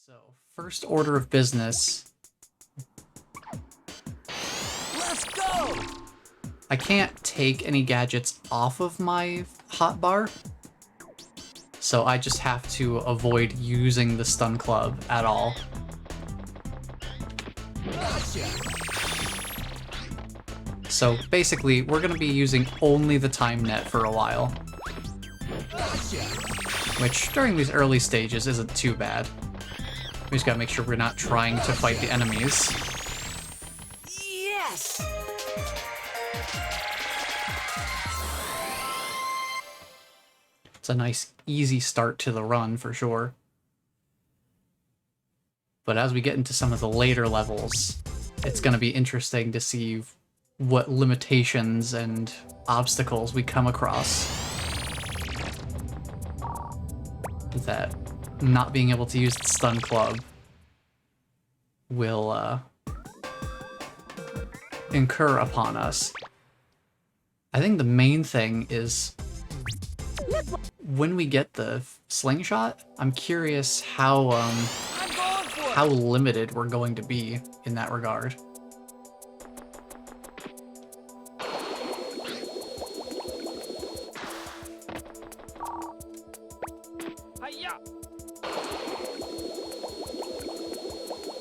So, first order of business. Let's go! I can't take any gadgets off of my hotbar, so I just have to avoid using the stun club at all. Gotcha. So basically, we're going to be using only the time net for a while, Gotcha. which during these early stages isn't too bad. We just gotta make sure we're not trying to fight the enemies. Yes! It's a nice, easy start to the run, for sure. But as we get into some of the later levels, it's gonna be interesting to see what limitations and obstacles we come across. That not being able to use the stun club will incur upon us. I think the main thing is when we get the slingshot, I'm curious how limited we're going to be in that regard.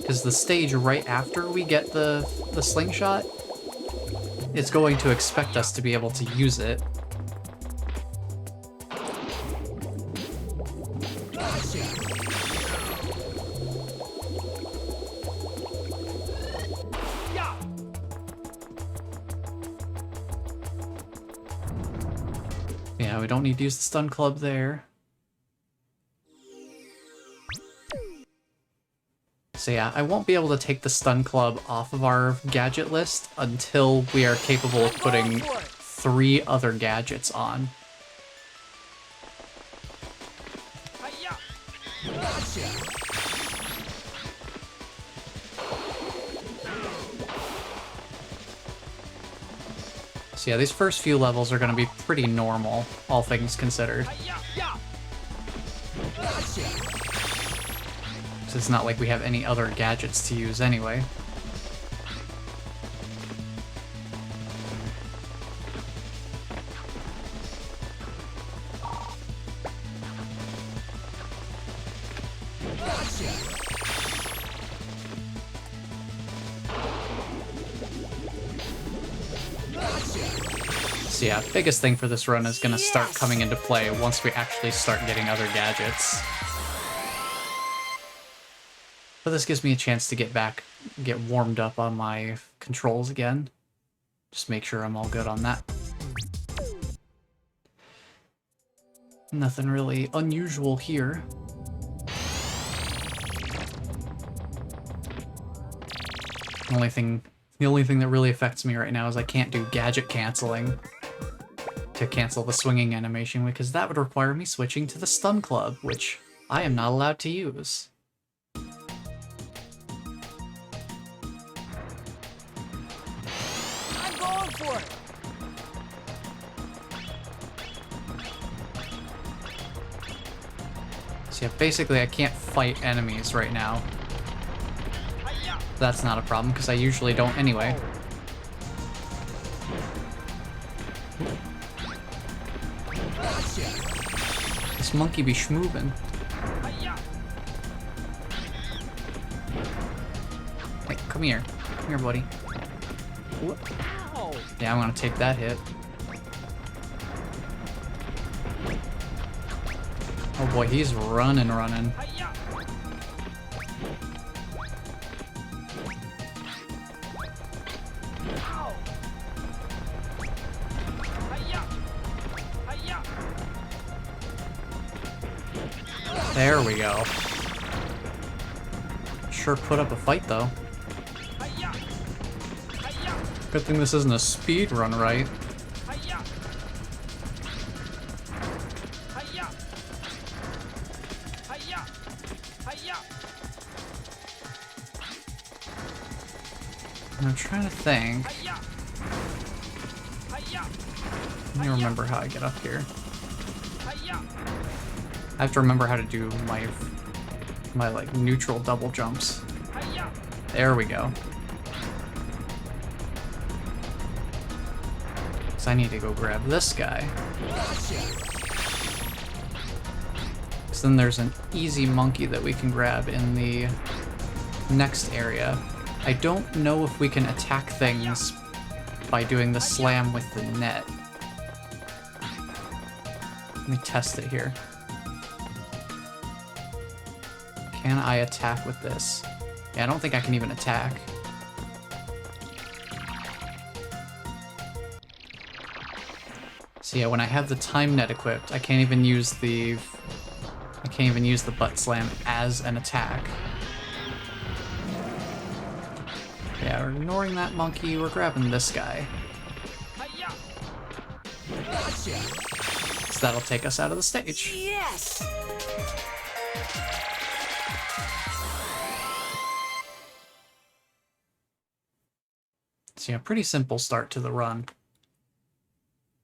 Because the stage right after we get the slingshot, it's going to expect us to be able to use it. Yeah, we don't need to use the stun club there. So yeah, I won't be able to take the stun club off of our gadget list until we are capable of putting 3 other gadgets on. So yeah, these first few levels are going to be pretty normal, all things considered. So it's not like we have any other gadgets to use anyway. So yeah, biggest thing for this run is going to start coming into play once we actually start getting other gadgets. But this gives me a chance to get warmed up on my controls again. Just make sure I'm all good on that. Nothing really unusual here. The only thing that really affects me right now is I can't do gadget canceling to cancel the swinging animation, because that would require me switching to the stun club, which I am not allowed to use. So yeah, basically I can't fight enemies right now. That's not a problem, because I usually don't anyway. This monkey be schmoovin'. Hey, come here. Come here, buddy. Yeah, I'm gonna take that hit. Oh boy, he's running. There we go. Sure put up a fight, though. Good thing this isn't a speed run, right? I'm trying to think. Let me remember how I get up here. I have to remember how to do my my like neutral double jumps. There we go. So I need to go grab this guy. So then there's an easy monkey that we can grab in the next area. I don't know if we can attack things by doing the slam with the net. Let me test it here. Can I attack with this? Yeah, I don't think I can even attack. So yeah, when I have the time net equipped, I can't even use the butt slam as an attack. Yeah, we're ignoring that monkey, we're grabbing this guy. So that'll take us out of the stage. Yes! So yeah, pretty simple start to the run.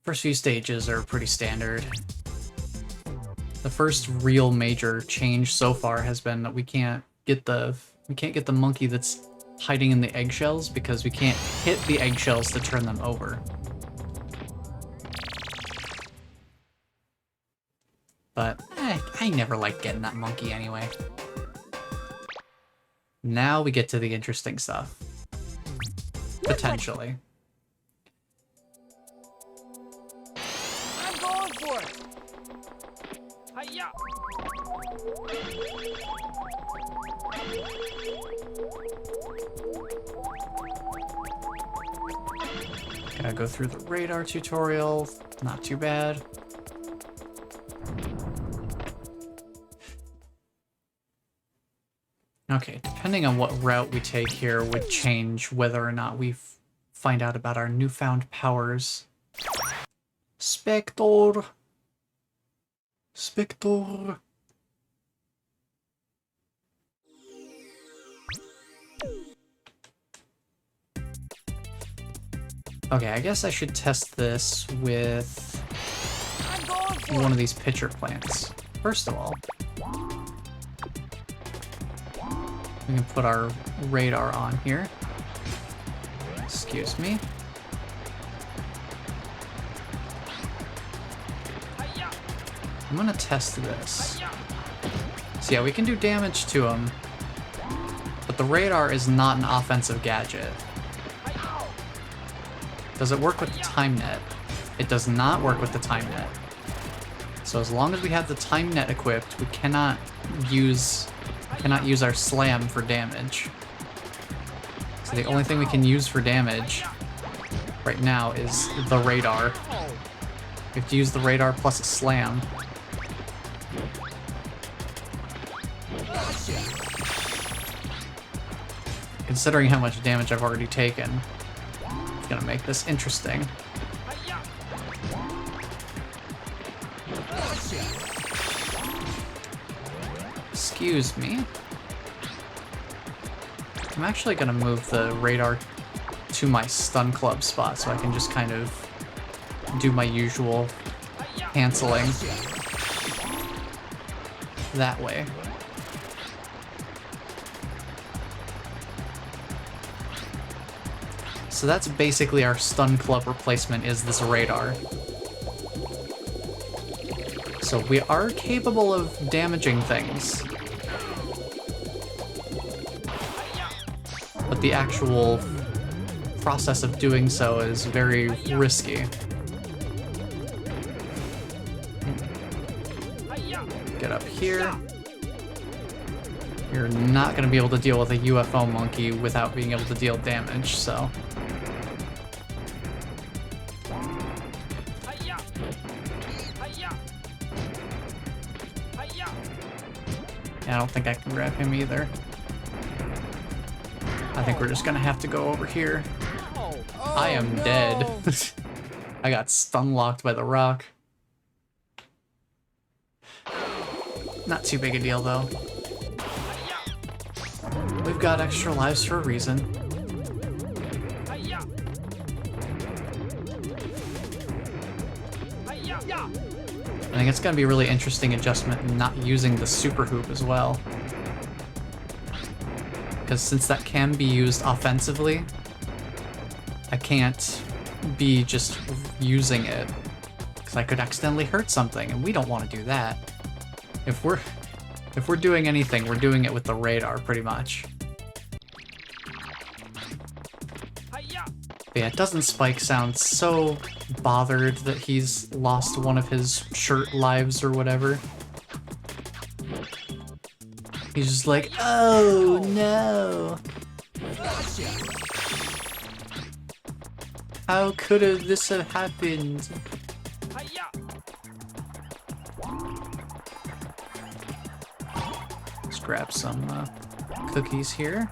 First few stages are pretty standard. The first real major change so far has been that we can't get the monkey that's hiding in the eggshells because we can't hit the eggshells to turn them over. But I never liked getting that monkey anyway. Now we get to the interesting stuff. Potentially. I'm going for it! Hi-ya! Gotta go through the radar tutorial. Not too bad. Okay, depending on what route we take here would change whether or not we find out about our newfound powers. Spectre! Spectre! Okay, I guess I should test this with one of these pitcher plants. First of all, we can put our radar on here. Excuse me. I'm gonna test this. So yeah, we can do damage to him, but the radar is not an offensive gadget. Does it work with the time net? It does not work with the time net. So as long as we have the time net equipped, we cannot use our slam for damage. So the only thing we can use for damage right now is the radar. We have to use the radar plus a slam. Considering how much damage I've already taken, it's gonna make this interesting. Excuse me. I'm actually gonna move the radar to my stun club spot so I can just kind of do my usual canceling that way. So that's basically our stun club replacement, is this radar. So we are capable of damaging things, but the actual process of doing so is very risky. Get up here. You're not going to be able to deal with a UFO monkey without being able to deal damage, so... I don't think I can grab him either. I think we're just gonna have to go over here. I am dead. I got stun locked by the rock. Not too big a deal though. We've got extra lives for a reason. I think it's going to be a really interesting adjustment in not using the super hoop as well. Because since that can be used offensively, I can't be just using it. Because I could accidentally hurt something, and we don't want to do that. If we're doing anything, we're doing it with the radar, pretty much. But yeah, doesn't Spike sound so bothered that he's lost one of his shirt lives or whatever? He's just like, oh no! How could this have happened? Let's grab some cookies here.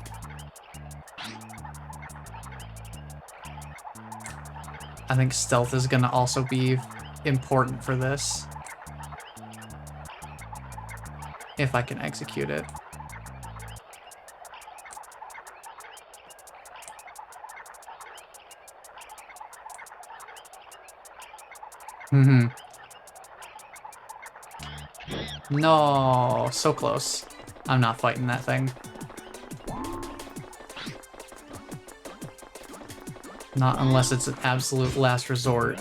I think stealth is gonna also be important for this. If I can execute it. No, so close. I'm not fighting that thing. Not unless it's an absolute last resort.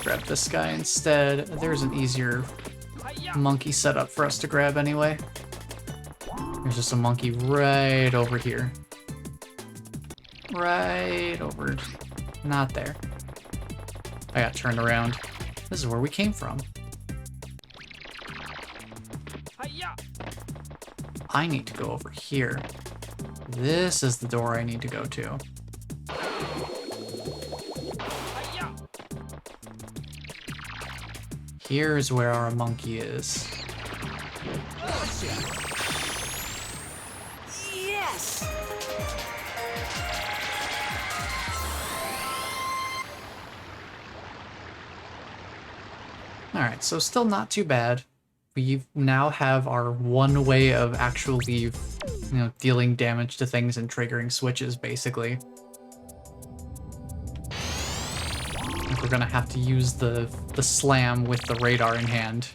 Grab this guy instead. There's an easier monkey setup for us to grab anyway. There's just a monkey right over here. Right over. Not there. I got turned around. This is where we came from. I need to go over here. This is the door I need to go to. Here's where our monkey is. Yes! Alright, so still not too bad. We now have our one way of actually, dealing damage to things and triggering switches, basically. I think we're gonna have to use the slam with the radar in hand.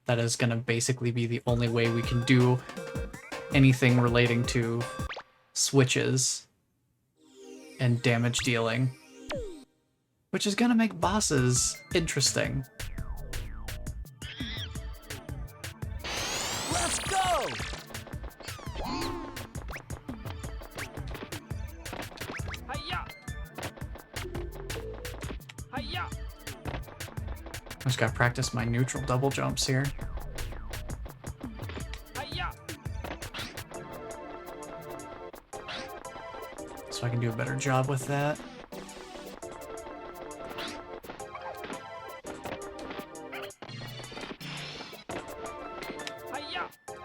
That is gonna basically be the only way we can do anything relating to switches and damage dealing. Which is gonna make bosses interesting. Let's go! I just gotta practice my neutral double jumps here. So I can do a better job with that.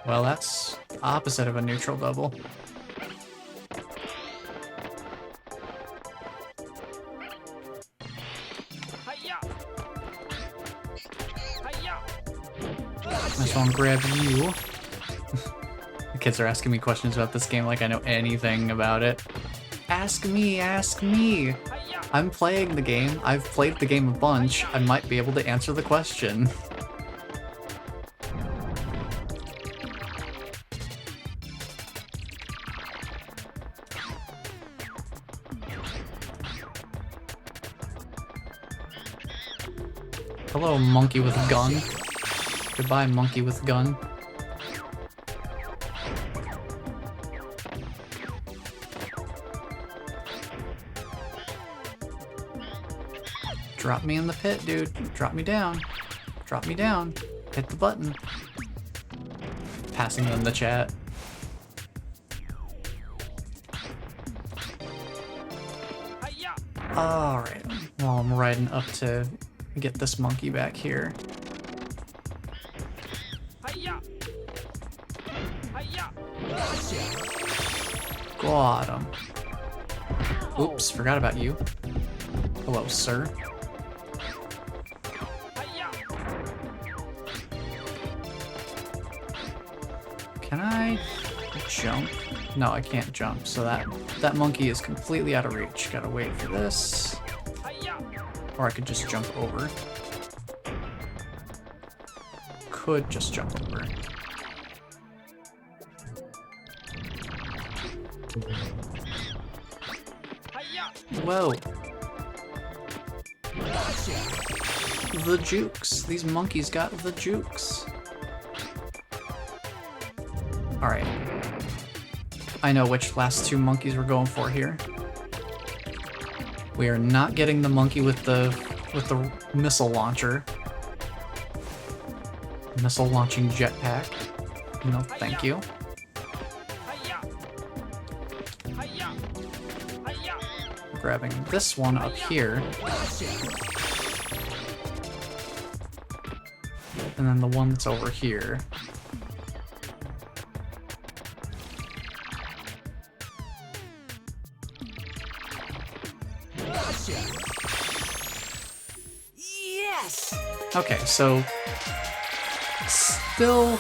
Well, that's the opposite of a neutral double. I just want to grab you. The kids are asking me questions about this game like I know anything about it. Ask me, ask me. I'm playing the game. I've played the game a bunch. I might be able to answer the question. Hello, monkey with a gun. Goodbye, monkey with gun. Drop me in the pit, dude. Drop me down. Drop me down. Hit the button. Passing them the chat. Alright. Well, I'm riding up to get this monkey back here. Got him. Oops, forgot about you. Hello, sir. Can I jump? No, I can't jump, so that monkey is completely out of reach. Gotta wait for this. Or I could just jump over. Could just jump over. Hi-ya! Whoa. Gotcha! The jukes. These monkeys got the jukes. Alright. I know which last two monkeys we're going for here. We are not getting the monkey with the missile launcher. Missile launching jetpack. No, thank you. Hi-ya! Hi-ya! Hi-ya! Grabbing this one up here. Gotcha! And then the one that's over here. Gotcha! Yes! Okay, so still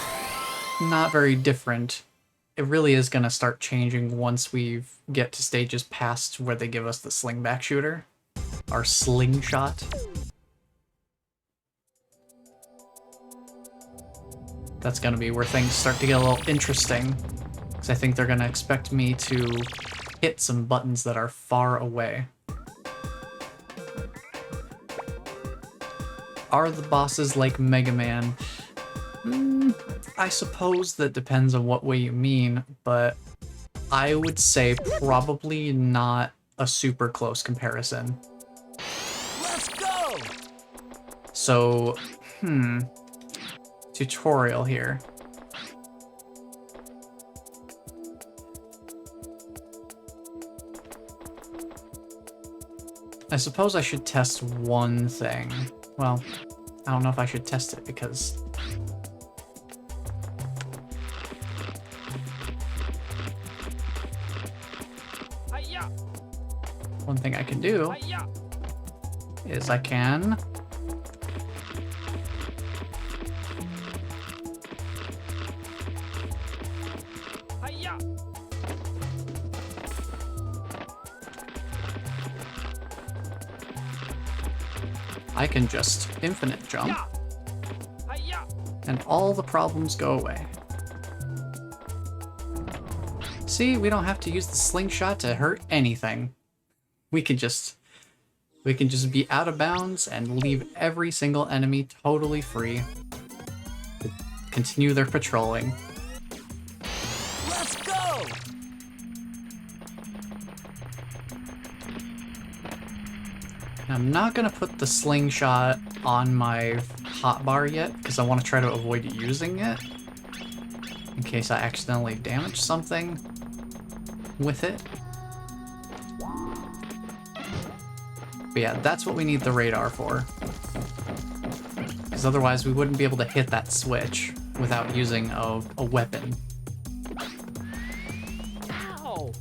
not very different. It really is going to start changing once we get to stages past where they give us the Slingback Shooter. Our slingshot. That's going to be where things start to get a little interesting. Because I think they're going to expect me to hit some buttons that are far away. Are the bosses like Mega Man? I suppose that depends on what way you mean, but I would say probably not a super close comparison. Let's go! So, tutorial here. I suppose I should test one thing. Well, I don't know if I should test it because Hi-ya! one thing I can do Hi-ya! is I can Hi-ya! I can just infinite jump Ya! Hi-ya! and all the problems go away. See, we don't have to use the slingshot to hurt anything. We can just be out of bounds and leave every single enemy totally free to continue their patrolling. Let's go! I'm not gonna put the slingshot on my hotbar yet because I want to try to avoid using it in case I accidentally damage something with it. But yeah, that's what we need the radar for. Because otherwise we wouldn't be able to hit that switch without using a weapon. Ow!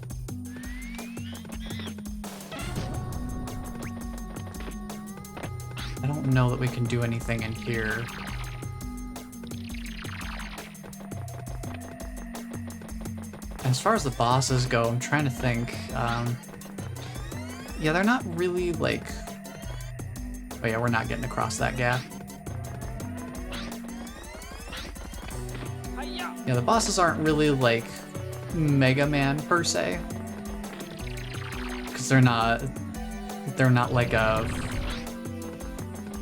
I don't know that we can do anything in here. As far as the bosses go, I'm trying to think. Yeah, they're not really like... Oh yeah, we're not getting across that gap. Hi-ya! Yeah, the bosses aren't really like Mega Man per se. Because they're not like a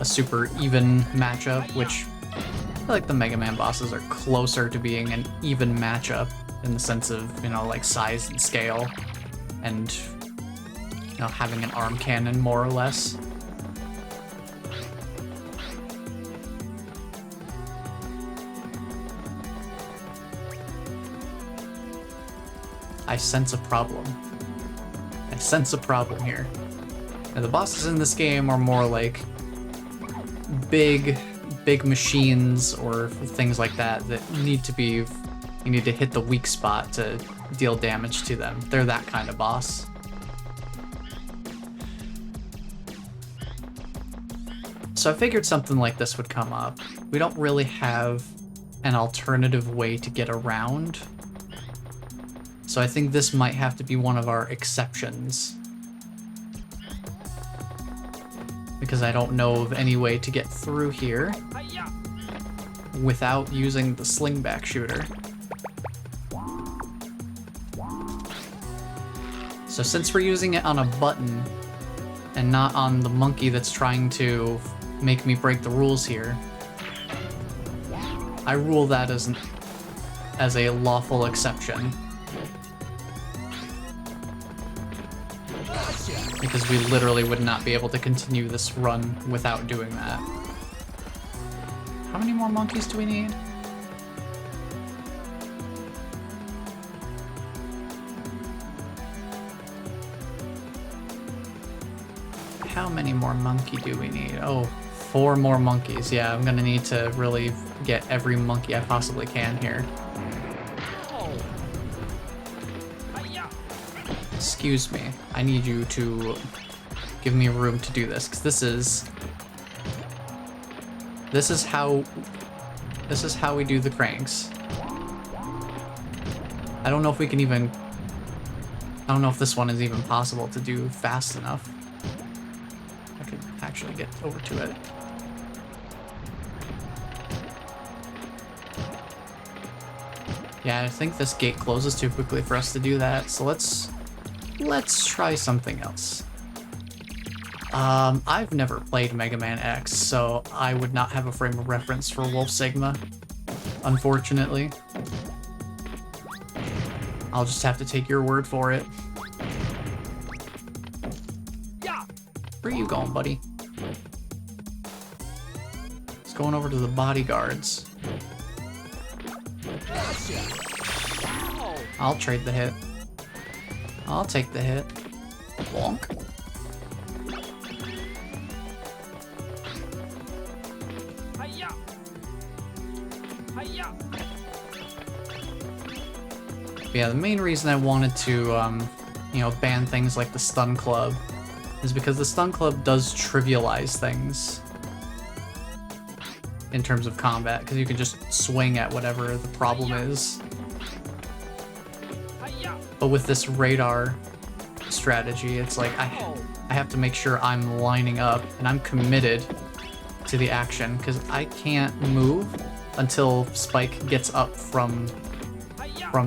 super even matchup, which I feel like the Mega Man bosses are closer to being an even matchup in the sense of, you know, like size and scale and, you know, having an arm cannon more or less. I sense a problem. I sense a problem here. Now, the bosses in this game are more like big machines or things like that need to be, you need to hit the weak spot to deal damage to them. They're that kind of boss. So I figured something like this would come up. We don't really have an alternative way to get around. So I think this might have to be one of our exceptions. Because I don't know of any way to get through here Hi-ya! without using the Slingback Shooter. So since we're using it on a button and not on the monkey that's trying to make me break the rules here, I rule that as a lawful exception. Because we literally would not be able to continue this run without doing that. How many more monkeys do we need? How many more monkey do we need? Oh, 4 more monkeys. Yeah, I'm gonna need to really get every monkey I possibly can here. Excuse me. I need you to give me room to do this, because this is how we do the cranks. I don't know if we can even... I don't know if this one is even possible to do fast enough. I could actually get over to it. Yeah, I think this gate closes too quickly for us to do that, so let's try something else. I've never played Mega Man X, so I would not have a frame of reference for Wolf Sigma, unfortunately. I'll just have to take your word for it. Where are you going, buddy? It's going over to the bodyguards. I'll trade the hit. I'll take the hit. Bonk. Yeah, the main reason I wanted to, you know, ban things like the stun club is because the stun club does trivialize things in terms of combat, because you can just swing at whatever the problem is. But with this radar strategy, it's like I have to make sure I'm lining up and I'm committed to the action, because I can't move until Spike gets up from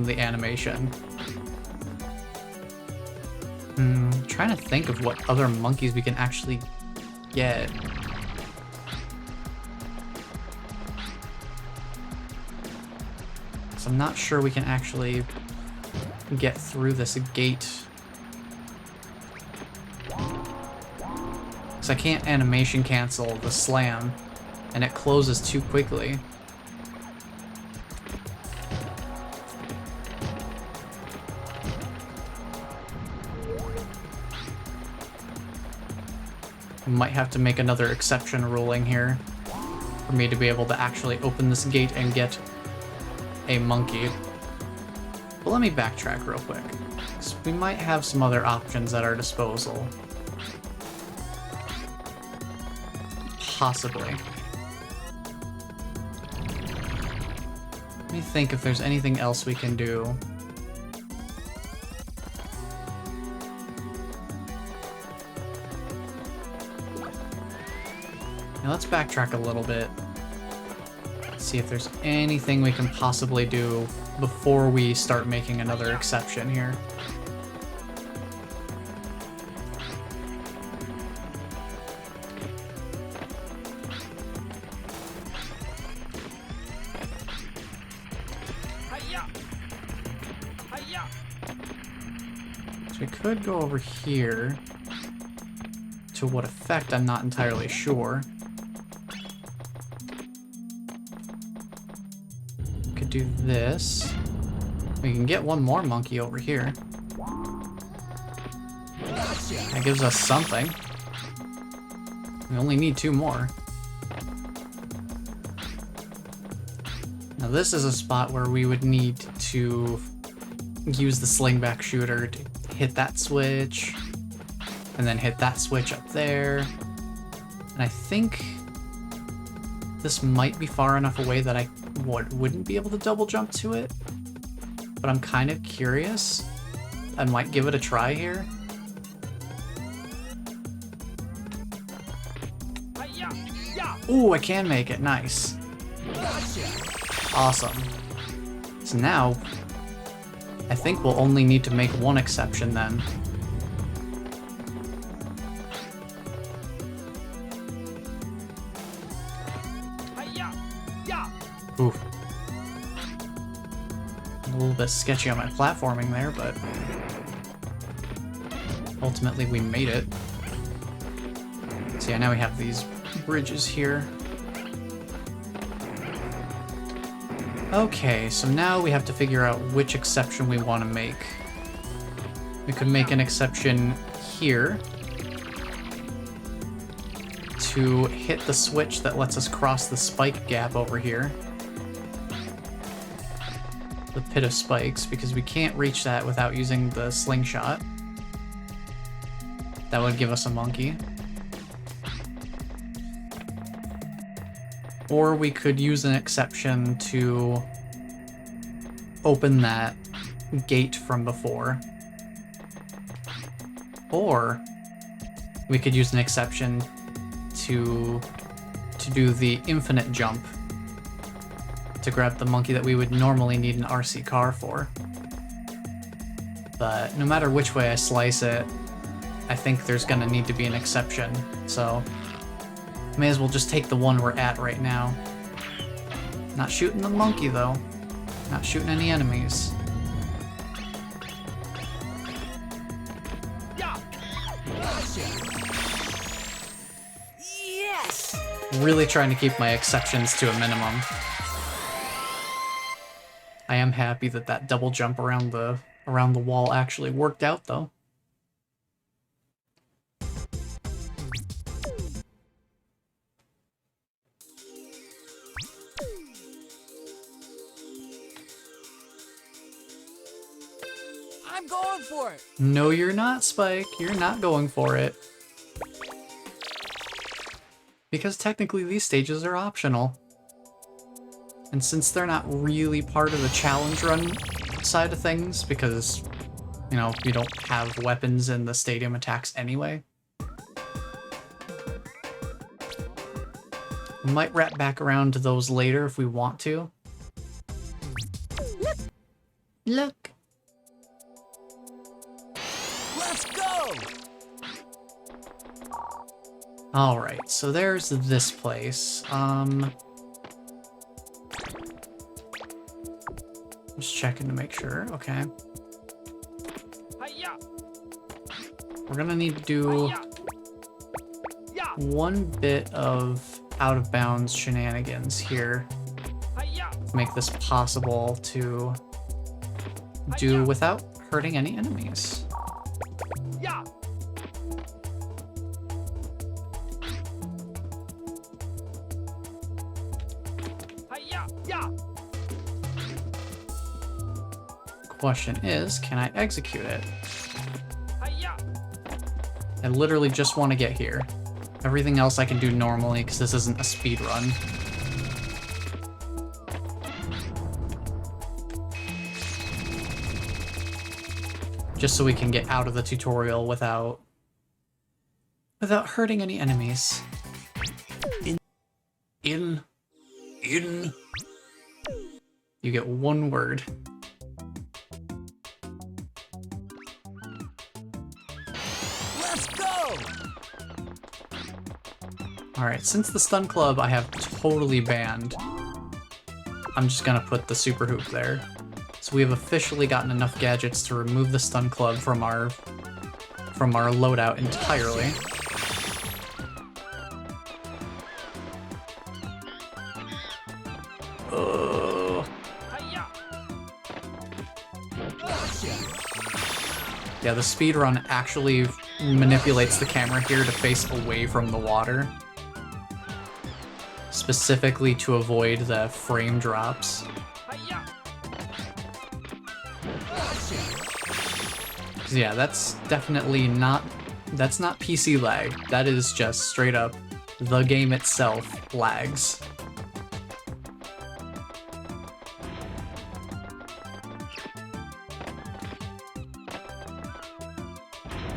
the animation. Trying to think of what other monkeys we can actually get. So I'm not sure we can actually get through this gate. Because I can't animation cancel the slam, and it closes too quickly. Might have to make another exception ruling here for me to be able to actually open this gate and get a monkey. But let me backtrack real quick, because we might have some other options at our disposal. Possibly. Let me think if there's anything else we can do. Now let's backtrack a little bit. See if there's anything we can possibly do before we start making another exception here. So we could go over here. To what effect, I'm not entirely sure. Could do this. We can get one more monkey over here. That gives us something. We only need 2 more. Now this is a spot where we would need to use the Slingback Shooter to hit that switch, and then hit that switch up there. And I think this might be far enough away that I wouldn't be able to double jump to it, but I'm kind of curious. I might give it a try here. Ooh, I can make it. Nice. Awesome. So now, I think we'll only need to make one exception then. Oof. A little bit sketchy on my platforming there, but ultimately we made it. So yeah, now we have these bridges here. Okay, so now we have to figure out which exception we want to make. We could make an exception here to hit the switch that lets us cross the spike gap over here. The pit of spikes, because we can't reach that without using the slingshot. That would give us a monkey. Or we could use an exception to open that gate from before. Or we could use an exception to do the infinite jump to grab the monkey that we would normally need an RC car for. But no matter which way I slice it, I think there's gonna need to be an exception, so may as well just take the one we're at right now. Not shooting the monkey though. Not shooting any enemies. Yes! Really trying to keep my exceptions to a minimum. I am happy that that double jump around the wall actually worked out though. I'm going for it! No, you're not, Spike. You're not going for it. Because technically these stages are optional. And since they're not really part of the challenge run side of things, because, you know, you don't have weapons in the stadium attacks anyway, we might wrap back around to those later if we want to. Look! Let's go! Alright, so there's this place. Just checking to make sure. Okay. Hi-ya! We're gonna need to do Hi-ya! Yeah! one bit of out of bounds shenanigans here Hi-ya! to make this possible to do without hurting any enemies. Yeah! Hi-ya! Yeah! Question is, can I execute it? Hi-ya! I literally just want to get here. Everything else I can do normally because this isn't a speed run. Just so we can get out of the tutorial without hurting any enemies. In. You get one word. Let's go! Alright, since the stun club I have totally banned, I'm just gonna put the super hoop there. So we have officially gotten enough gadgets to remove the stun club from our loadout entirely. Hi-ya! Yeah, the speedrun actually manipulates the camera here to face away from the water. Specifically to avoid the frame drops. Hi-ya! 'Cause yeah, that's definitely not... That's not PC lag. That is just straight up the game itself lags.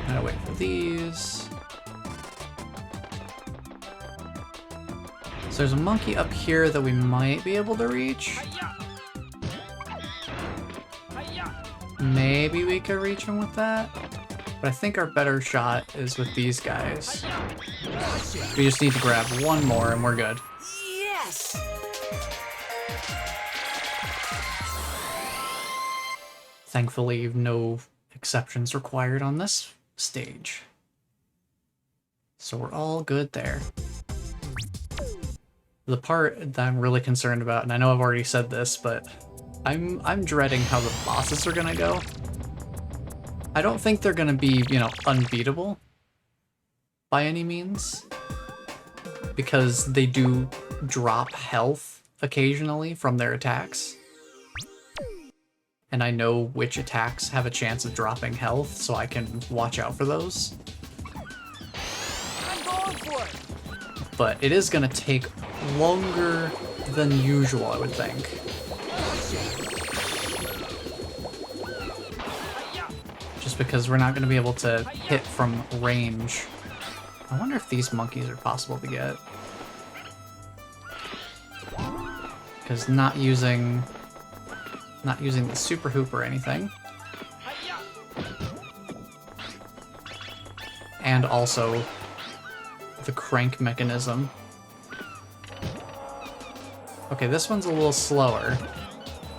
Gotta wait for these. So there's a monkey up here that we might be able to reach. Hi-ya! Hi-ya! Maybe we could reach him with that. But I think our better shot is with these guys. Hi-ya! We just need to grab one more and we're good. Yes! Thankfully, no exceptions required on this stage. So we're all good there. The part that I'm really concerned about, and I know I've already said this, but I'm dreading how the bosses are gonna go. I don't think they're gonna be, you know, unbeatable by any means, because they do drop health occasionally from their attacks. And I know which attacks have a chance of dropping health, so I can watch out for those. I'm going for it. But it is gonna take longer than usual, I would think. Just because we're not gonna be able to hit from range. I wonder if these monkeys are possible to get. Because not using the super hoop or anything. And also the crank mechanism. Okay, this one's a little slower.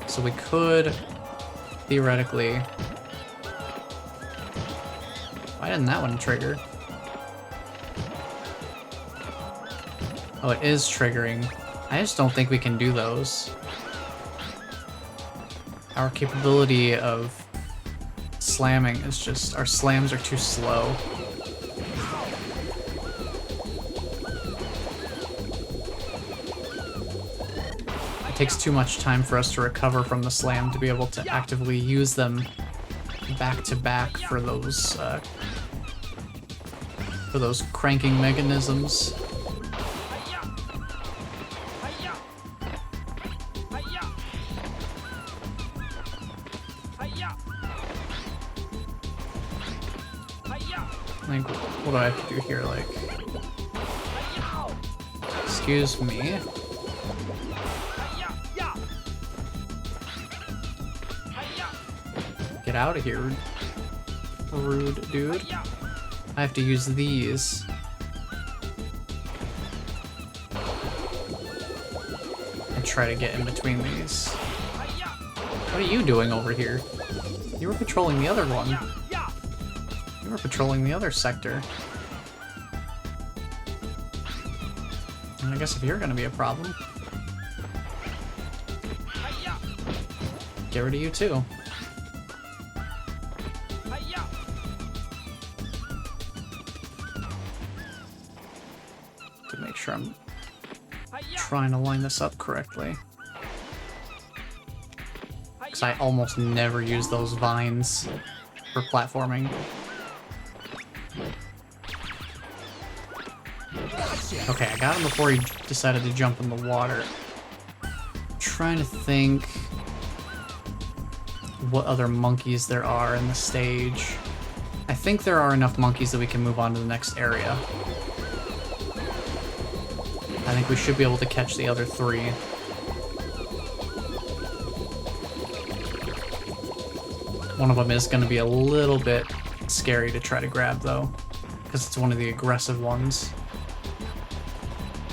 So we could theoretically... Why didn't that one trigger? Oh, it is triggering. I just don't think we can do those. Our capability of slamming is just... Our slams are too slow. It takes too much time for us to recover from the slam to be able to actively use them back to back for those cranking mechanisms. Like, what do I have to do here? Like, excuse me. Get out of here, rude dude. I have to use these. And try to get in between these. What are you doing over here? You were patrolling the other one. You were patrolling the other sector. And I guess if you're gonna be a problem, get rid of you too. To make sure I'm trying to line this up correctly. Because I almost never use those vines for platforming. Okay, I got him before he decided to jump in the water. I'm trying to think what other monkeys there are in the stage. I think there are enough monkeys that we can move on to the next area. I think we should be able to catch the other three. One of them is going to be a little bit scary to try to grab, though, because it's one of the aggressive ones.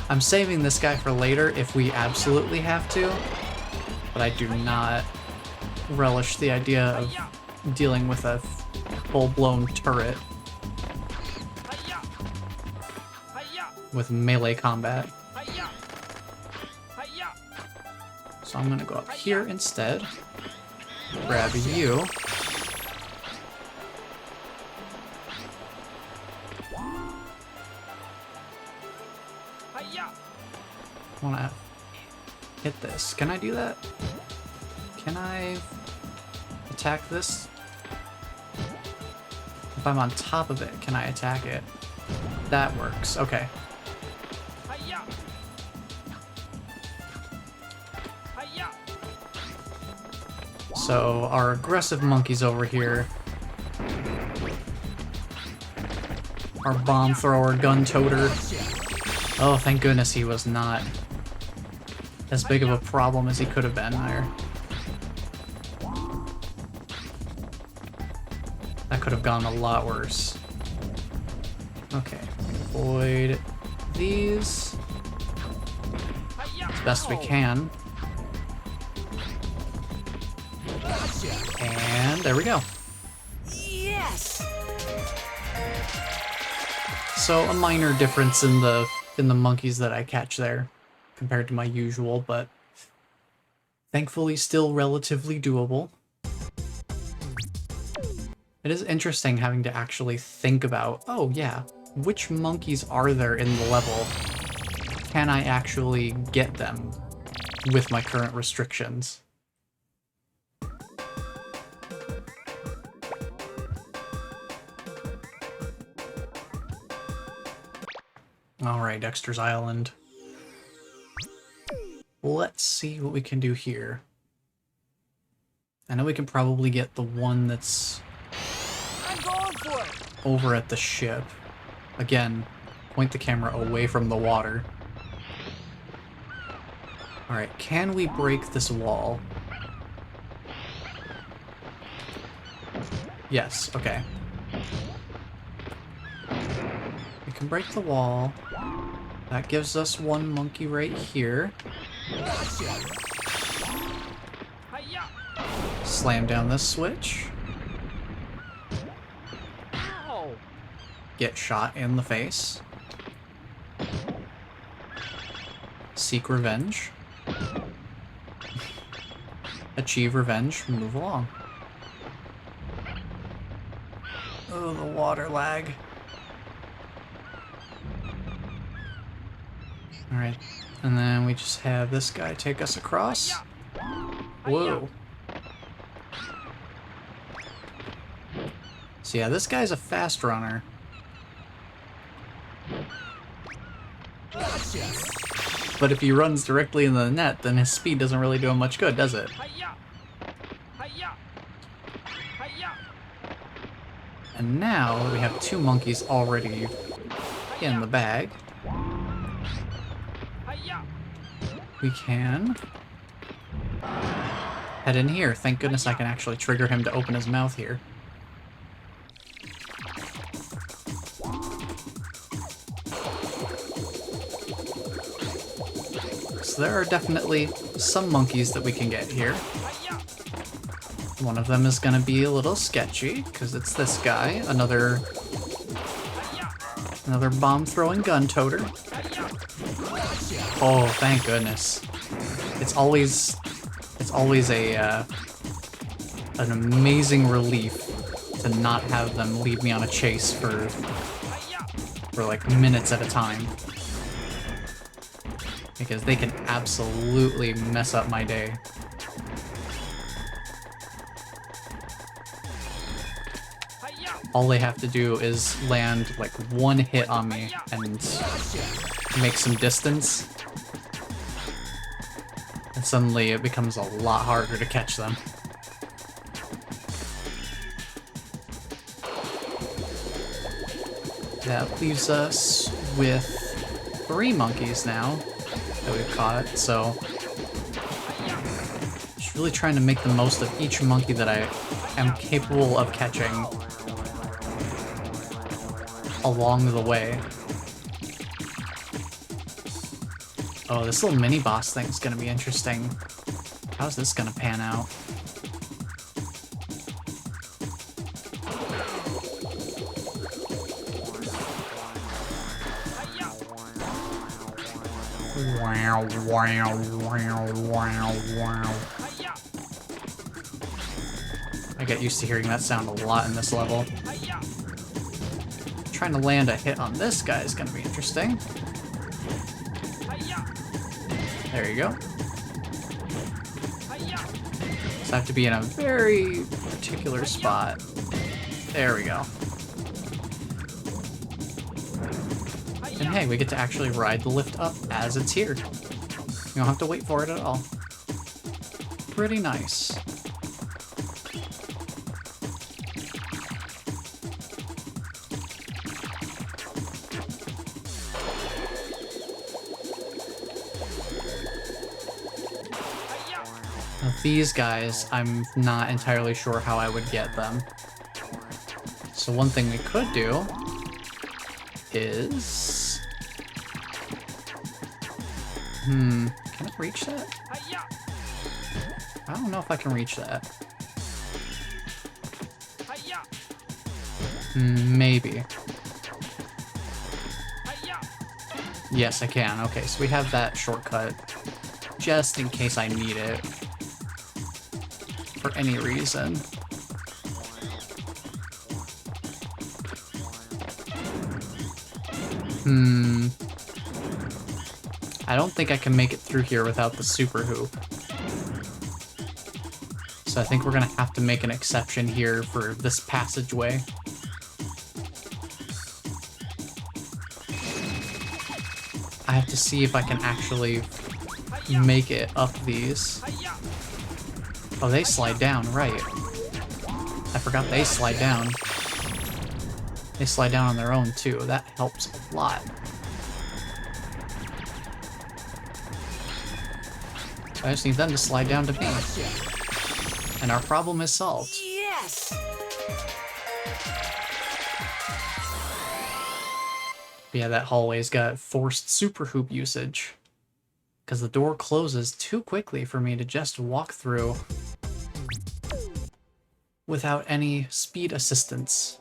I'm saving this guy for later if we absolutely have to, but I do not relish the idea of dealing with a full-blown turret with melee combat. So I'm going to go up here instead, grab you. I want to hit this. Can I do that? Can I attack this? If I'm on top of it, can I attack it? That works. Okay. So our aggressive monkeys over here, our bomb thrower, gun toter. Oh, thank goodness he was not as big of a problem as he could have been there. That could have gone a lot worse. Okay, avoid these as best we can. And there we go. Yes! So a minor difference in the monkeys that I catch there compared to my usual, but thankfully still relatively doable. It is interesting having to actually think about, oh yeah, which monkeys are there in the level? Can I actually get them with my current restrictions? Alright, Dexter's Island. Let's see what we can do here. I know we can probably get the one that's I'm going for it! over at the ship. Again, point the camera away from the water. Alright, can we break this wall? Yes, okay. We can break the wall. That gives us one monkey right here. Hi-ya! Slam down this switch. Ow! Get shot in the face. Seek revenge. Achieve revenge. Move along. Oh, the water lag. Alright, and then we just have this guy take us across. Whoa. So yeah, this guy's a fast runner. But if he runs directly into the net, then his speed doesn't really do him much good, does it? Hi-ya! Hi-ya! Hi-ya! And now we have two monkeys already in the bag. Hi-ya! We can head in here. Thank goodness I can actually trigger him to open his mouth here. So there are definitely some monkeys that we can get here. Hi-ya! One of them is going to be a little sketchy, because it's this guy, another bomb-throwing gun-toter. Oh, thank goodness. It's always a an amazing relief to not have them leave me on a chase for like minutes at a time. Because they can absolutely mess up my day. All they have to do is land like one hit on me and make some distance. And suddenly it becomes a lot harder to catch them. That leaves us with 3 monkeys now that we've caught, so just really trying to make the most of each monkey that I am capable of catching along the way. Oh, this little mini boss thing's gonna be interesting. How's this gonna pan out? Wow, wow, wow, wow, wow. I get used to hearing that sound a lot in this level. Trying to land a hit on this guy is gonna be interesting. There you go. So I have to be in a very particular spot. There we go. And hey, we get to actually ride the lift up as it's here. You don't have to wait for it at all. Pretty nice. Now these guys, I'm not entirely sure how I would get them. So one thing we could do is... can I reach that? I don't know if I can reach that. Maybe. Hi-ya! Yes, I can. Okay, so we have that shortcut just in case I need it for any reason. I don't think I can make it through here without the super hoop. So I think we're gonna have to make an exception here for this passageway. I have to see if I can actually make it up these. Hi-ya! Oh, they slide down, right. I forgot they slide down. They slide down on their own, too. That helps a lot. I just need them to slide down to me. And our problem is solved. Yes! Yeah, that hallway's got forced super hoop usage. Because the door closes too quickly for me to just walk through without any speed assistance.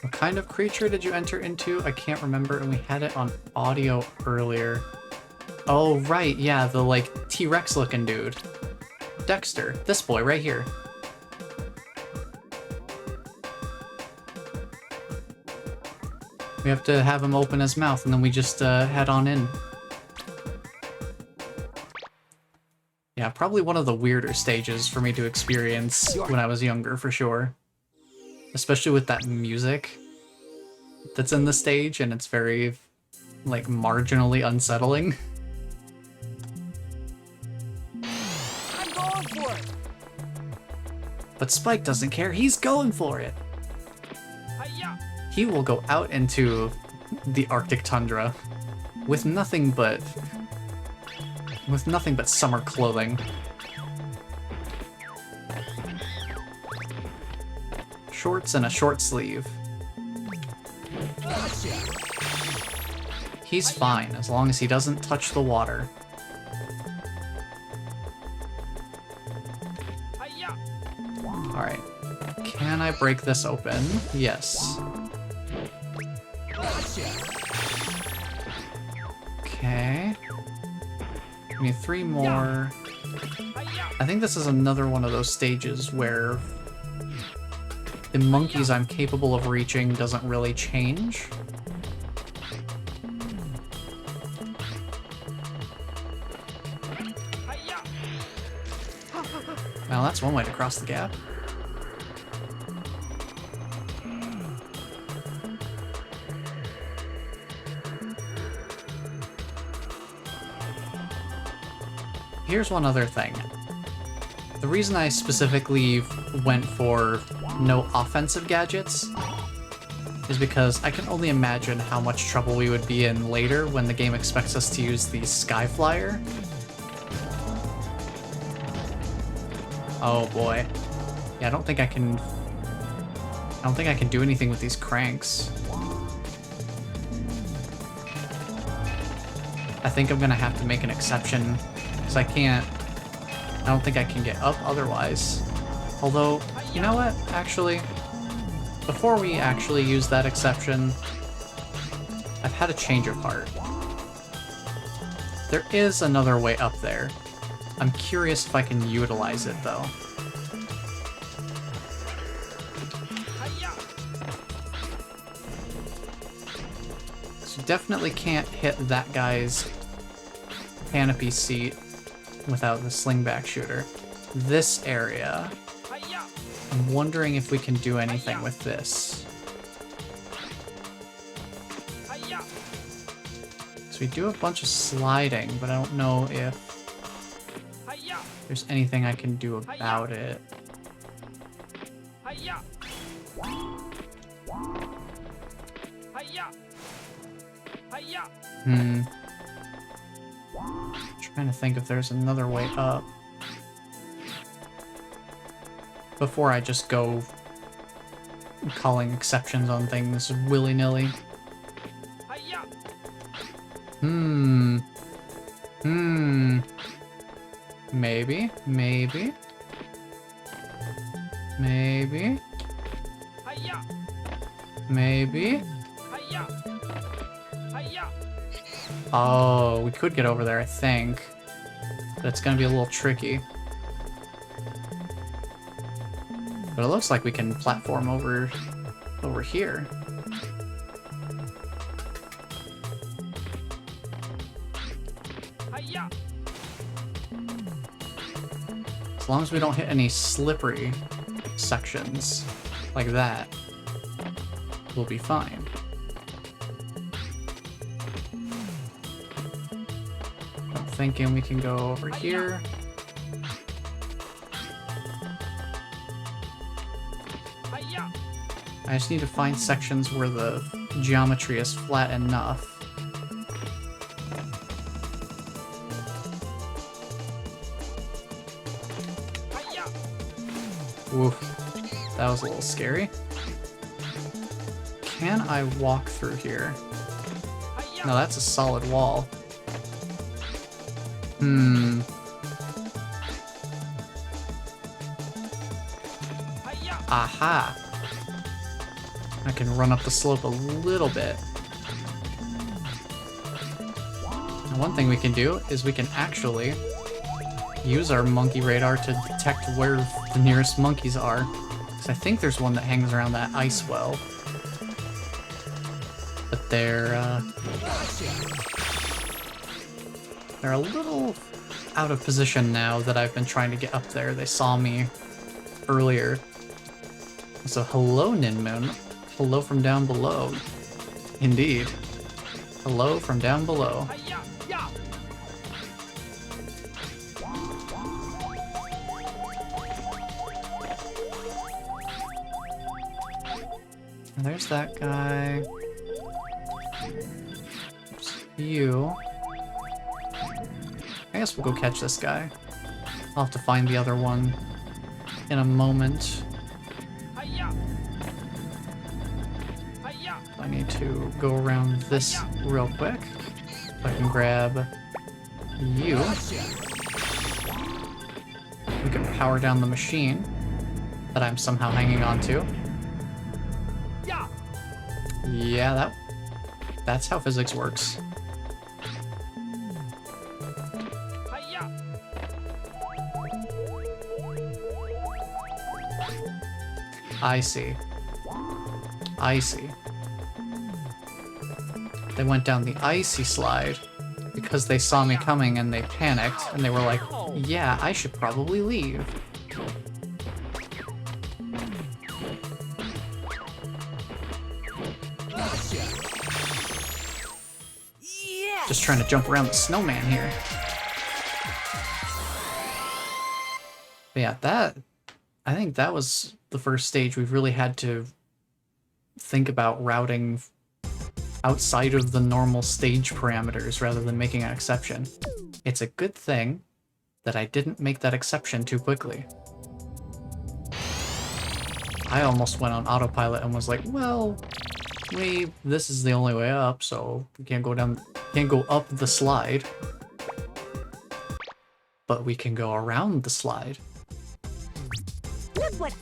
What kind of creature did you enter into? I can't remember, and we had it on audio earlier. Oh, right, yeah, the, like, T-Rex looking dude. Dexter, this boy right here. We have to have him open his mouth, and then we just head on in. Yeah, probably one of the weirder stages for me to experience when I was younger, for sure. Especially with that music that's in the stage, and it's very, like, marginally unsettling. I'm going for it! But Spike doesn't care, he's going for it! Hi-ya! He will go out into the Arctic tundra with nothing but summer clothing. Shorts and a short sleeve. He's fine as long as he doesn't touch the water. Hi-ya! Alright. Can I break this open? Yes. Okay. We need 3 more. Hi-ya! I think this is another one of those stages where the monkeys I'm capable of reaching doesn't really change. Hi-ya! Well, that's one way to cross the gap. Here's one other thing. The reason I specifically went for no offensive gadgets is because I can only imagine how much trouble we would be in later when the game expects us to use the Sky Flyer. Oh boy. Yeah, I don't think I can do anything with these cranks. I think I'm gonna have to make an exception, because I don't think I can get up otherwise. Although, you know what, actually, before we actually use that exception, I've had a change of heart. There is another way up there. I'm curious if I can utilize it, though. Hi-ya! So definitely can't hit that guy's canopy seat without the Slingback Shooter. This area, Hi-ya! I'm wondering if we can do anything with this. Hi-ya! So we do a bunch of sliding, but I don't know if Hi-ya! there's anything I can do about it. Hi-ya! Hi-ya! Hi-ya! Trying to think if there's another way up before I just go calling exceptions on things willy-nilly. Hi-ya! Hmm. Maybe. Maybe. Maybe. Hiya! Maybe. Hiya! Hiya! Oh, we could get over there, I think. But it's gonna be a little tricky. But it looks like we can platform over here. Hiya! As long as we don't hit any slippery sections like that, we'll be fine. I'm thinking we can go over here. Hiya! I just need to find sections where the geometry is flat enough. Hiya! Woof. That was a little scary. Can I walk through here? Hiya! No, that's a solid wall. Hmm. Hiya! Aha! I can run up the slope a little bit. And one thing we can do is we can actually use our monkey radar to detect where the nearest monkeys are. Because I think there's one that hangs around that ice well. But they're a little out of position now that I've been trying to get up there. They saw me earlier. So hello, Ninmoon. Hello from down below. Indeed. Hello from down below. Hiya! Ya! And there's that guy. There's you. I guess we'll go catch this guy. I'll have to find the other one in a moment. Hiya! Hiya! I need to go around this real quick. If I can grab you. We can power down the machine that I'm somehow hanging on to. Ya! Yeah, that's how physics works. Hiya! I see. I see. They went down the icy slide because they saw me coming and they panicked and they were like, yeah, I should probably leave. Yeah! Just trying to jump around the snowman here. But yeah, I think that was the first stage we've really had to think about routing outside of the normal stage parameters rather than making an exception. It's a good thing that I didn't make that exception too quickly. I almost went on autopilot and was like, well, this is the only way up, so we can't go up the slide. But we can go around the slide. Look what...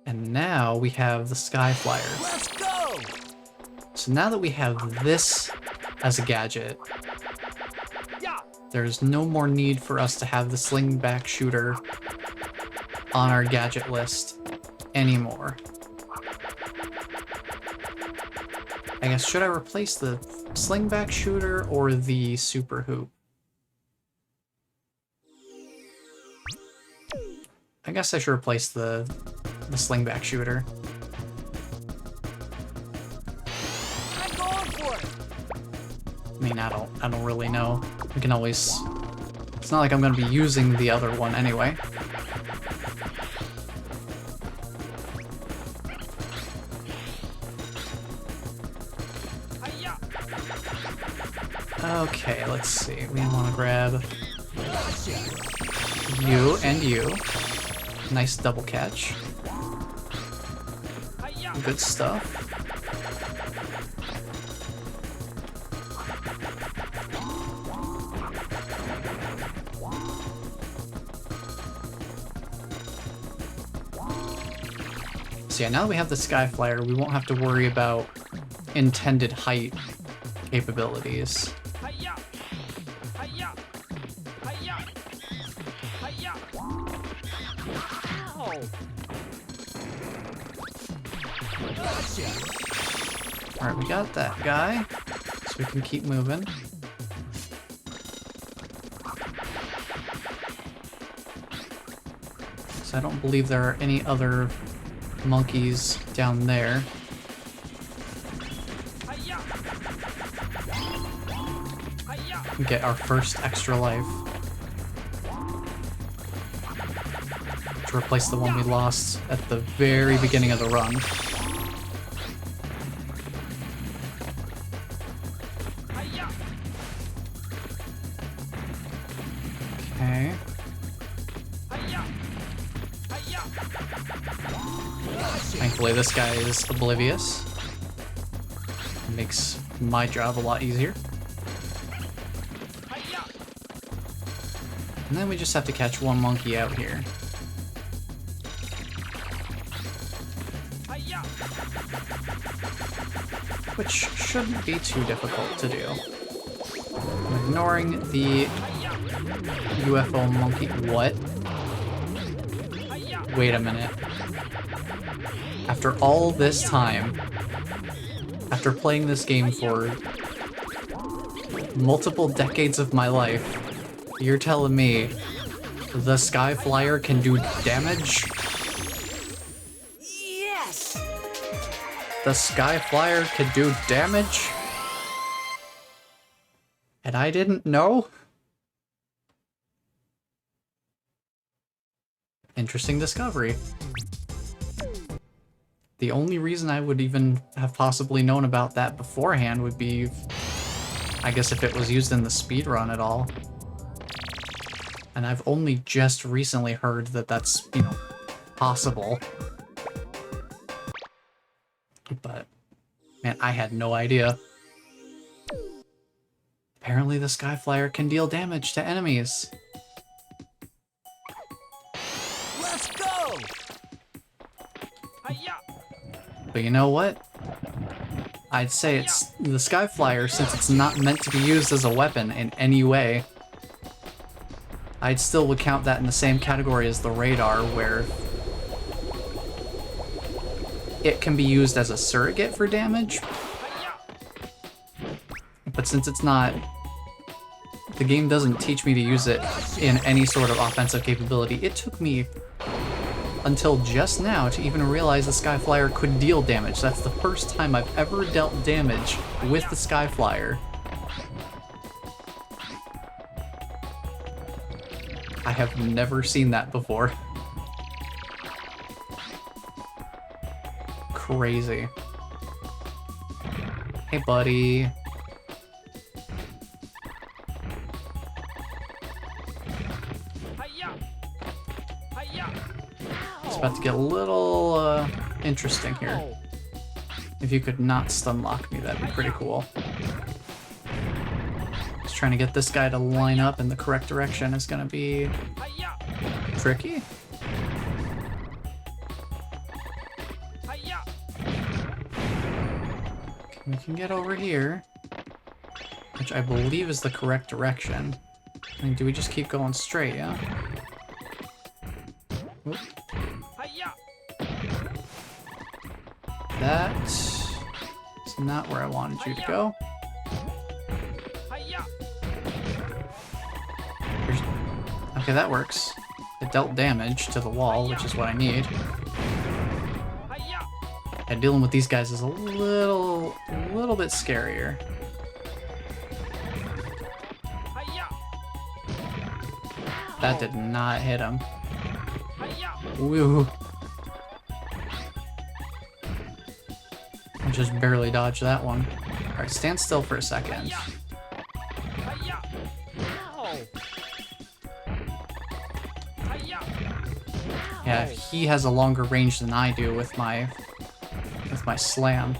And now we have the Sky Flyer. Let's go! So now that we have this as a gadget, Ya! there's no more need for us to have the Slingback Shooter on our gadget list anymore. I guess, should I replace the Slingback Shooter or the Super Hoop? I guess I should replace the Slingback Shooter. I'm going for it! I mean, I don't really know. We can always... It's not like I'm gonna be using the other one anyway. Hiya! Okay, let's see. We want to grab you and you. Nice double catch. Hiya! Good stuff. So yeah, now that we have the Sky Flyer, we won't have to worry about intended height capabilities. Hiya! Hiya! Hiya! Hiya! Ow! Gotcha. Alright, we got that guy, so we can keep moving. So I don't believe there are any other monkeys down there. Hiya! Hiya! We get our first extra life. To replace the one we lost at the very beginning of the run. Hiya! Okay. Hiya! Hiya! Thankfully this guy is oblivious. It makes my job a lot easier. Hiya! And then we just have to catch one monkey out here. Hiya! Which shouldn't be too difficult to do. I'm ignoring the Hiya! UFO monkey. What? Hiya! Wait a minute. After all this time, after playing this game for multiple decades of my life, you're telling me the Sky Flyer can do damage? Yes. The Sky Flyer can do damage? And I didn't know? Interesting discovery. The only reason I would even have possibly known about that beforehand would be, I guess, if it was used in the speedrun at all. And I've only just recently heard that that's, you know, possible. But, man, I had no idea. Apparently the Sky Flyer can deal damage to enemies. Let's go. Hiya! But you know what? I'd say it's the Sky Flyer, since it's not meant to be used as a weapon in any way. I'd still would count that in the same category as the radar, where it can be used as a surrogate for damage. Hiya! But since it's not, the game doesn't teach me to use it in any sort of offensive capability. It took me until just now to even realize the Sky Flyer could deal damage. That's the first time I've ever dealt damage with the Sky Flyer. I have never seen that before. Crazy. Hey, buddy. Hiya! Hiya! It's about to get a little interesting here. Oh. If you could not stun lock me, that'd be pretty cool. Just trying to get this guy to line up in the correct direction is gonna be Hiya! tricky. Hiya! We can get over here, which I believe is the correct direction. I mean, do we just keep going straight, yeah? Oop. Hiya! That is not where I wanted you to go. Hiya! Okay, that works. It dealt damage to the wall, which is what I need. Hiya! And dealing with these guys is a little bit scarier. Hiya! That did not hit him. Hiya! Woo. I just barely dodged that one. Alright, stand still for a second. Hiya! Ow! Hiya! Yeah, he has a longer range than I do with my slam.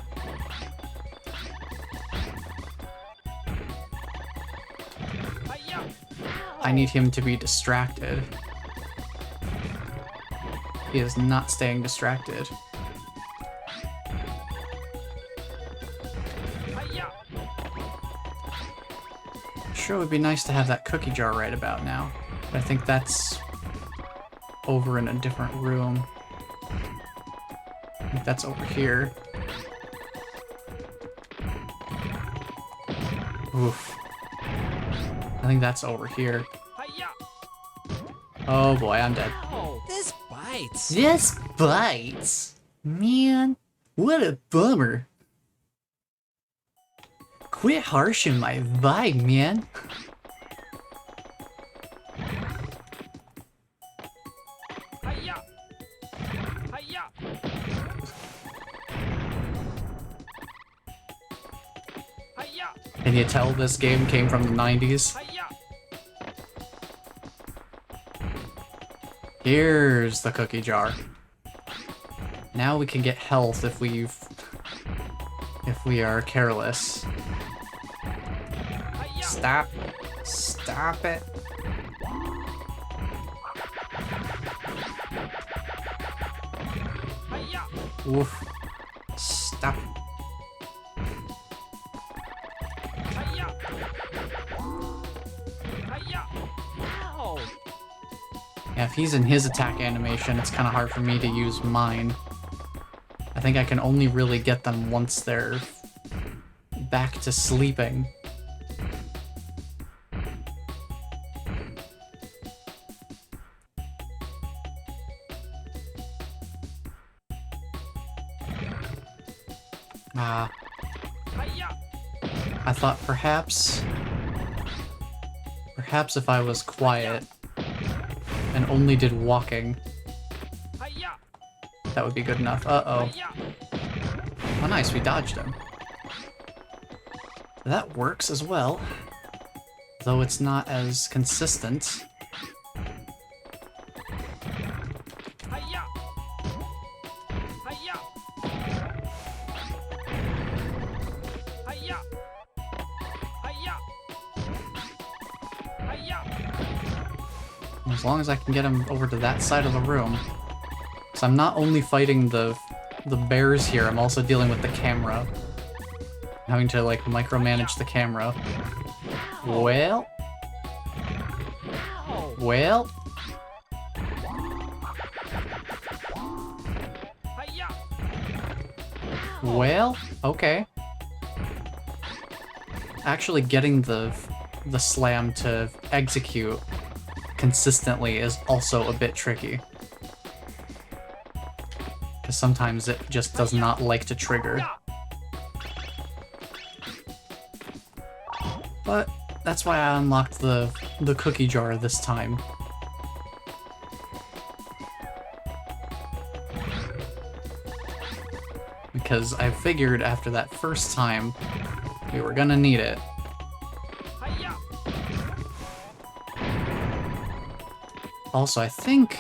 Hiya! I need him to be distracted. He is not staying distracted. Sure, it would be nice to have that cookie jar right about now, but I think that's over in a different room. I think that's over here. Oof. I think that's over here. Hi-ya! Oh boy, I'm dead. Ow! This bites. This bites! Man, what a bummer. Quit harshing my vibe, man. Hi-ya! Hi-ya! Hi-ya! Can you tell this game came from the 90s? Hi-ya! Here's the cookie jar. Now we can get health if we are careless. Hi-ya! Stop. Stop it. Hi-ya! Oof. Stop. Hi-ya! Hi-ya! Ow! Yeah, if he's in his attack animation, it's kind of hard for me to use mine. I think I can only really get them once they're back to sleeping. Ah, Hi-ya! I thought perhaps if I was quiet and only did walking, Hi-ya! that would be good enough. Uh-oh. Hi-ya! Oh, nice, we dodged him. That works as well, though it's not as consistent. Hi-ya! Hi-ya! Hi-ya! Hi-ya! Hi-ya! As long as I can get him over to that side of the room. So I'm not only fighting the bears here, I'm also dealing with the camera. Having to, like, micromanage the camera. Well... Ow! Well... Hi-ya! Well... Okay. Actually getting the slam to execute consistently is also a bit tricky. Because sometimes it just does not like to trigger. But that's why I unlocked the cookie jar this time. Because I figured after that first time, we were gonna need it. Hi-ya! Also, I think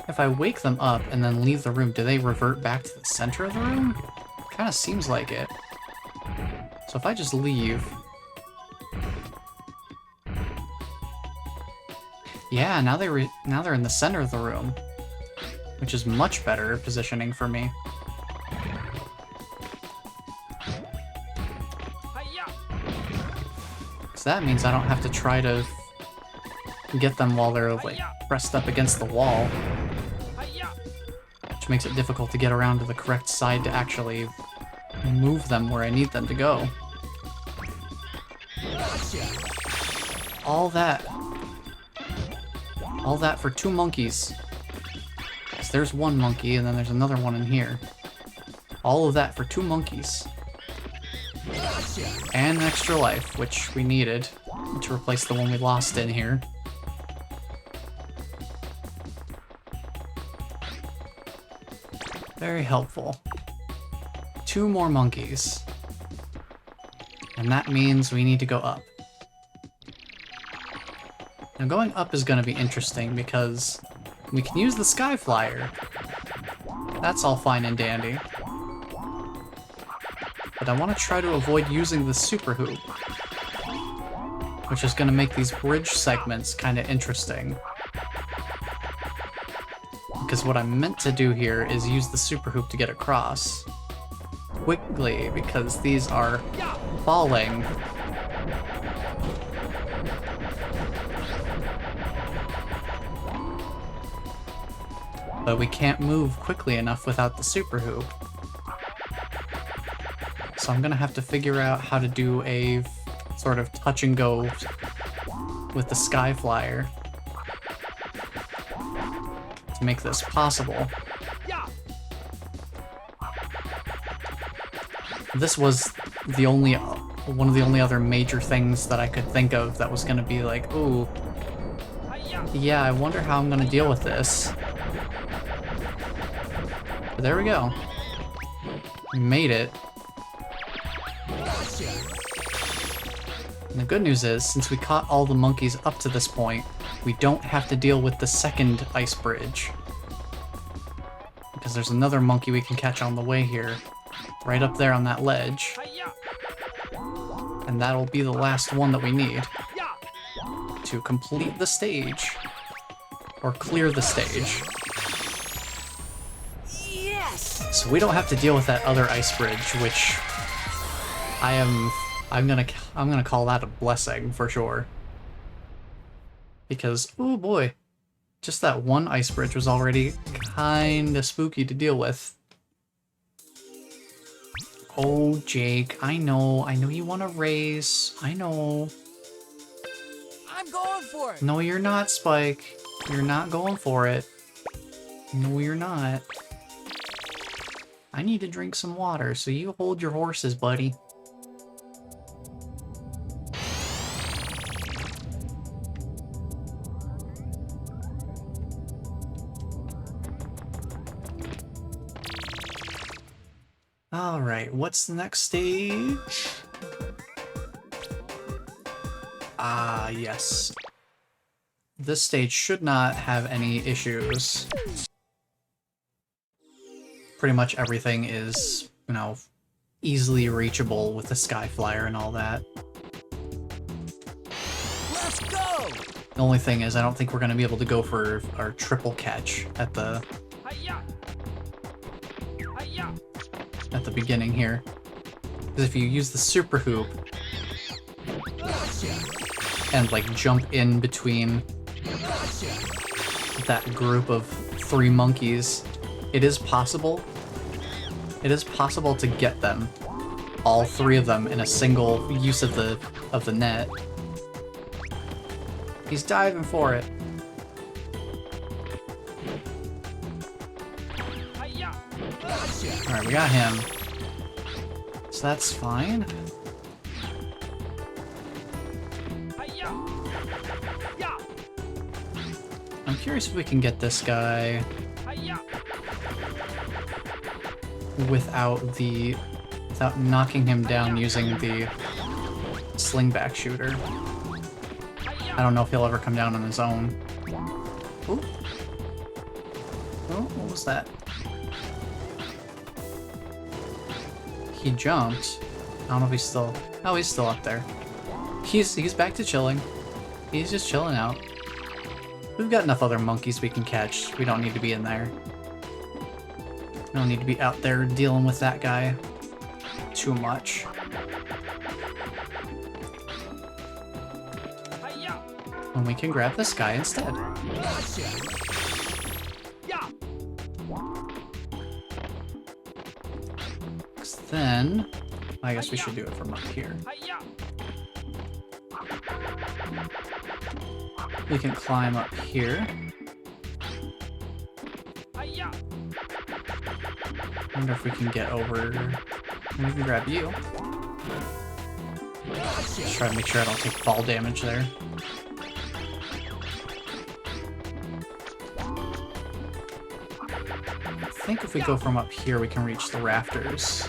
if I wake them up and then leave the room, do they revert back to the center of the room? Kinda seems like it. So if I just leave... Yeah, now they're in the center of the room, which is much better positioning for me. Hi-ya! Because that means I don't have to try to get them while they're, like, pressed up against the wall, Hi-ya! which makes it difficult to get around to the correct side to actually move them where I need them to go. Gotcha. All that for 2 monkeys. 'Cause there's one monkey, and then there's another one in here. All of that for 2 monkeys. Gotcha. And an extra life, which we needed to replace the one we lost in here. Very helpful. 2 more monkeys. And that means we need to go up. Now going up is going to be interesting because we can use the Sky Flyer. That's all fine and dandy. But I want to try to avoid using the Super Hoop, which is going to make these bridge segments kind of interesting. Because what I'm meant to do here is use the Super Hoop to get across quickly, because these are falling. But we can't move quickly enough without the super hoop. So I'm gonna have to figure out how to do a sort of touch and go with the Sky Flyer to make this possible. This was the only one of the only other major things that I could think of that was gonna be like, ooh, yeah, I wonder how I'm gonna deal with this. But there we go. We made it. And the good news is, since we caught all the monkeys up to this point, we don't have to deal with the second ice bridge. Because there's another monkey we can catch on the way here, right up there on that ledge. And that'll be the last one that we need to complete the stage. Or clear the stage. Yes! So we don't have to deal with that other ice bridge, which I'm gonna call that a blessing for sure. Because, oh boy, just that one ice bridge was already kinda spooky to deal with. Oh, Jake, I know you want to race. I know. I'm going for it! No, you're not, Spike. You're not going for it. No, you're not. I need to drink some water, so you hold your horses, buddy. Alright, what's the next stage? Ah, yes. This stage should not have any issues. Pretty much everything is, you know, easily reachable with the Sky Flyer and all that. Let's go! The only thing is I don't think we're going to be able to go for our triple catch at the beginning here. Because if you use the super hoop and like jump in between that group of 3 monkeys, it is possible to get them, all 3 of them, in a single use of the net. He's diving for it. Alright, we got him. So that's fine. I'm curious if we can get this guy without knocking him down using the Slingback Shooter. I don't know if he'll ever come down on his own. Ooh. Oh, what was that? He jumped. I don't know if he's still... Oh, he's still up there. He's back to chilling. He's just chilling out. We've got enough other monkeys we can catch. We don't need to be in there. We don't need to be out there dealing with that guy too much. And we can grab this guy instead. Then, I guess we should do it from up here. We can climb up here. I wonder if we can get over... We can grab you. Just try to make sure I don't take fall damage there. I think if we go from up here, we can reach the rafters.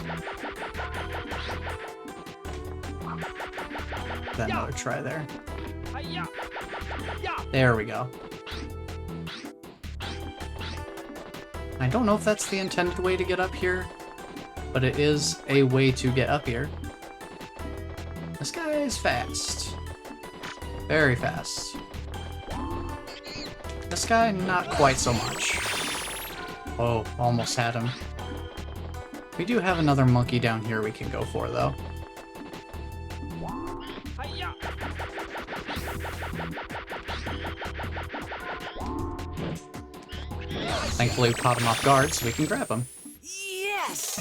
Then another try there. There we go. I don't know if that's the intended way to get up here, but it is a way to get up here. This guy is fast. Very fast. This guy, not quite so much. Oh, almost had him. We do have another monkey down here we can go for, though. Thankfully, we caught him off guard, so we can grab him. Yes!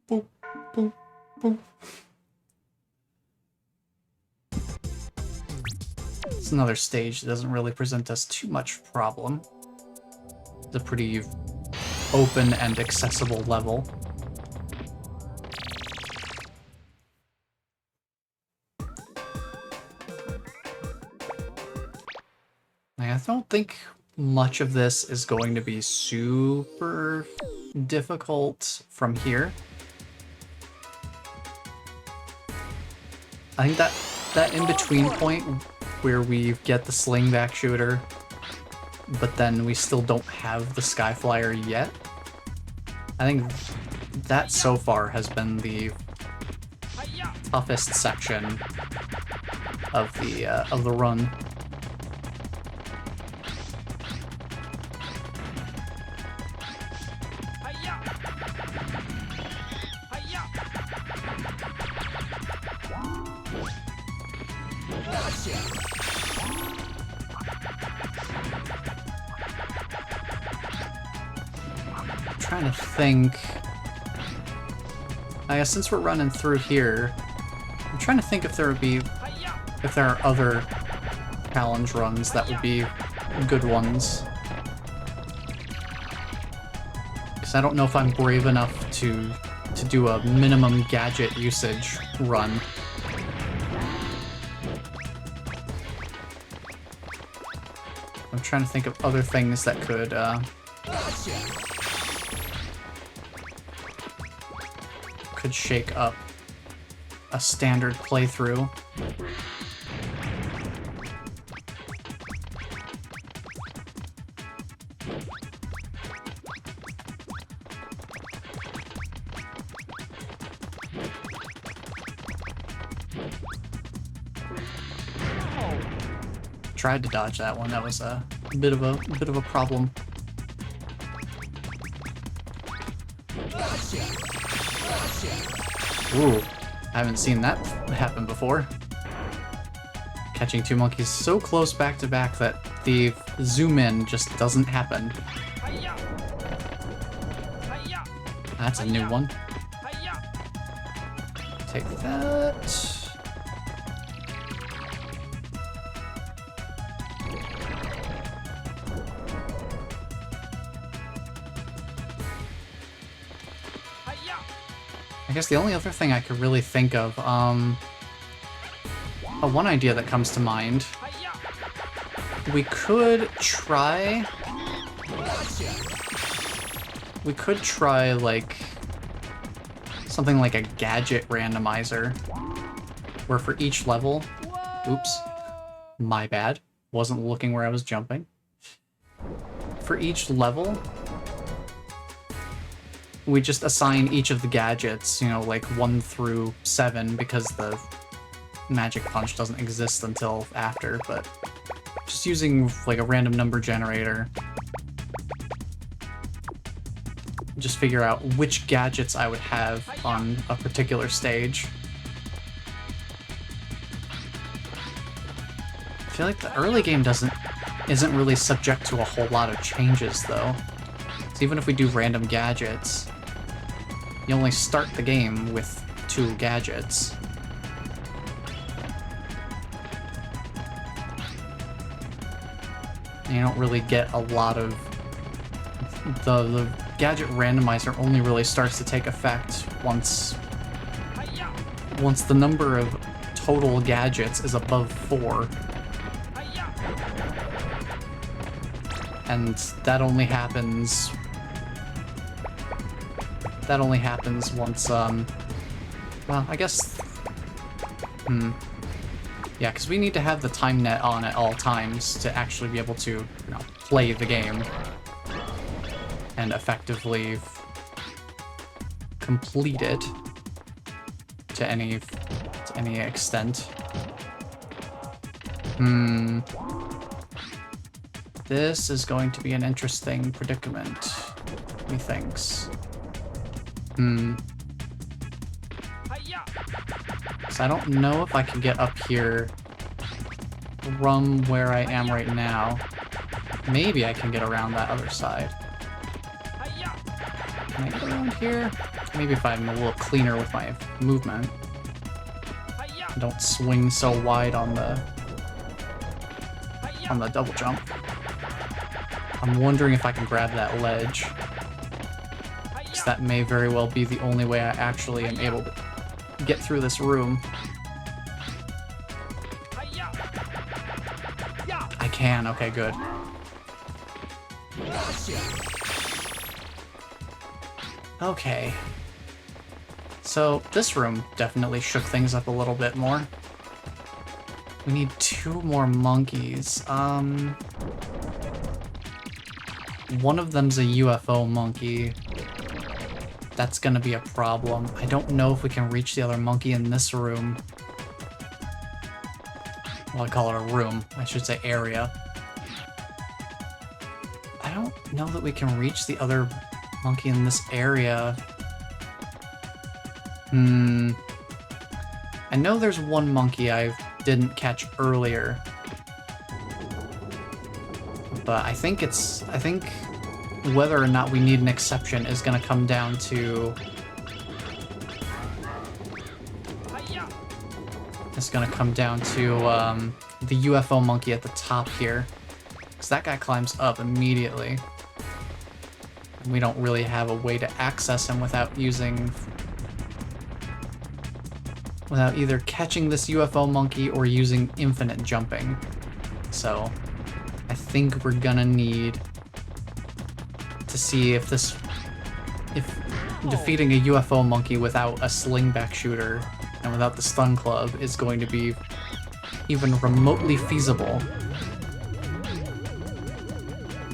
Boop, boop, boop. It's another stage that doesn't really present us too much problem. It's a pretty open and accessible level. I don't think much of this is going to be super difficult from here. I think that in-between point where we get the Slingback Shooter, but then we still don't have the Skyflyer yet, I think that so far has been the toughest section of the run. Trying to think. I guess since we're running through here, I'm trying to think if there are other challenge runs that would be good ones. Because I don't know if I'm brave enough to do a minimum gadget usage run. I'm trying to think of other things that could shake up a standard playthrough. Tried to dodge that one. That was a bit of a problem. Ooh, I haven't seen that happen before. Catching two monkeys so close back to back that the zoom in just doesn't happen. That's a new one. Take that. I guess the only other thing I could really think of, one idea that comes to mind, we could try like something like a gadget randomizer, where for each level, oops, my bad, wasn't looking where I was jumping. For each level, we just assign each of the gadgets, you know, like 1 through 7, because the magic punch doesn't exist until after, but just using like a random number generator, just figure out which gadgets I would have on a particular stage. I feel like the early game isn't really subject to a whole lot of changes though. So even if we do random gadgets, you only start the game with 2 gadgets. And you don't really get a lot of... The gadget randomizer only really starts to take effect once the number of total gadgets is above 4. And that only happens once, well, I guess, yeah, because we need to have the time net on at all times to actually be able to, you know, play the game and effectively complete it to any extent. This is going to be an interesting predicament, methinks. So I don't know if I can get up here from where I am right now. Maybe I can get around that other side. Hi-ya! Can I get around here? Maybe if I'm a little cleaner with my movement. Hi-ya! Don't swing so wide on the Hi-ya! double jump. I'm wondering if I can grab that ledge. Because that may very well be the only way I actually am able to get through this room. Hi-ya! Ya! I can, okay, good. Gotcha. Okay. So this room definitely shook things up a little bit more. We need 2 more monkeys. One of them's a UFO monkey. That's gonna be a problem. I don't know if we can reach the other monkey in this room. Well, I call it a room. I should say area. I don't know that we can reach the other monkey in this area. I know there's one monkey I didn't catch earlier. But I think whether or not we need an exception is gonna come down to... Hi-ya! It's gonna come down to the UFO monkey at the top here. Because that guy climbs up immediately. And we don't really have a way to access him without either catching this UFO monkey or using infinite jumping. So I think we're gonna need to see if defeating a UFO monkey without a Slingback Shooter and without the stun club is going to be even remotely feasible.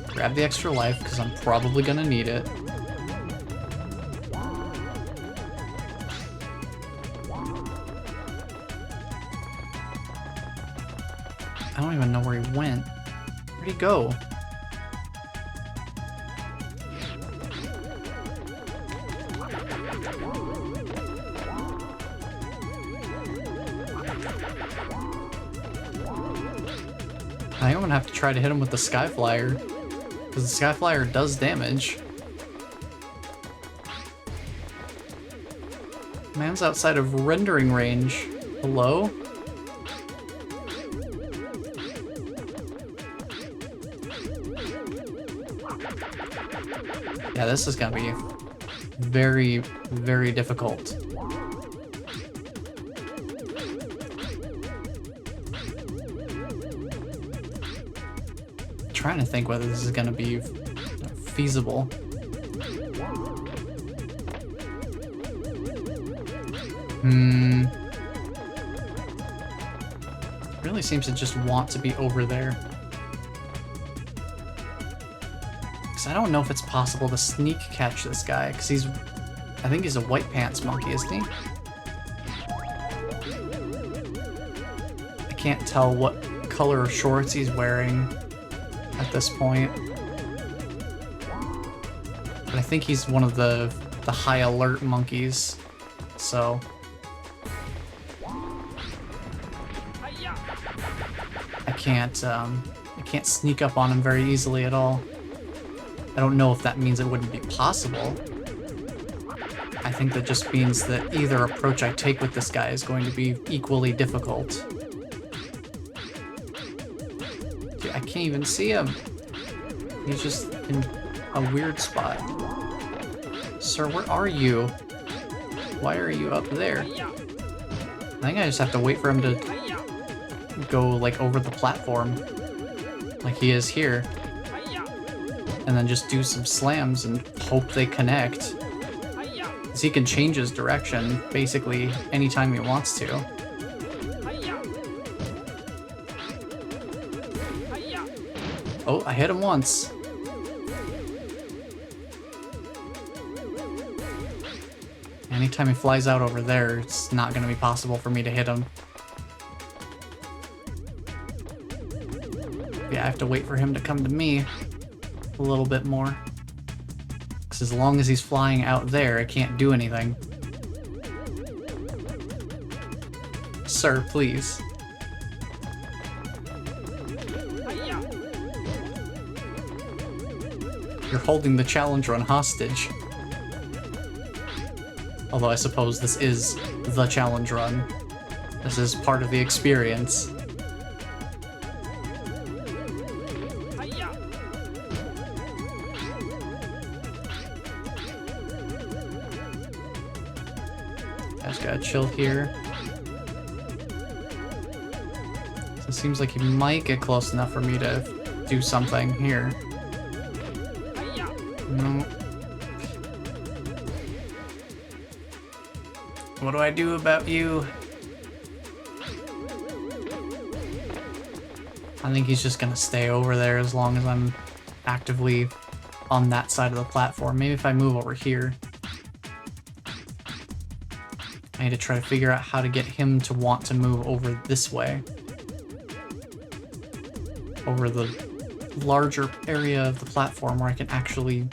Grab the extra life, because I'm probably gonna need it. I don't even know where he went. Where'd he go? I think I'm gonna have to try to hit him with the Sky Flyer, because the Sky Flyer does damage. Man's outside of rendering range. Hello? Yeah, this is gonna be very, very difficult. Trying to think whether this is gonna be feasible. Really seems to just want to be over there. Because I don't know if it's possible to sneak catch this guy, because I think he's a white pants monkey, isn't he? I can't tell what color of shorts he's wearing at this point. But I think he's one of the high alert monkeys, so... I can't sneak up on him very easily at all. I don't know if that means it wouldn't be possible. I think that just means that either approach I take with this guy is going to be equally difficult. Dude, I can't even see him. He's just in a weird spot. Sir, where are you? Why are you up there? I think I just have to wait for him to go like over the platform like he is here, and then just do some slams and hope they connect, because he can change his direction basically anytime he wants to. Oh, I hit him once. Anytime he flies out over there, it's not going to be possible for me to hit him. Yeah, I have to wait for him to come to me a little bit more. Because as long as he's flying out there, I can't do anything. sir, please. Hi-ya! You're holding the challenge run hostage. Although I suppose this is the challenge run. This is part of the experience. Hi-ya! I just gotta chill here. So it seems like he might get close enough for me to do something here. Hi-ya! No. What do I do about you? I think he's just gonna stay over there as long as I'm actively on that side of the platform. Maybe if I move over here. I need to try to figure out how to get him to want to move over this way. Over the larger area of the platform where I can actually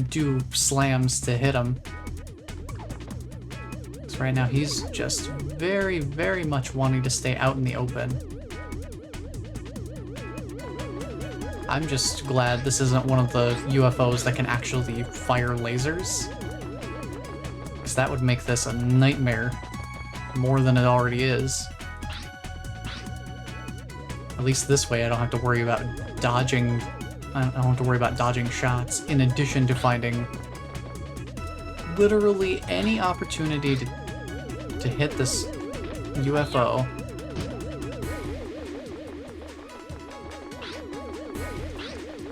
do slams to hit him. So right now he's just very, very much wanting to stay out in the open. I'm just glad this isn't one of the UFOs that can actually fire lasers. Because that would make this a nightmare more than it already is. At least this way I don't have to worry about dodging. I don't have to worry about dodging shots, in addition to finding literally any opportunity to hit this UFO.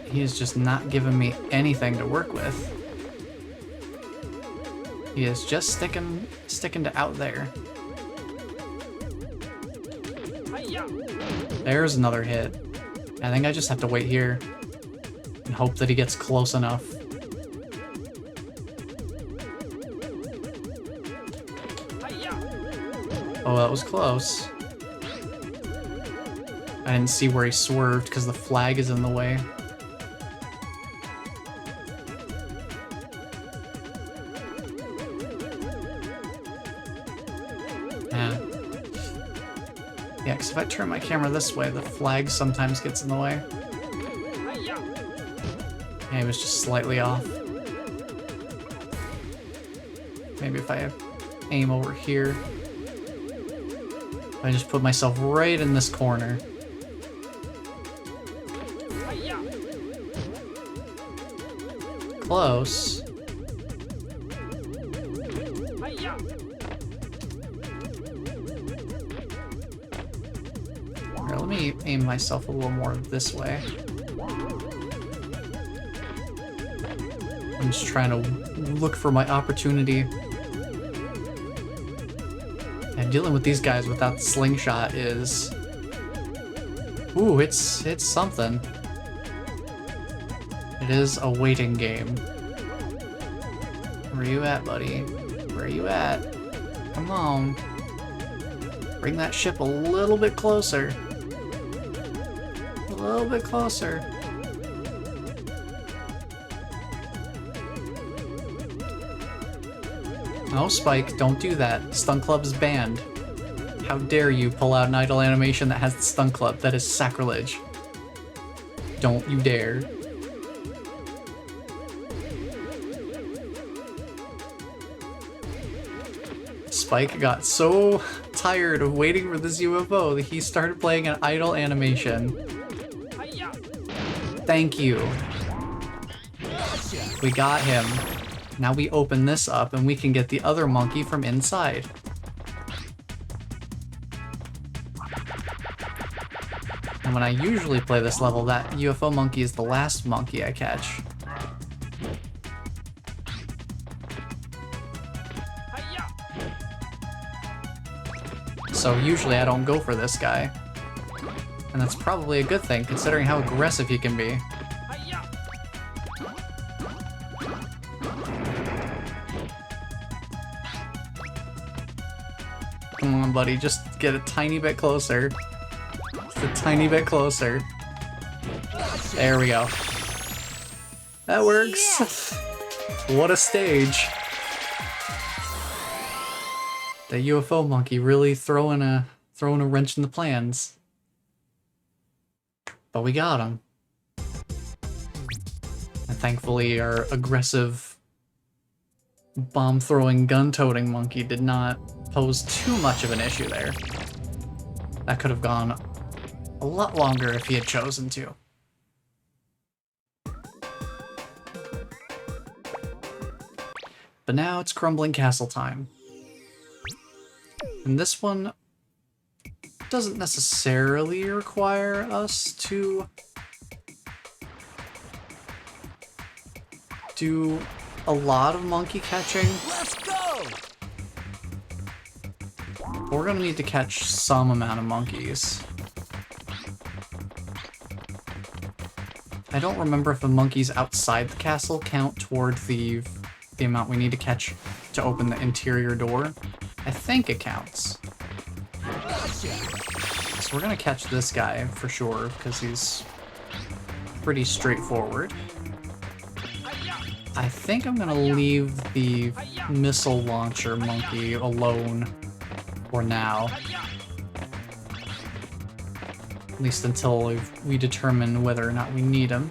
He is just not giving me anything to work with. He is just sticking to out there. Hi-ya! There's another hit. I think I just have to wait here and hope that he gets close enough. Hi-ya! Oh, that was close. I didn't see where he swerved because the flag is in the way. Yeah, because if I turn my camera this way, the flag sometimes gets in the way. Hi-ya! Yeah, he was just slightly off. Maybe if I aim over here. I just put myself right in this corner. Hi-ya! Close. Hi-ya! Here, let me aim myself a little more this way. I'm just trying to look for my opportunity. And dealing with these guys without the slingshot is... Ooh, it's something. It is a waiting game. Where you at, buddy? Where you at? Come on. Bring that ship a little bit closer. A little bit closer. No, Spike, don't do that. Stun Club is banned. How dare you pull out an idle animation that has the Stun Club? That is sacrilege. Don't you dare. Spike got so tired of waiting for this UFO that he started playing an idle animation. Hi-ya! Thank you. We got him. Now we open this up and we can get the other monkey from inside. And when I usually play this level, that UFO monkey is the last monkey I catch. Hi-ya! So usually I don't go for this guy. And that's probably a good thing, considering how aggressive he can be. Hi-ya! Come on, buddy, just get a tiny bit closer. Just a tiny bit closer. There we go. That works. What a stage. The UFO monkey really throwing a wrench in the plans. But we got him. And thankfully our aggressive bomb-throwing, gun-toting monkey did not pose too much of an issue there. That could have gone a lot longer if he had chosen to. But now it's Crumbling Castle time. And this one doesn't necessarily require us to do a lot of monkey catching. Let's go! We're gonna need to catch some amount of monkeys. I don't remember if the monkeys outside the castle count toward the amount we need to catch to open the interior door. I think it counts. So we're gonna catch this guy for sure, because he's pretty straightforward. I think I'm gonna leave the missile launcher monkey alone for now. At least until we determine whether or not we need him.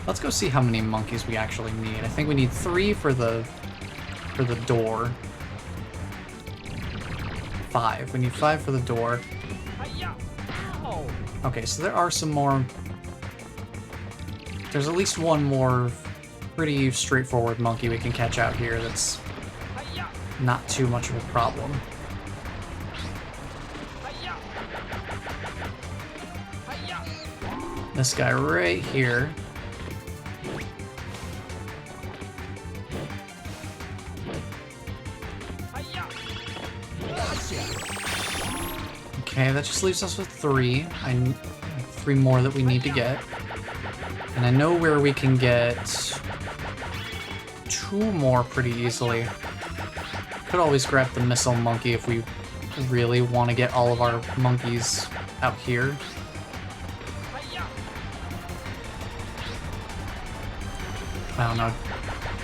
Let's go see how many monkeys we actually need. I think we need 3 for the door. 5. We need 5 for the door. Okay, so there are some more. There's at least one more pretty straightforward monkey we can catch out here that's not too much of a problem. This guy right here. Okay, that just leaves us with 3. 3 more that we need to get. And I know where we can get 2 more pretty easily. Could always grab the missile monkey if we really want to get all of our monkeys out here. I don't know.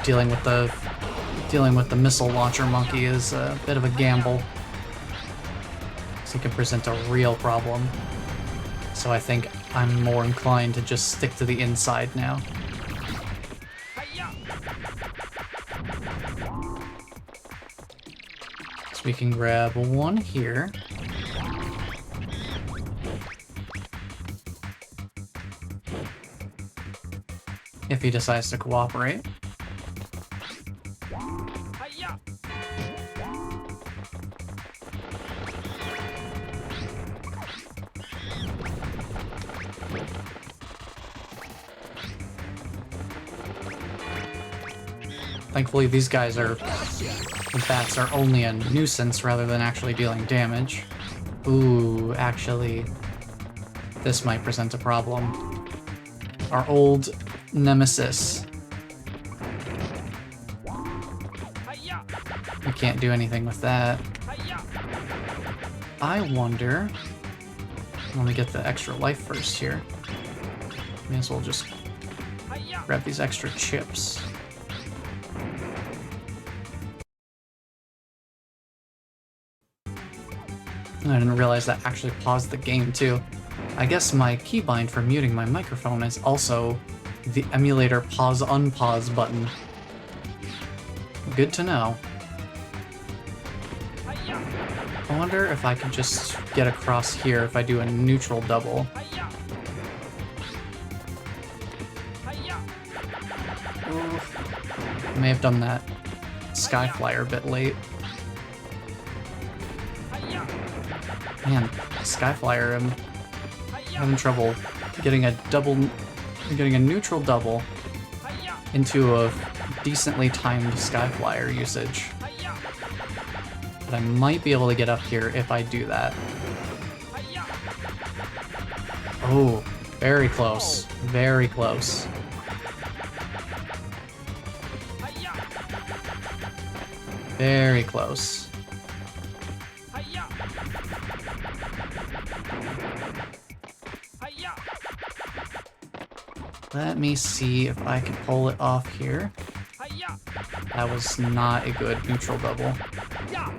Dealing with the missile launcher monkey is a bit of a gamble. So it can present a real problem. So I think I'm more inclined to just stick to the inside now. So we can grab 1 here. If he decides to cooperate. Thankfully, these guys the bats are only a nuisance rather than actually dealing damage. Ooh, actually, this might present a problem. Our old nemesis. We can't do anything with that. I wonder... Let me get the extra life first here. May as well just grab these extra chips. I didn't realize that actually paused the game too. I guess my keybind for muting my microphone is also the emulator pause-unpause button. Good to know. I wonder if I could just get across here if I do a neutral double. Ooh, I may have done that Skyflyer a bit late. Man, Skyflyer, I'm having trouble getting a neutral double into a decently timed Skyflyer usage. But I might be able to get up here if I do that. Oh, very close. Very close. Very close. Let me see if I can pull it off here. That was not a good neutral double. Yeah.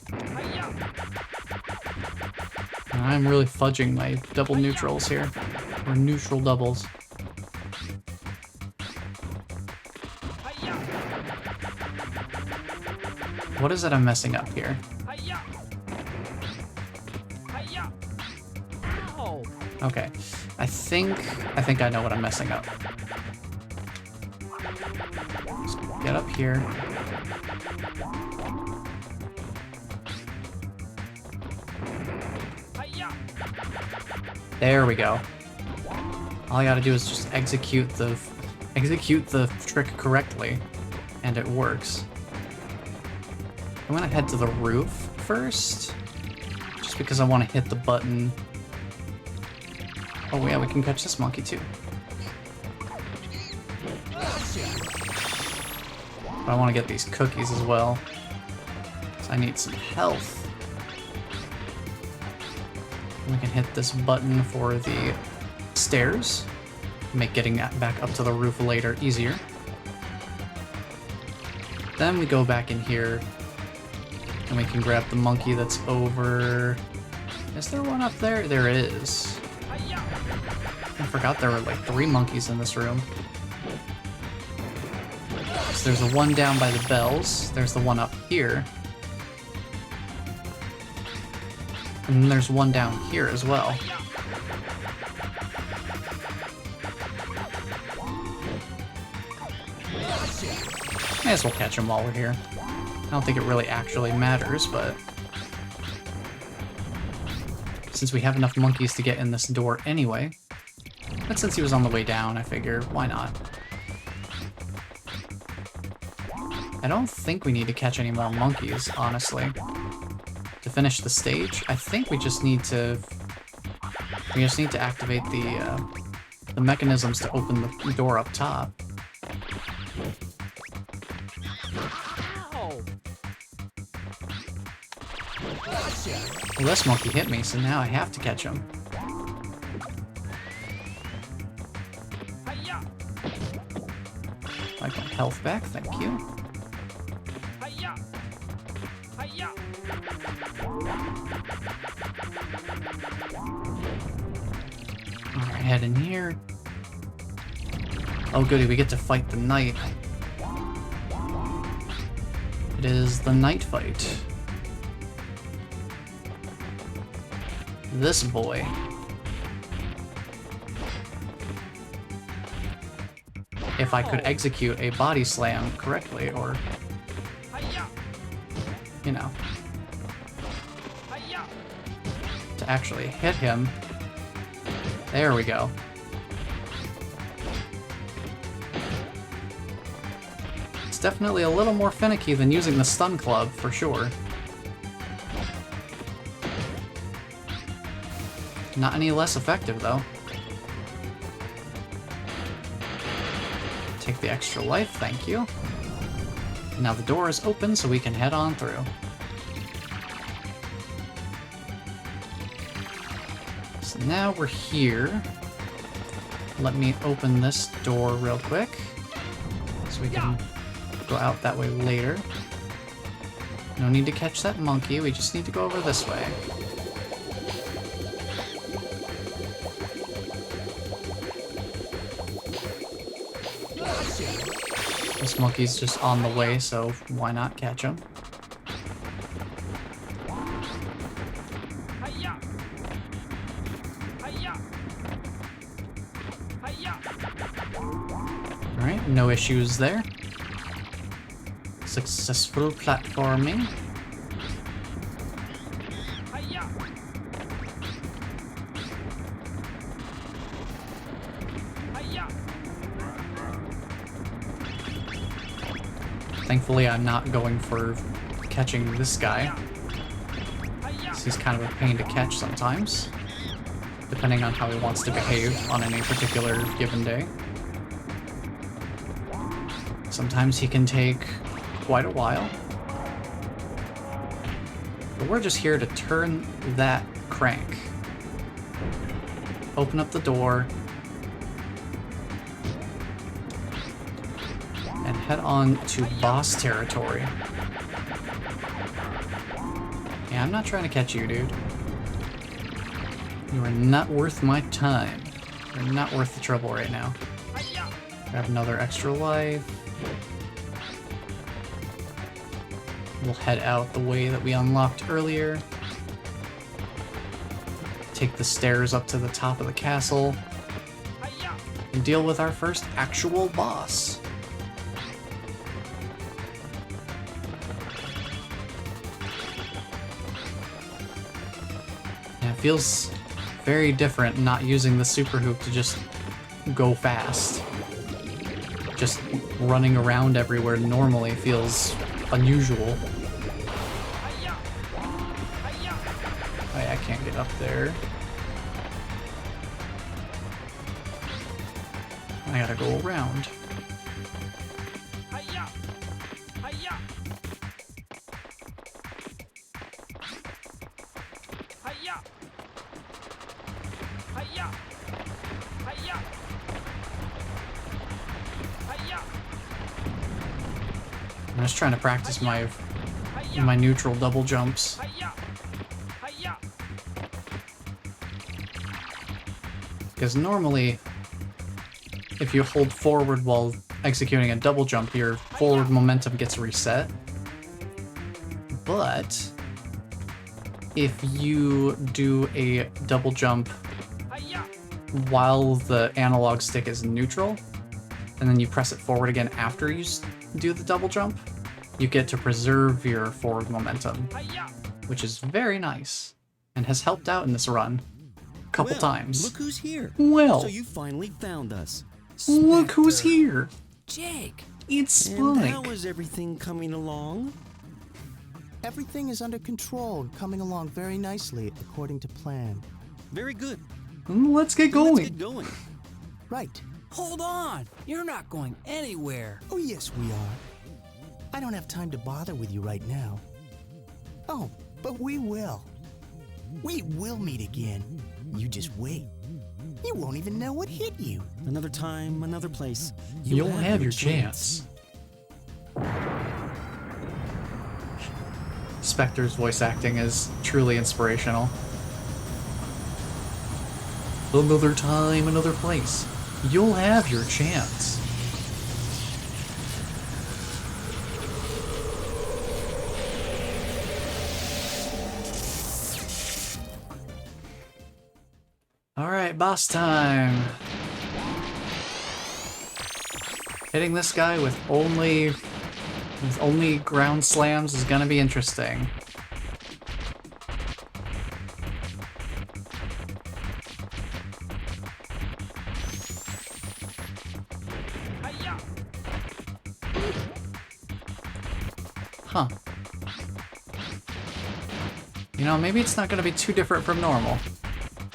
Hiya. I'm really fudging my double neutrals here. Or neutral doubles. Hiya. What is it I'm messing up here? Hiya. Hiya. Ow. Okay. I think I know what I'm messing up. Just get up here. Hiya. There we go. All I gotta do is just execute the trick correctly, and it works. I'm gonna head to the roof first, just because I want to hit the button. Oh yeah, we can catch this monkey too. But I want to get these cookies as well. So I need some health. And we can hit this button for the stairs. Make getting back up to the roof later easier. Then we go back in here and we can grab the monkey that's over... Is there one up there? There is. I forgot there were like 3 monkeys in this room. So there's the one down by the bells. There's the one up here. And then there's one down here as well. May as well catch them while we're here. I don't think it really actually matters, but... Since we have enough monkeys to get in this door anyway, but since he was on the way down, I figure, why not? I don't think we need to catch any more monkeys, honestly. To finish the stage, I think we just need to... We just need to activate the mechanisms to open the door up top. Ow. Well, this monkey hit me, so now I have to catch him. Hiya. Like my health back, thank you. Hiya. Hiya. Alright, head in here. Oh goody, we get to fight the knight. It is the night fight. This boy. If I could execute a body slam correctly, or, Hiya. you know, Hiya. to actually hit him. There we go. It's definitely a little more finicky than using the stun club, for sure. Not any less effective, though. Take the extra life, thank you. Now the door is open, so we can head on through. So now we're here. Let me open this door real quick, so we can go out that way later. No need to catch that monkey, we just need to go over this way. This monkey's just on the way, so why not catch him? Hiya. Hiya. Hiya. Alright, no issues there. Successful platforming. Hiya. Hiya. Thankfully, I'm not going for catching this guy. Hiya. He's kind of a pain to catch sometimes, depending on how he wants to behave on any particular given day. Sometimes he can take quite a while. But we're just here to turn that crank. Open up the door. head on to boss territory. Yeah, I'm not trying to catch you, dude. You are not worth my time. You're not worth the trouble right now. Grab another extra life. We'll head out the way that we unlocked earlier. Take the stairs up to the top of the castle. And deal with our first actual boss. Yeah, it feels very different not using the super hoop to just go fast. Just running around everywhere normally feels unusual. I can't get up there. I gotta go around. I'm just trying to practice my neutral double jumps. Because normally, if you hold forward while executing a double jump, your forward momentum gets reset. But if you do a double jump while the analog stick is neutral, and then you press it forward again after you do the double jump, you get to preserve your forward momentum, which is very nice and has helped out in this run a couple times. Look who's here. Well, So you finally found us. look who's Spectre. here. Jake. It's And how Spike. is everything coming along? Everything is under control and coming along very nicely according to plan. Very good. Let's get going. Let's get going. Right. Hold on. You're not going anywhere. Oh, yes, we are. I don't have time to bother with you right now. Oh, but we will. We will meet again. You just wait. You won't even know what hit you. Another time, another place. You'll have your chance. Spectre's voice acting is truly inspirational. Another time, another place. You'll have your chance. Alright, boss time. Hitting this guy with only ground slams is gonna be interesting. Huh. You know, maybe it's not gonna be too different from normal.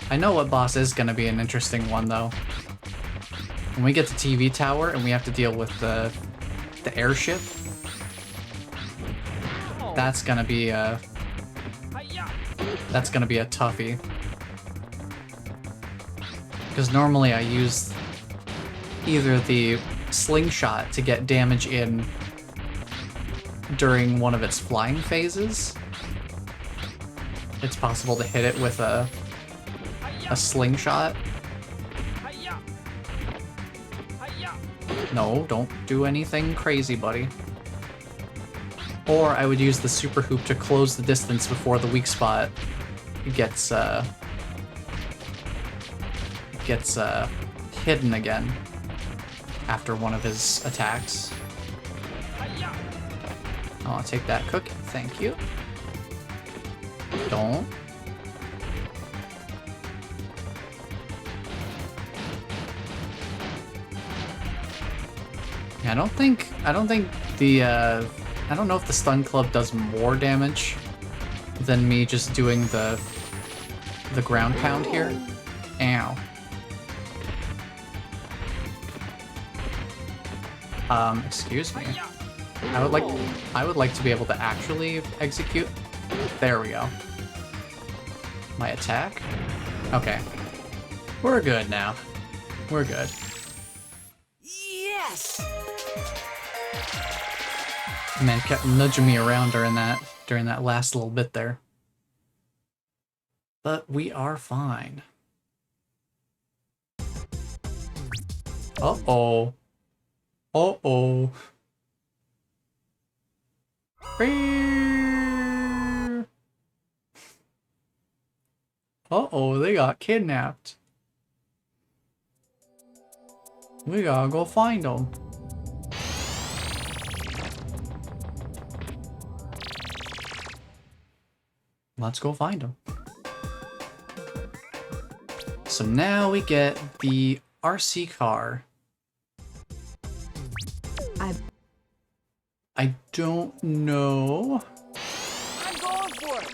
I know what boss is gonna be an interesting one, though. When we get to TV Tower and we have to deal with the airship, that's gonna be a toughie. Because normally I use either the slingshot to get damage in during one of its flying phases. It's possible to hit it with a slingshot. No, don't do anything crazy, buddy. Or I would use the super hoop to close the distance before the weak spot gets hidden again after one of his attacks. I'll take that cookie, thank you. Don't. Yeah, I don't think the I don't know if the stun club does more damage than me just doing the ground pound here. Ow. Excuse me. I would like to be able to actually execute. There we go. My attack? Okay. We're good now. We're good. Yes! Man kept nudging me around during that last little bit there. But we are fine. Uh-oh. Uh-oh. Uh-oh, they got kidnapped. We gotta go find them. Let's go find them. So now we get the RC car. I don't know I'm going for it.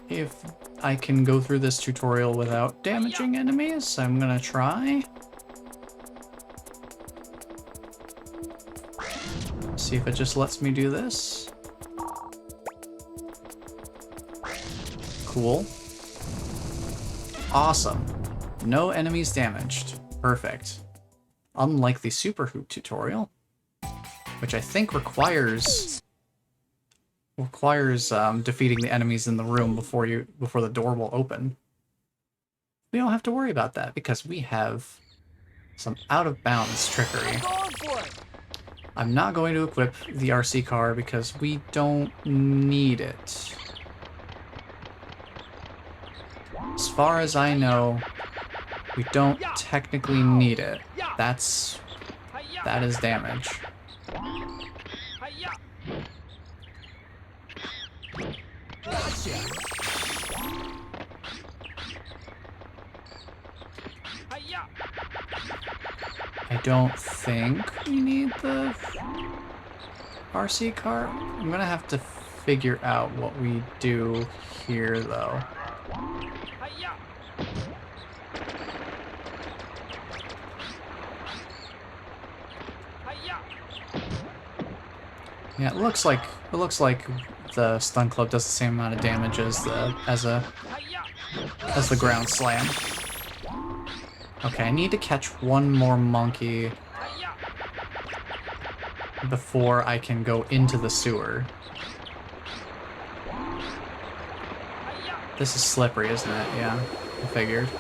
if I can go through this tutorial without damaging enemies. I'm gonna try. See if it just lets me do this. Cool. Awesome. No enemies damaged. Perfect. Unlike the Super Hoop tutorial, which I think requires defeating the enemies in the room before the door will open. We don't have to worry about that because we have some out of bounds trickery. I'm going for it. I'm not going to equip the RC car because we don't need it. As far as I know, we don't technically need it. That is damage. Hi-ya. Gotcha. Hi-ya. I don't think we need the RC car. I'm gonna have to figure out what we do here, though. Hi-ya. Hi-ya. Yeah, it looks like the stun club does the same amount of damage as the ground slam. Okay, I need to catch one more monkey before I can go into the sewer. This is slippery, isn't it? Yeah, I figured.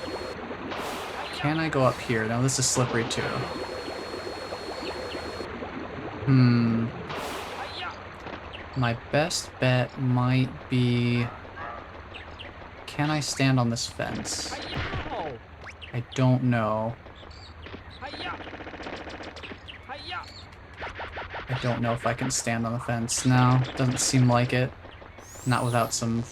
Can I go up here? No, this is slippery too. My best bet might be... Can I stand on this fence? I don't know. I don't know if I can stand on the fence. No, doesn't seem like it. Not without some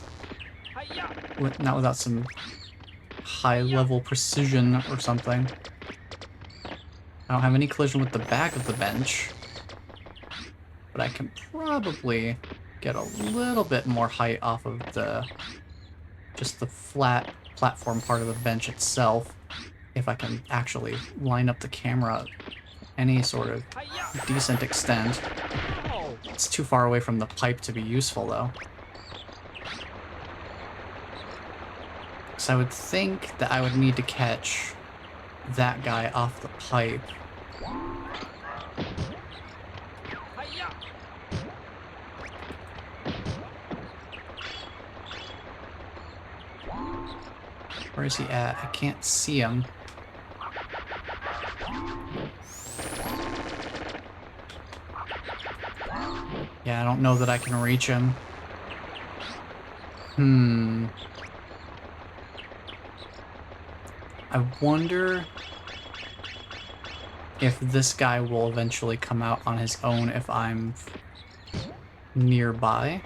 high-level precision or something. I don't have any collision with the back of the bench, but I can probably get a little bit more height off of just the flat platform part of the bench itself, if I can actually line up the camera any sort of decent extent. It's too far away from the pipe to be useful, though. So I would think that I would need to catch that guy off the pipe. Where is he at? I can't see him. Yeah, I don't know that I can reach him. I wonder if this guy will eventually come out on his own if I'm nearby.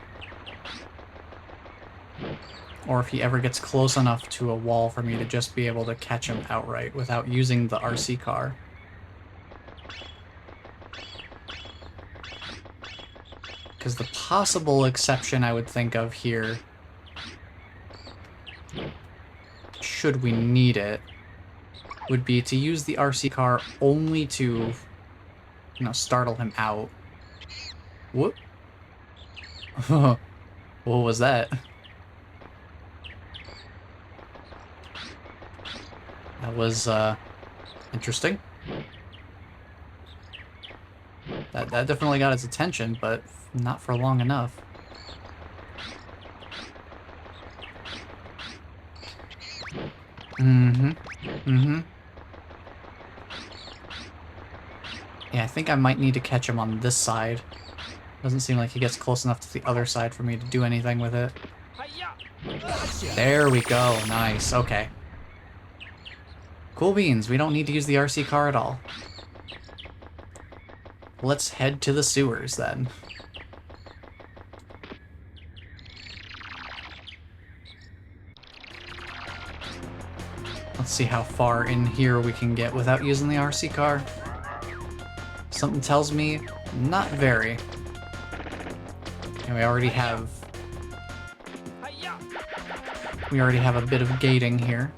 Or if he ever gets close enough to a wall for me to just be able to catch him outright without using the RC car. Because the possible exception I would think of here, should we need it, would be to use the RC car only to, startle him out. Whoop. What was that? That was, interesting. That definitely got its attention, but not for long enough. Mm-hmm. Mm-hmm. Yeah, I think I might need to catch him on this side. Doesn't seem like he gets close enough to the other side for me to do anything with it. Hi-ya! There we go. Nice. Okay. Cool beans. We don't need to use the RC car at all. Let's head to the sewers then. Let's see how far in here we can get without using the RC car. Something tells me not very. And we already have Hi-ya! a bit of gating here.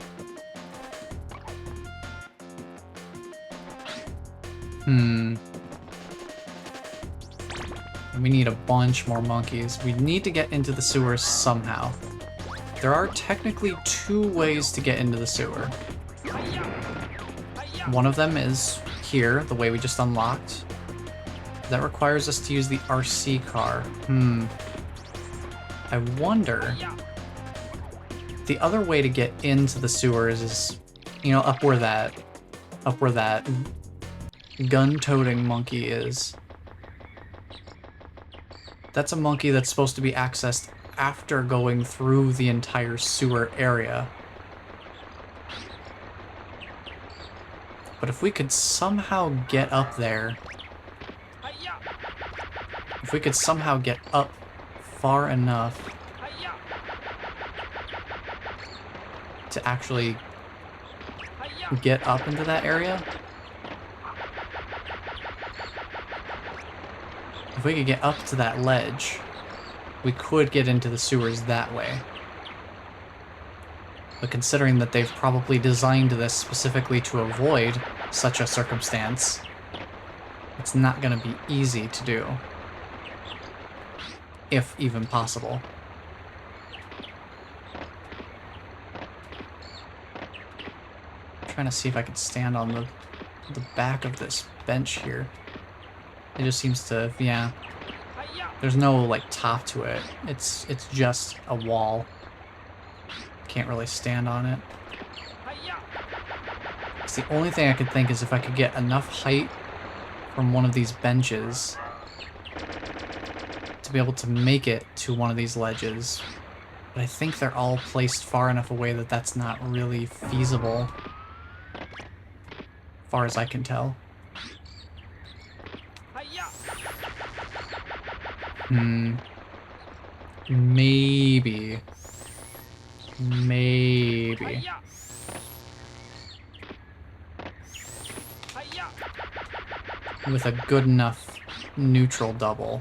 We need a bunch more monkeys. We need to get into the sewers somehow. There are technically 2 ways to get into the sewer. Hi-ya! Hi-ya! One of them is here, the way we just unlocked. That requires us to use the RC car. I wonder... Hi-ya! The other way to get into the sewers is, you know, up where that gun-toting monkey is. That's a monkey that's supposed to be accessed after going through the entire sewer area. But if we could somehow get up there, Hi-ya! if we could somehow get up far enough Hi-ya! to actually Hi-ya! get up into that area, if we could get up to that ledge, we could get into the sewers that way. But considering that they've probably designed this specifically to avoid such a circumstance, it's not going to be easy to do. If even possible. I'm trying to see if I can stand on the back of this bench here. It just seems to, yeah. Hi-ya! There's no, like, top to it. It's just a wall. Can't really stand on it. Hi-ya! It's the only thing I could think is if I could get enough height from one of these benches to be able to make it to one of these ledges. But I think they're all placed far enough away that that's not really feasible, far as I can tell. Hi-ya! Maybe. Hi-ya! Hi-ya! With a good enough neutral double.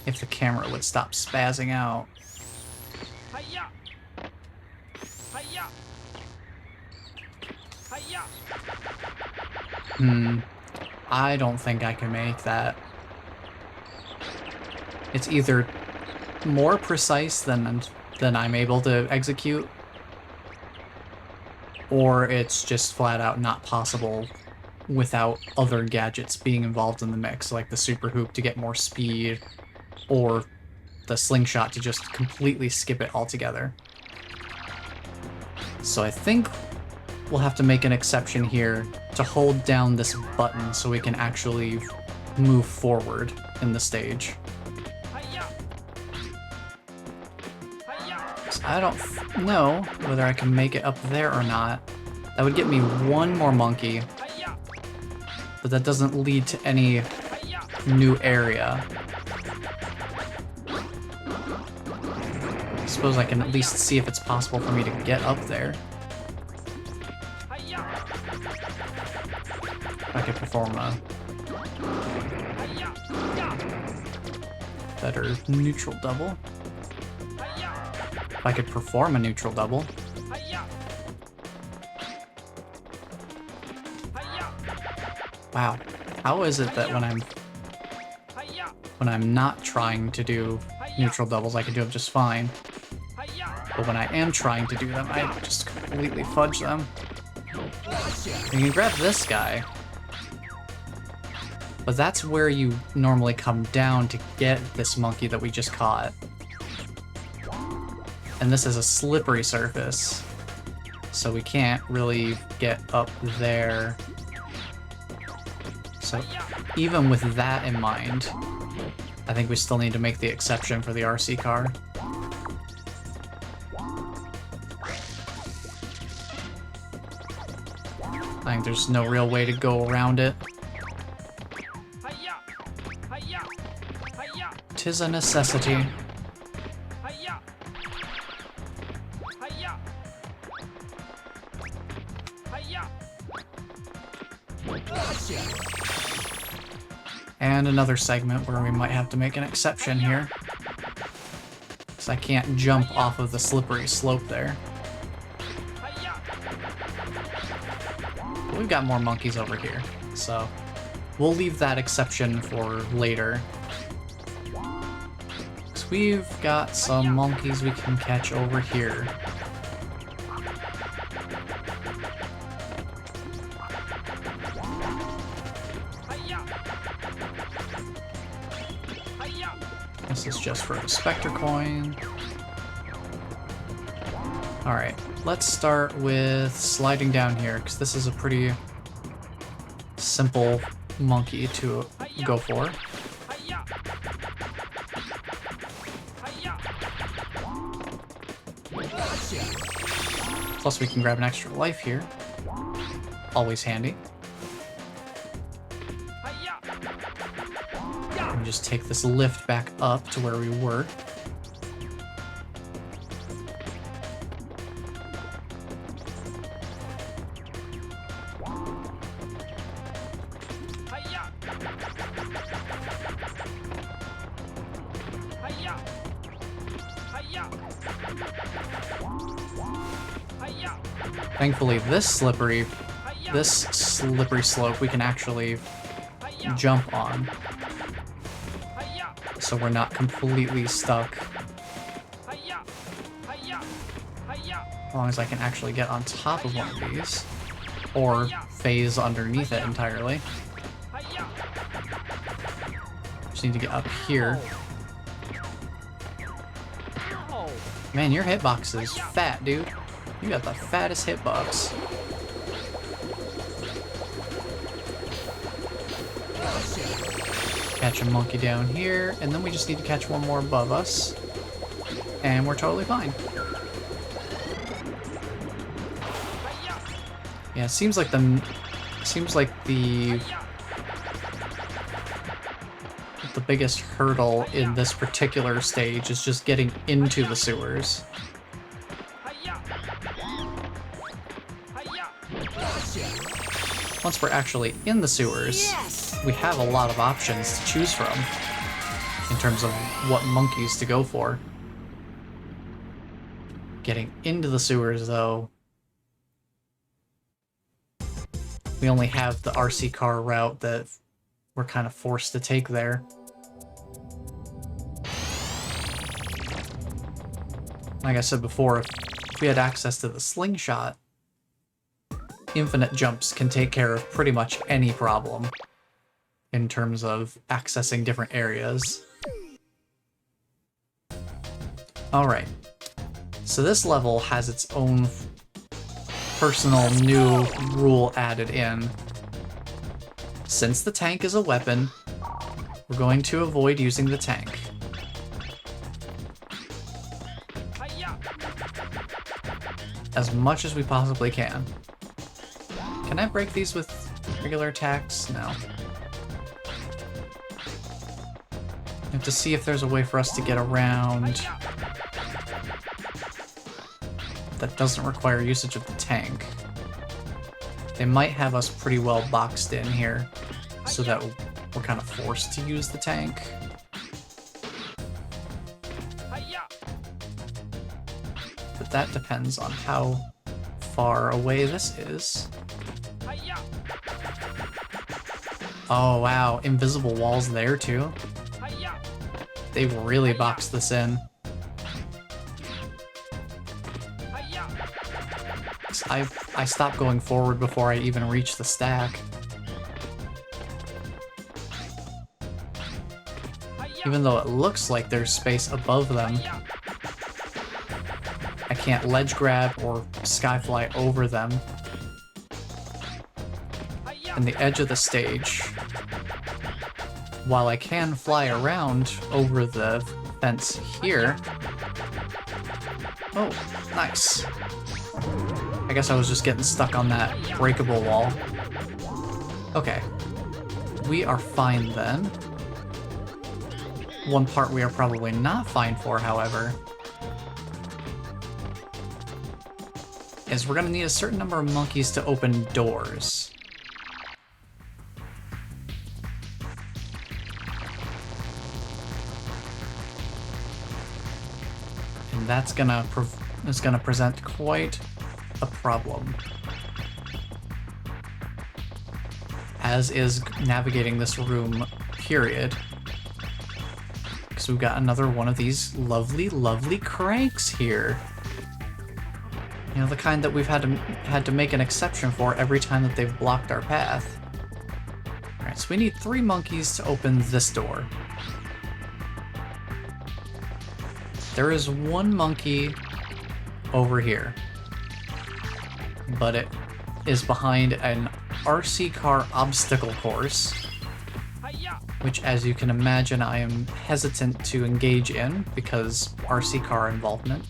If the camera would stop spazzing out. Hi-ya! Hi-ya! Hi-ya! I don't think I can make that. It's either more precise than I'm able to execute, or it's just flat out not possible without other gadgets being involved in the mix, like the super hoop to get more speed, or the slingshot to just completely skip it altogether. So I think we'll have to make an exception here to hold down this button so we can actually move forward in the stage. Hi-ya! Hi-ya! I don't know whether I can make it up there or not. That would get me one more monkey, Hi-ya! but that doesn't lead to any Hi-ya! new area. I suppose I can at least see if it's possible for me to get up there. Hi-ya! I could perform a Hi-ya! Ya! better neutral double. Hi-ya! If I could perform a neutral double. Hi-ya! Hi-ya! Wow. How is it that Hi-ya! when I'm not trying to do neutral doubles, I can do them just fine. Hi-ya! But when I am trying to do them, I just completely fudge them. You can grab this guy. But that's where you normally come down to get this monkey that we just caught. And this is a slippery surface, so we can't really get up there. So even with that in mind, I think we still need to make the exception for the RC car. I think there's no real way to go around it. Hiya! Hiya! Hiya! 'Tis a necessity. Hiya! Hiya! Hiya! And another segment where we might have to make an exception here. Because I can't jump off of the slippery slope there. Hiya! But we've got more monkeys over here, so we'll leave that exception for later. Because we've got some monkeys we can catch over here. Hiya! Hiya! This is just for a Spectre coin. Alright, let's start with sliding down here, because this is a pretty simple monkey to go for. Hiya! Hiya! Plus we can grab an extra life here. Always handy. Hiya! And just take this lift back up to where we were. Hiya! Hiya! Hiya! Hiya! Thankfully, this slippery slope we can actually jump on, Hiya! so we're not completely stuck. Hiya! Hiya! Hiya! As long as I can actually get on top of one of these, or phase underneath it entirely. Hiya! Just need to get up here. Oh! Man, your hitbox is fat, dude. You got the fattest hitbox. Catch a monkey down here, and then we just need to catch one more above us, and we're totally fine. Yeah, it seems like the biggest hurdle in this particular stage is just getting into the sewers. Hiya! Hiya! Once we're actually in the sewers, we have a lot of options to choose from in terms of what monkeys to go for. Getting into the sewers, though, we only have the RC car route that we're kind of forced to take there. Like I said before, if we had access to the slingshot, infinite jumps can take care of pretty much any problem in terms of accessing different areas. Alright, so this level has its own personal new rule added in. Since the tank is a weapon, we're going to avoid using the tank. Hiya! As much as we possibly can. Can I break these with regular attacks? No. I have to see if there's a way for us to get around that doesn't require usage of the tank. They might have us pretty well boxed in here, so that we're kind of forced to use the tank. Hiya! But that depends on how far away this is. Hiya! Oh wow, invisible walls there too. Hiya! They've really boxed this in. Hiya! I stop going forward before I even reach the stack. Even though it looks like there's space above them, I can't ledge grab or skyfly over them. And the edge of the stage, while I can fly around over the fence here... Oh, nice. I guess I was just getting stuck on that breakable wall. Okay. We are fine then. One part we are probably not fine for, however, is we're gonna need a certain number of monkeys to open doors. And that's gonna present quite a problem. As is navigating this room, period. Because we've got another one of these lovely, lovely cranks here. You know, the kind that we've had to make an exception for every time that they've blocked our path. Alright, so we need 3 monkeys to open this door. There is 1 monkey over here, but it is behind an RC car obstacle course, which, as you can imagine, I am hesitant to engage in because RC car involvement.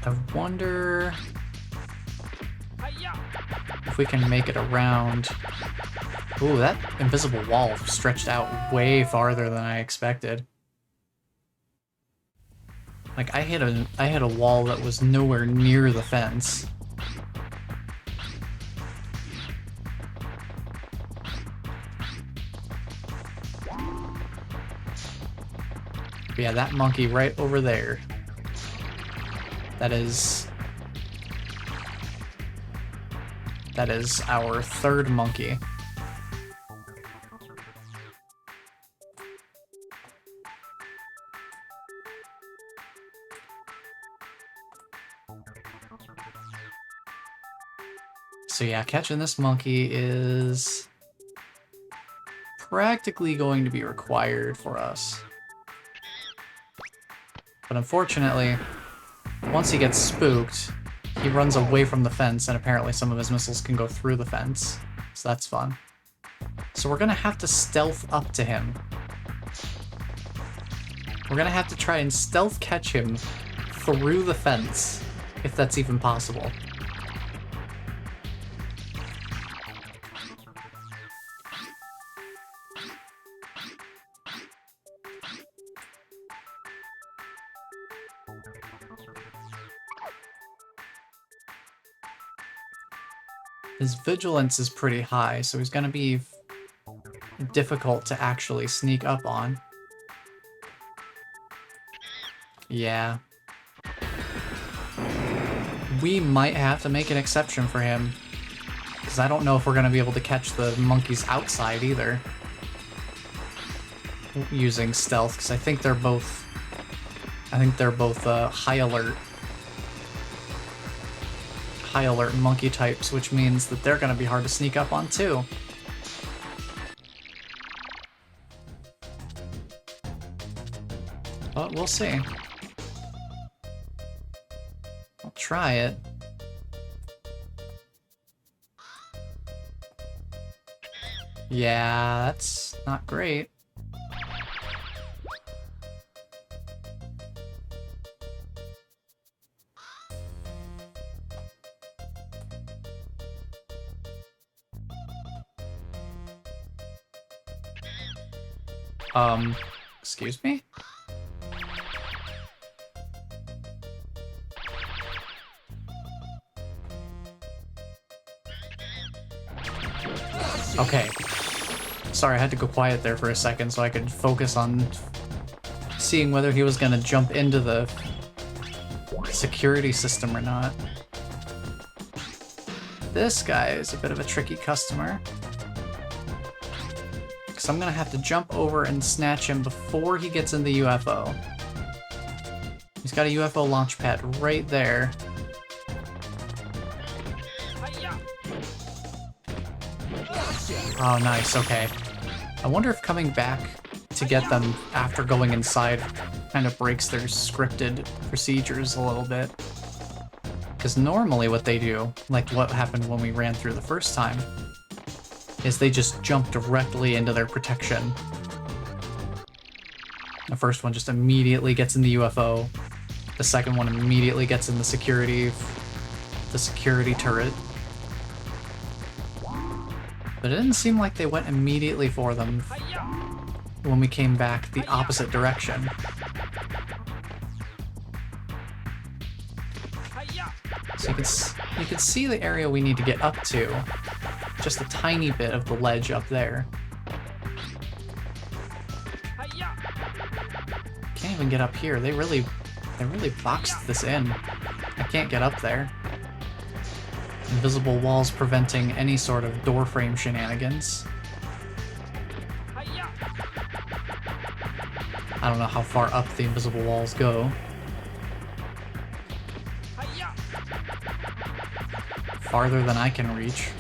I wonder if we can make it around. Ooh, that invisible wall stretched out way farther than I expected. Like, I hit a wall that was nowhere near the fence. But yeah, that monkey right over there. That is our 3rd monkey. So yeah, catching this monkey is practically going to be required for us. But unfortunately, once he gets spooked, he runs away from the fence, and apparently some of his missiles can go through the fence. So that's fun. So we're gonna have to stealth up to him. We're gonna have to try and stealth catch him through the fence, if that's even possible. His vigilance is pretty high, so he's gonna be difficult to actually sneak up on. Yeah. We might have to make an exception for him, because I don't know if we're gonna be able to catch the monkeys outside either. Using stealth, because I think they're both high alert monkey types, which means that they're going to be hard to sneak up on too. But we'll see. I'll try it. Yeah, that's not great. Excuse me? Okay. Sorry, I had to go quiet there for a second so I could focus on seeing whether he was gonna jump into the security system or not. This guy is a bit of a tricky customer. Because So I'm gonna have to jump over and snatch him before he gets in the UFO. He's got a UFO launch pad right there. Hiya! Oh, nice, okay. I wonder if coming back to get them after going inside kind of breaks their scripted procedures a little bit. Because normally what they do, like what happened when we ran through the first time, is they just jump directly into their protection. The first one just immediately gets in the UFO. The second one immediately gets in the security turret. But it didn't seem like they went immediately for them Hiya! when we came back the opposite direction. Hiya! So you can see the area we need to get up to. Just a tiny bit of the ledge up there. Hiya! Can't even get up here. They really boxed this in. I can't get up there. Invisible walls preventing any sort of door frame shenanigans. Hiya! I don't know how far up the invisible walls go. Hiya! Farther than I can reach.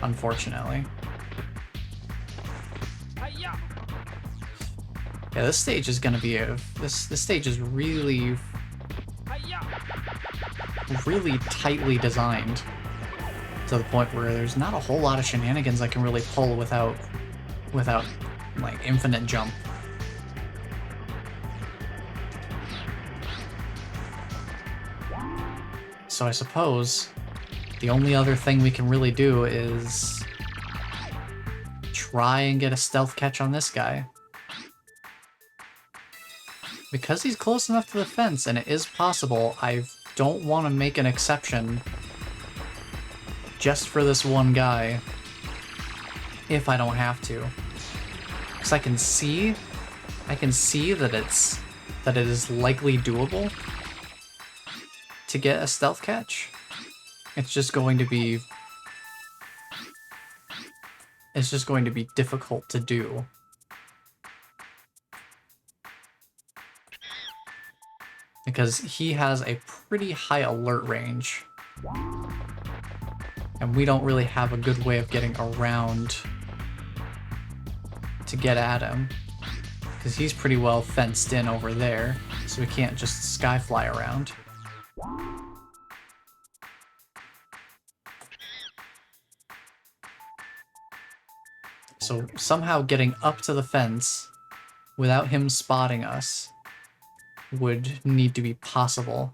Unfortunately. Hiya! Yeah, this stage is gonna be this stage is really tightly designed to the point where there's not a whole lot of shenanigans I can really pull without like infinite jump. So I suppose the only other thing we can really do is try and get a stealth catch on this guy. Because he's close enough to the fence and it is possible, I don't want to make an exception just for this one guy if I don't have to. Because I can see that it is likely doable to get a stealth catch. It's just going to be difficult to do. Because he has a pretty high alert range. And we don't really have a good way of getting around to get at him. Because he's pretty well fenced in over there, so we can't just skyfly around. So somehow getting up to the fence without him spotting us would need to be possible.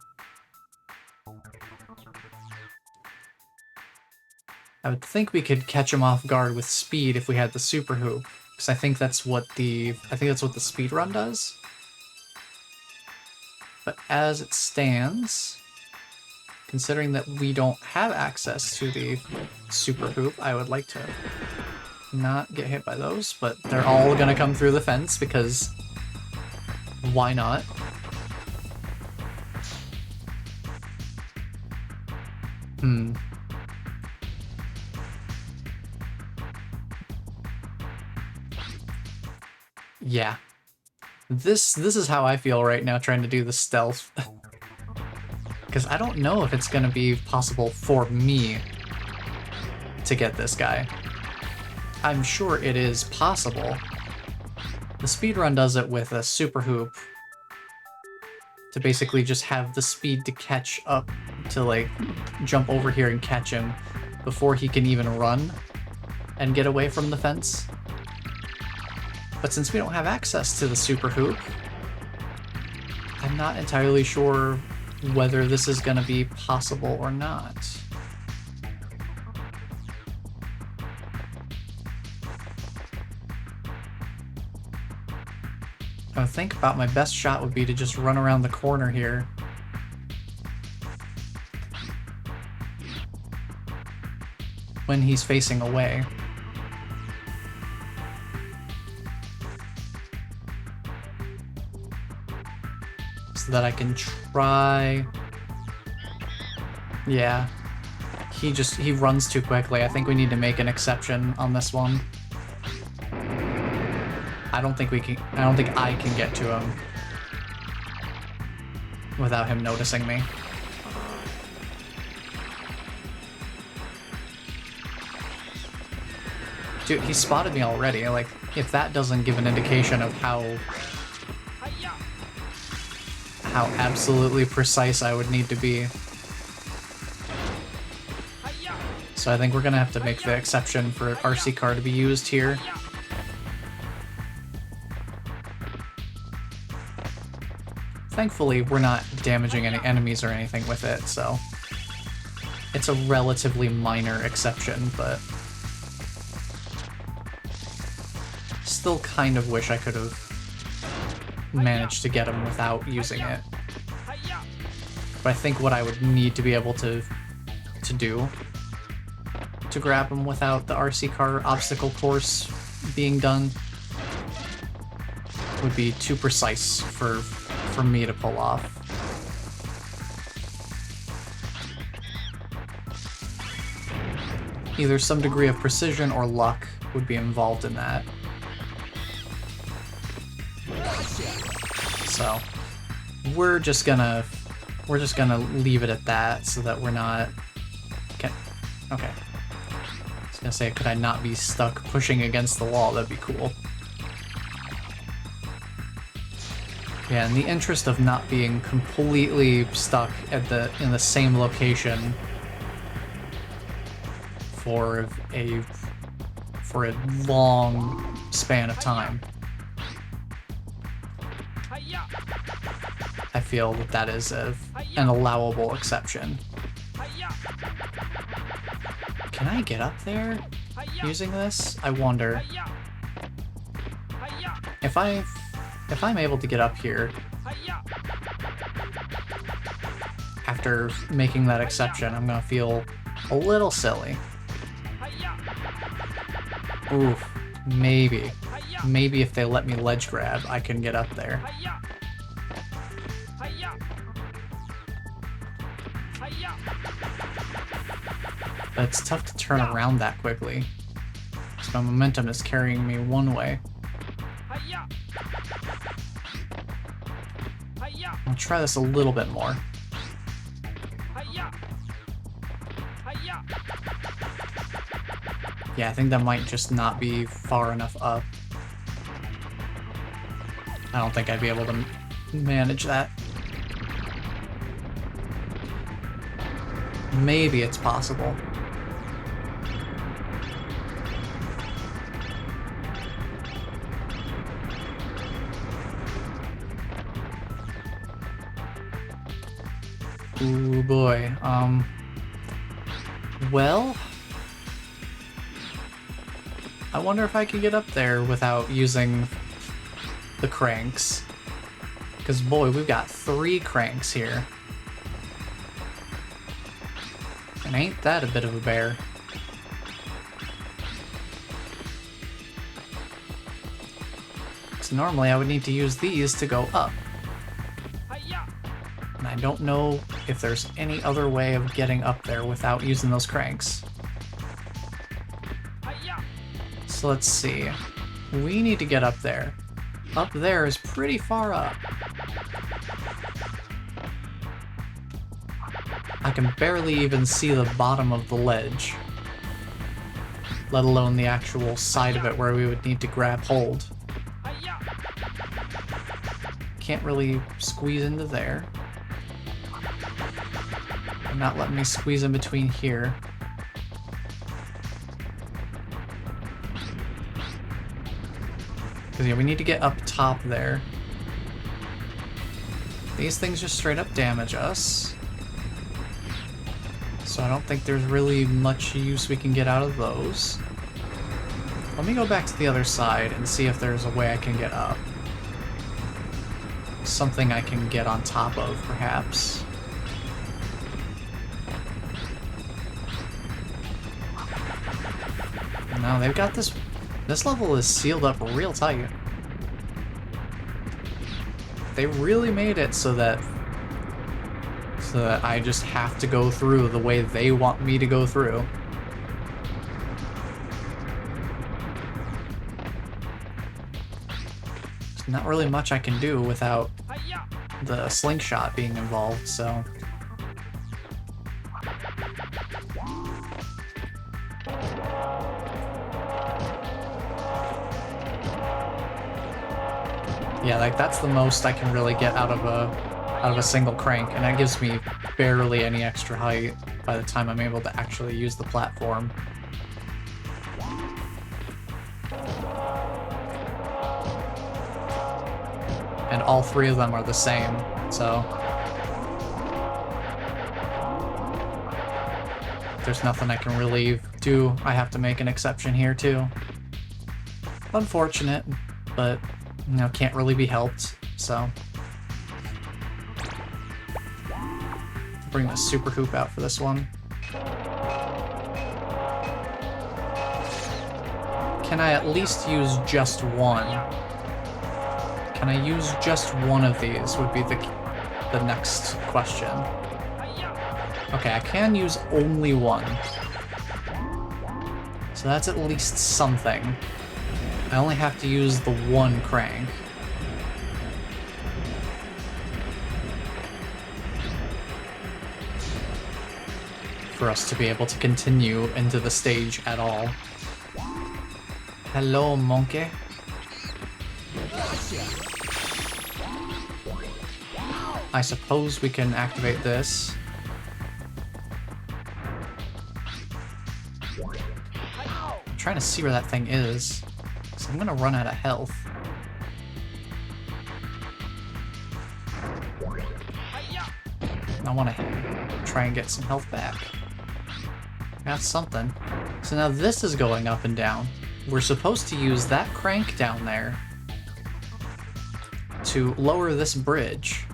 I would think we could catch him off guard with speed if we had the super hoop, because I think that's what the speed run does. But as it stands, considering that we don't have access to the super hoop, I would like to not get hit by those, but they're all gonna come through the fence because why not? Yeah. This is how I feel right now trying to do the stealth. Because I don't know if it's gonna be possible for me to get this guy. I'm sure it is possible. The speedrun does it with a super hoop to basically just have the speed to catch up, to like jump over here and catch him before he can even run and get away from the fence. But since we don't have access to the super hoop, I'm not entirely sure whether this is going to be possible or not. I think about my best shot would be to just run around the corner here. When he's facing away. So that I can try... Yeah. he runs too quickly. I think we need to make an exception on this one. I don't think I can get to him without him noticing me. Dude, he spotted me already. Like, if that doesn't give an indication of how absolutely precise I would need to be. So I think we're gonna have to make the exception for RC car to be used here. Thankfully, we're not damaging any enemies or anything with it, so it's a relatively minor exception, but still kind of wish I could have managed to get him without using it. But I think what I would need to be able to do to grab him without the RC car obstacle course being done would be too precise for me to pull off. Either some degree of precision or luck would be involved in that. So we're just gonna leave it at that so that we're not okay. I was gonna say, could I not be stuck pushing against the wall? That'd be cool. Yeah, in the interest of not being completely stuck in the same location for a long span of time, I feel that is an allowable exception. Can I get up there using this? I wonder. If I'm able to get up here after making that exception, I'm gonna feel a little silly. Ooh, maybe if they let me ledge grab, I can get up there. But it's tough to turn around that quickly, so my momentum is carrying me one way. I'll try this a little bit more. Yeah, I think that might just not be far enough up. I don't think I'd be able to manage that. Maybe it's possible. Ooh boy, well, I wonder if I can get up there without using the cranks. Because boy, we've got 3 cranks here. And ain't that a bit of a bear? Because normally I would need to use these to go up. And I don't know if there's any other way of getting up there without using those cranks. So let's see. We need to get up there. Up there is pretty far up. I can barely even see the bottom of the ledge, let alone the actual side of it where we would need to grab hold. Can't really squeeze into there. Not letting me squeeze in between here. Because yeah, we need to get up top there. These things just straight up damage us. So I don't think there's really much use we can get out of those. Let me go back to the other side and see if there's a way I can get up. Something I can get on top of, perhaps. No, they've got this. This level is sealed up real tight. They really made it so that so that I just have to go through the way they want me to go through. There's not really much I can do without Hi-ya! the slingshot being involved, so... Yeah, like that's the most I can really get out of a single crank, and that gives me barely any extra height by the time I'm able to actually use the platform. And all three of them are the same, so there's nothing I can really do. I have to make an exception here too. Unfortunate, but you know, can't really be helped, so. Bring the super hoop out for this one. Can I at least use just one? Can I use just one of these would be the next question. Okay, I can use only one. So that's at least something. I only have to use the one crank. For us to be able to continue into the stage at all. Hello, monkey. I suppose we can activate this. I'm trying to see where that thing is. I'm gonna run out of health. I want to try and get some health back. Got something. So now this is going up and down. We're supposed to use that crank down there to lower this bridge.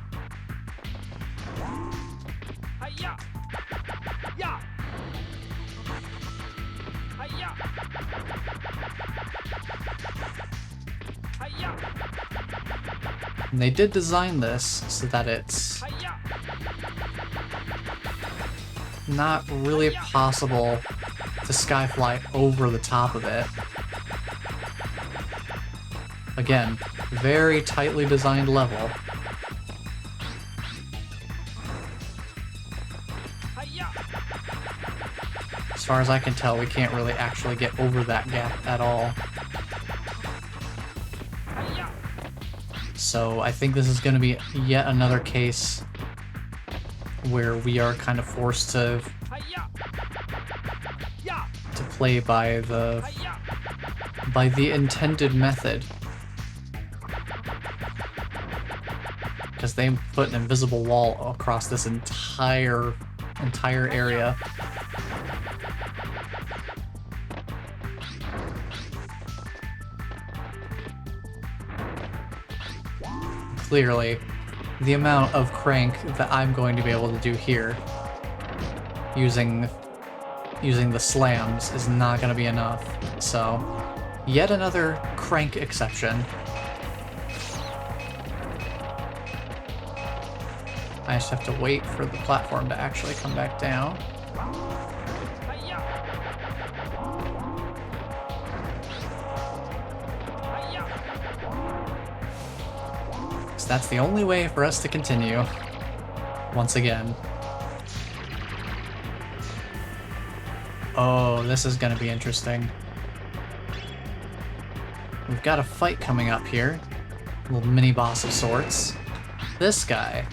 And they did design this so that it's not really possible to skyfly over the top of it. Again, very tightly designed level. As far as I can tell, we can't really actually get over that gap at all. So I think this is going to be yet another case where we are kind of forced to play by the intended method. Because they put an invisible wall across this entire area. Clearly, the amount of crank that I'm going to be able to do here using the slams is not going to be enough. So, yet another crank exception. I just have to wait for the platform to actually come back down. So that's the only way for us to continue. Once again. Oh, this is gonna be interesting. We've got a fight coming up here. A little mini boss of sorts. This guy.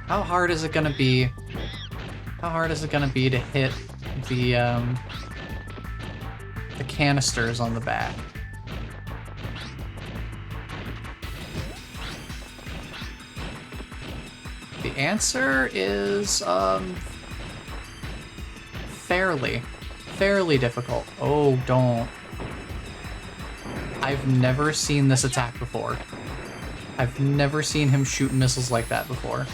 How hard is it gonna be? How hard is it gonna be to hit the canisters on the back? The answer is fairly difficult. Oh, don't. I've never seen this attack before. I've never seen him shoot missiles like that before.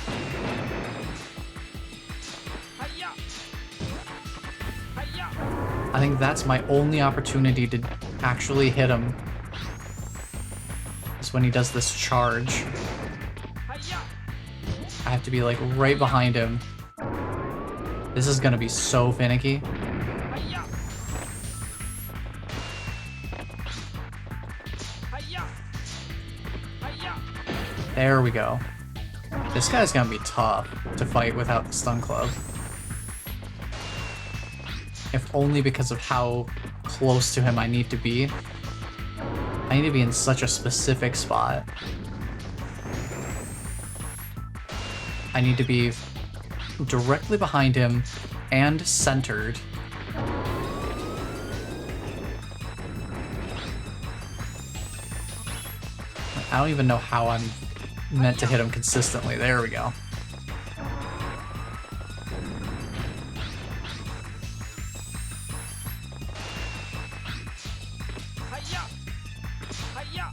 I think that's my only opportunity to actually hit him. Is when he does this charge. I have to be like right behind him. This is gonna be so finicky. Hiya! Hiya! Hiya! There we go. This guy's gonna be tough to fight without the stun club. If only because of how close to him I need to be. I need to be in such a specific spot. I need to be directly behind him and centered. I don't even know how I'm meant to hit him consistently. There we go. Hiya! Hiya!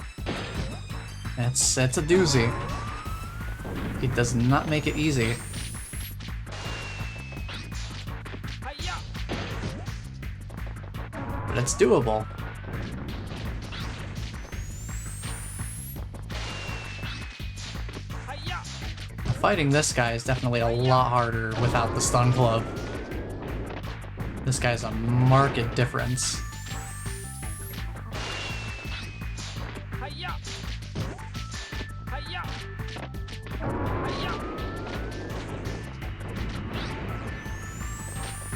It's a doozy. He does not make it easy. Hiya! But it's doable. Hiya! Fighting this guy is definitely a lot harder without the stun club. This guy's a marked difference. Hiya! Hiya! Hiya! Hiya!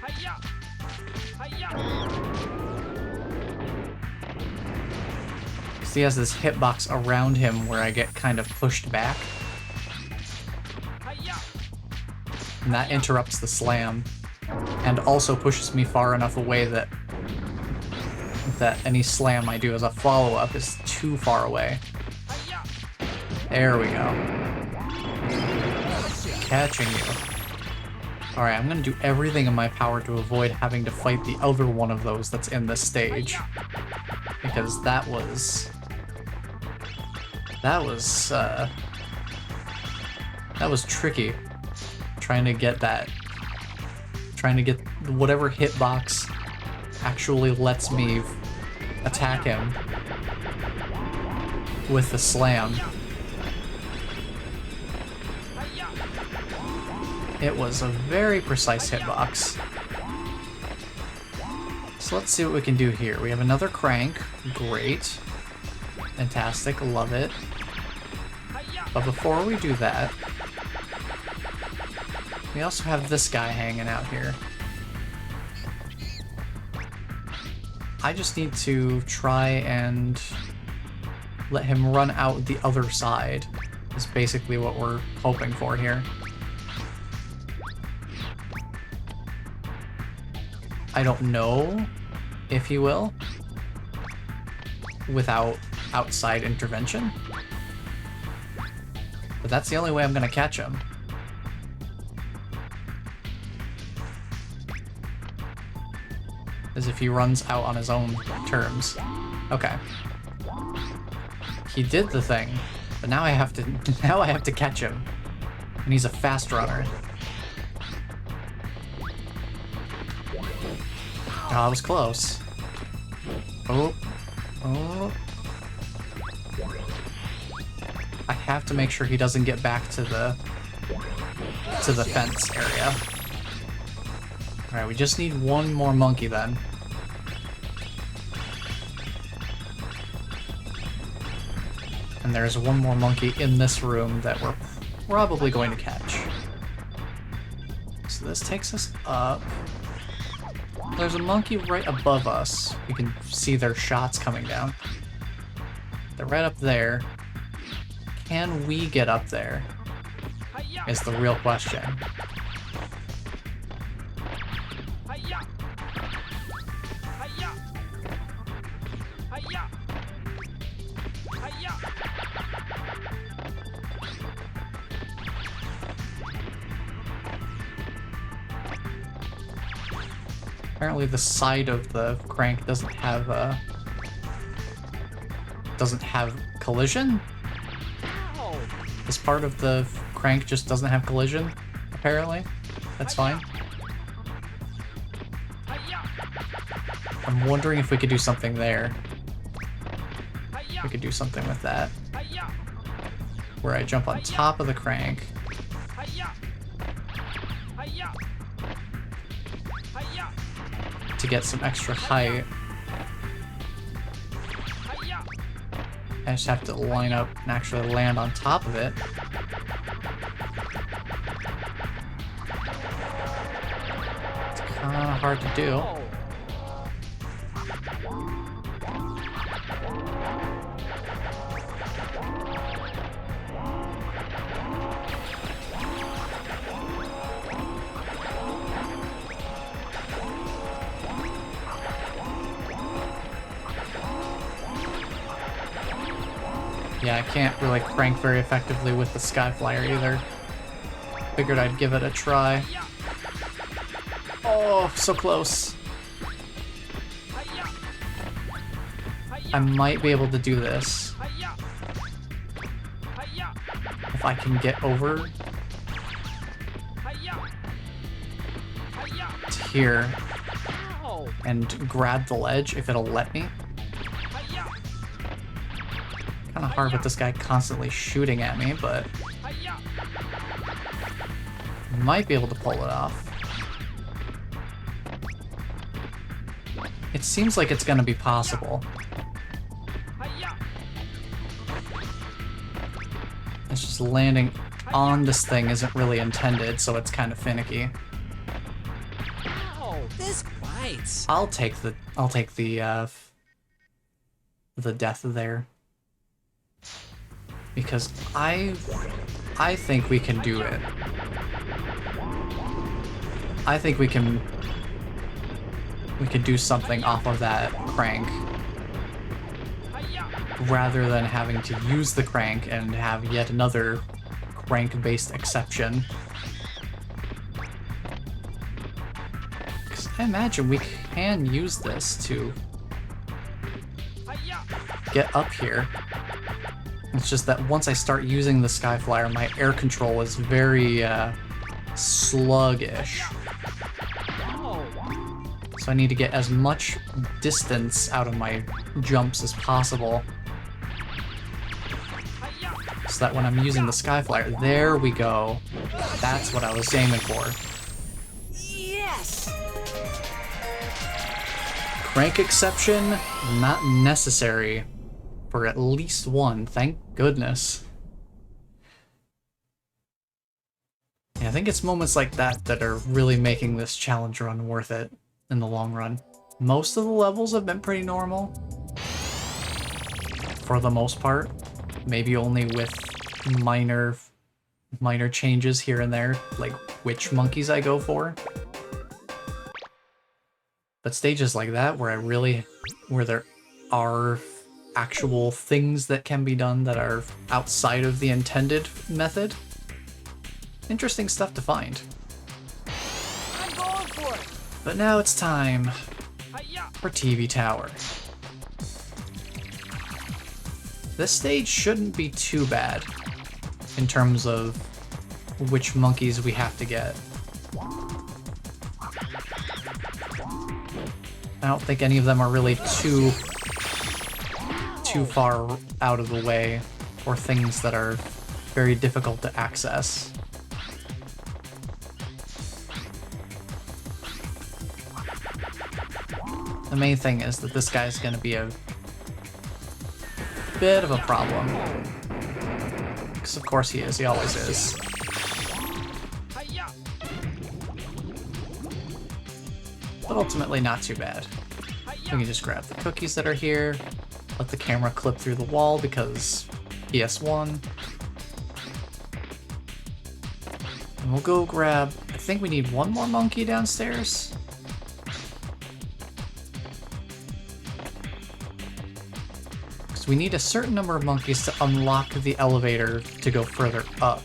Hiya! Hiya! He has this hitbox around him where I get kind of pushed back, Hiya! and that interrupts the slam, and also pushes me far enough away that any slam I do as a follow-up is too far away. Hiya! There we go. Catching you. Alright, I'm gonna do everything in my power to avoid having to fight the other one of those that's in this stage. Because that was tricky. Trying to get whatever hitbox actually lets me attack him with the slam. It was a very precise hitbox. So let's see what we can do here. We have another crank. Great. Fantastic. Love it. But before we do that, we also have this guy hanging out here. I just need to try and let him run out the other side, is basically what we're hoping for here. I don't know if he will without outside intervention, but that's the only way I'm gonna catch him. Is if he runs out on his own terms. Okay. He did the thing, but now I have to catch him. And he's a fast runner. Oh, that was close. Oh. I have to make sure he doesn't get back to the fence area. Alright, we just need one more monkey then. And there's one more monkey in this room that we're probably going to catch. So this takes us up. There's a monkey right above us. You can see their shots coming down. They're right up there. Can we get up there? Is the real question. Hiya! Hiya! Hiya! Hiya! Apparently the side of the crank doesn't have collision? This part of the crank just doesn't have collision, apparently. That's fine. I'm wondering if we could do something there. Hiya! we could do something with that. Hiya! Where I jump on top of the crank Hiya! Hiya! Hiya! to get some extra height. Hiya! I just have to line up and actually land on top of it. It's kind of hard to do. Oh. Yeah, I can't really crank very effectively with the Skyflyer either. Figured I'd give it a try. Oh, so close. Hiya! I might be able to do this Hiya! Hiya! if I can get over Hiya! Hiya! to here Ow! and grab the ledge if it'll let me. Hiya! Kind of hard with this guy constantly shooting at me, but Hiya! might be able to pull it off. It seems like it's gonna be possible. Hiya! It's just landing on this thing isn't really intended, so it's kind of finicky. Ow! This bites. I'll take the death there. Because I think we can do it. I think we can do something off of that crank Hiya! rather than having to use the crank and have yet another crank-based exception. 'Cause I imagine we can use this to Hiya! get up here. It's just that once I start using the Skyflyer, my air control is very sluggish. Ow! So I need to get as much distance out of my jumps as possible Hiya! so that when I'm using the Skyflyer, there we go. That's what I was aiming for. Yes! Crank exception, not necessary for at least one, thank goodness. Yeah, I think it's moments like that that are really making this challenge run worth it in the long run. Most of the levels have been pretty normal, for the most part. Maybe only with minor changes here and there, like which monkeys I go for. But stages like that where there are actual things that can be done that are outside of the intended method. Interesting stuff to find. I'm going for it! But now it's time Hiya! for TV Tower. This stage shouldn't be too bad in terms of which monkeys we have to get. I don't think any of them are really too far out of the way or things that are very difficult to access. The main thing is that this guy's going to be a bit of a problem. Because of course he is, he always is. Hiya! But ultimately not too bad. We can just grab the cookies that are here, let the camera clip through the wall because PS1. And we'll go grab, I think we need one more monkey downstairs. So we need a certain number of monkeys to unlock the elevator to go further up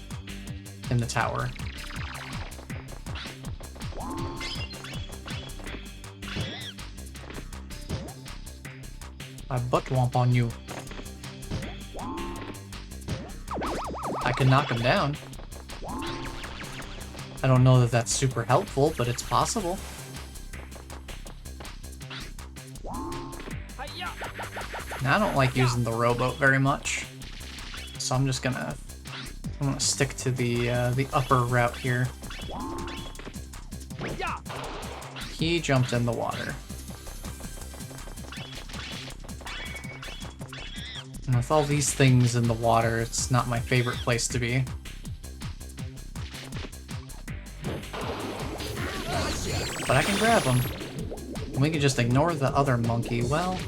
in the tower. I butt womp on you. I can knock him down. I don't know that that's super helpful, but it's possible. Hiya! Now, I don't like using the rowboat very much, so I'm gonna stick to the upper route here. Yeah. He jumped in the water. And with all these things in the water, it's not my favorite place to be. But I can grab him. And we can just ignore the other monkey. Well,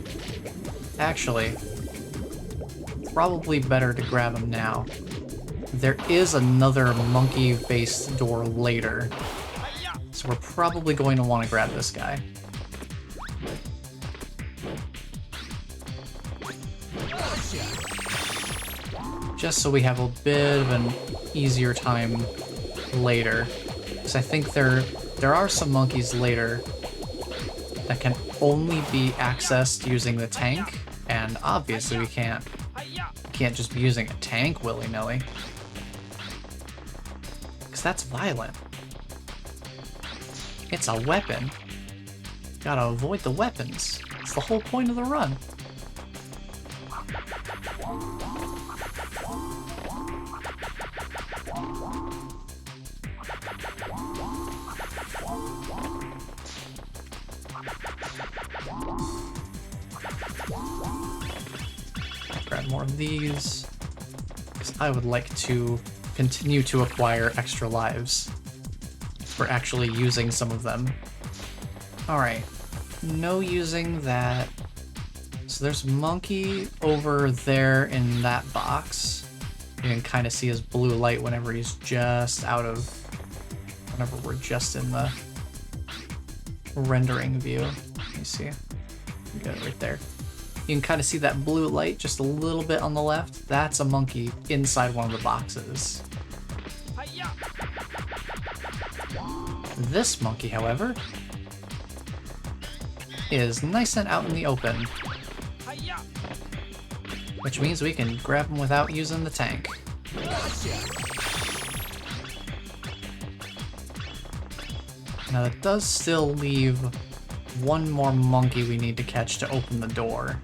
actually, probably better to grab him now. There is another monkey-based door later, so we're probably going to want to grab this guy. Just so we have a bit of an easier time later. Because I think there are some monkeys later that can only be accessed using the tank, and obviously we can't just be using a tank willy-nilly. Because that's violent. It's a weapon. Gotta avoid the weapons. It's the whole point of the run. Grab more of these, because I would like to continue to acquire extra lives for actually using some of them. Alright, no using that. So there's a monkey over there in that box. You can kind of see his blue light whenever he's just whenever we're just in the rendering view. Let me see. We got it right there. You can kind of see that blue light just a little bit on the left. That's a monkey inside one of the boxes. This monkey, however, is nice and out in the open, which means we can grab him without using the tank. Now that does still leave one more monkey we need to catch to open the door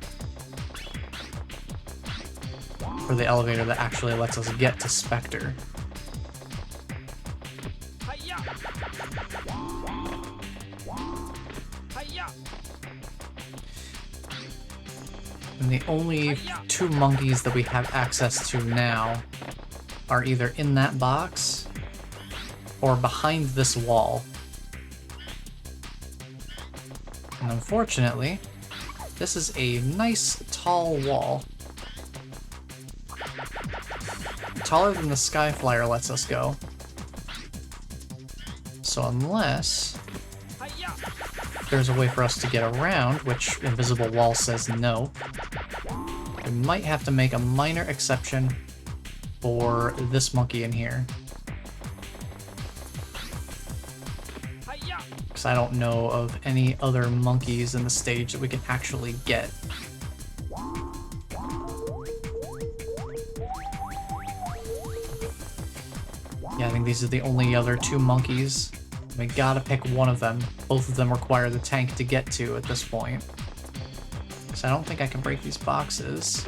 for the elevator that actually lets us get to Spectre. And the only two monkeys that we have access to now are either in that box or behind this wall. And unfortunately, this is a nice tall wall. Taller than the Skyflyer lets us go. So unless there's a way for us to get around, which Invisible Wall says no, we might have to make a minor exception for this monkey in here. Because I don't know of any other monkeys in the stage that we can actually get. Yeah, I think these are the only other two monkeys. We gotta pick one of them. Both of them require the tank to get to at this point. So I don't think I can break these boxes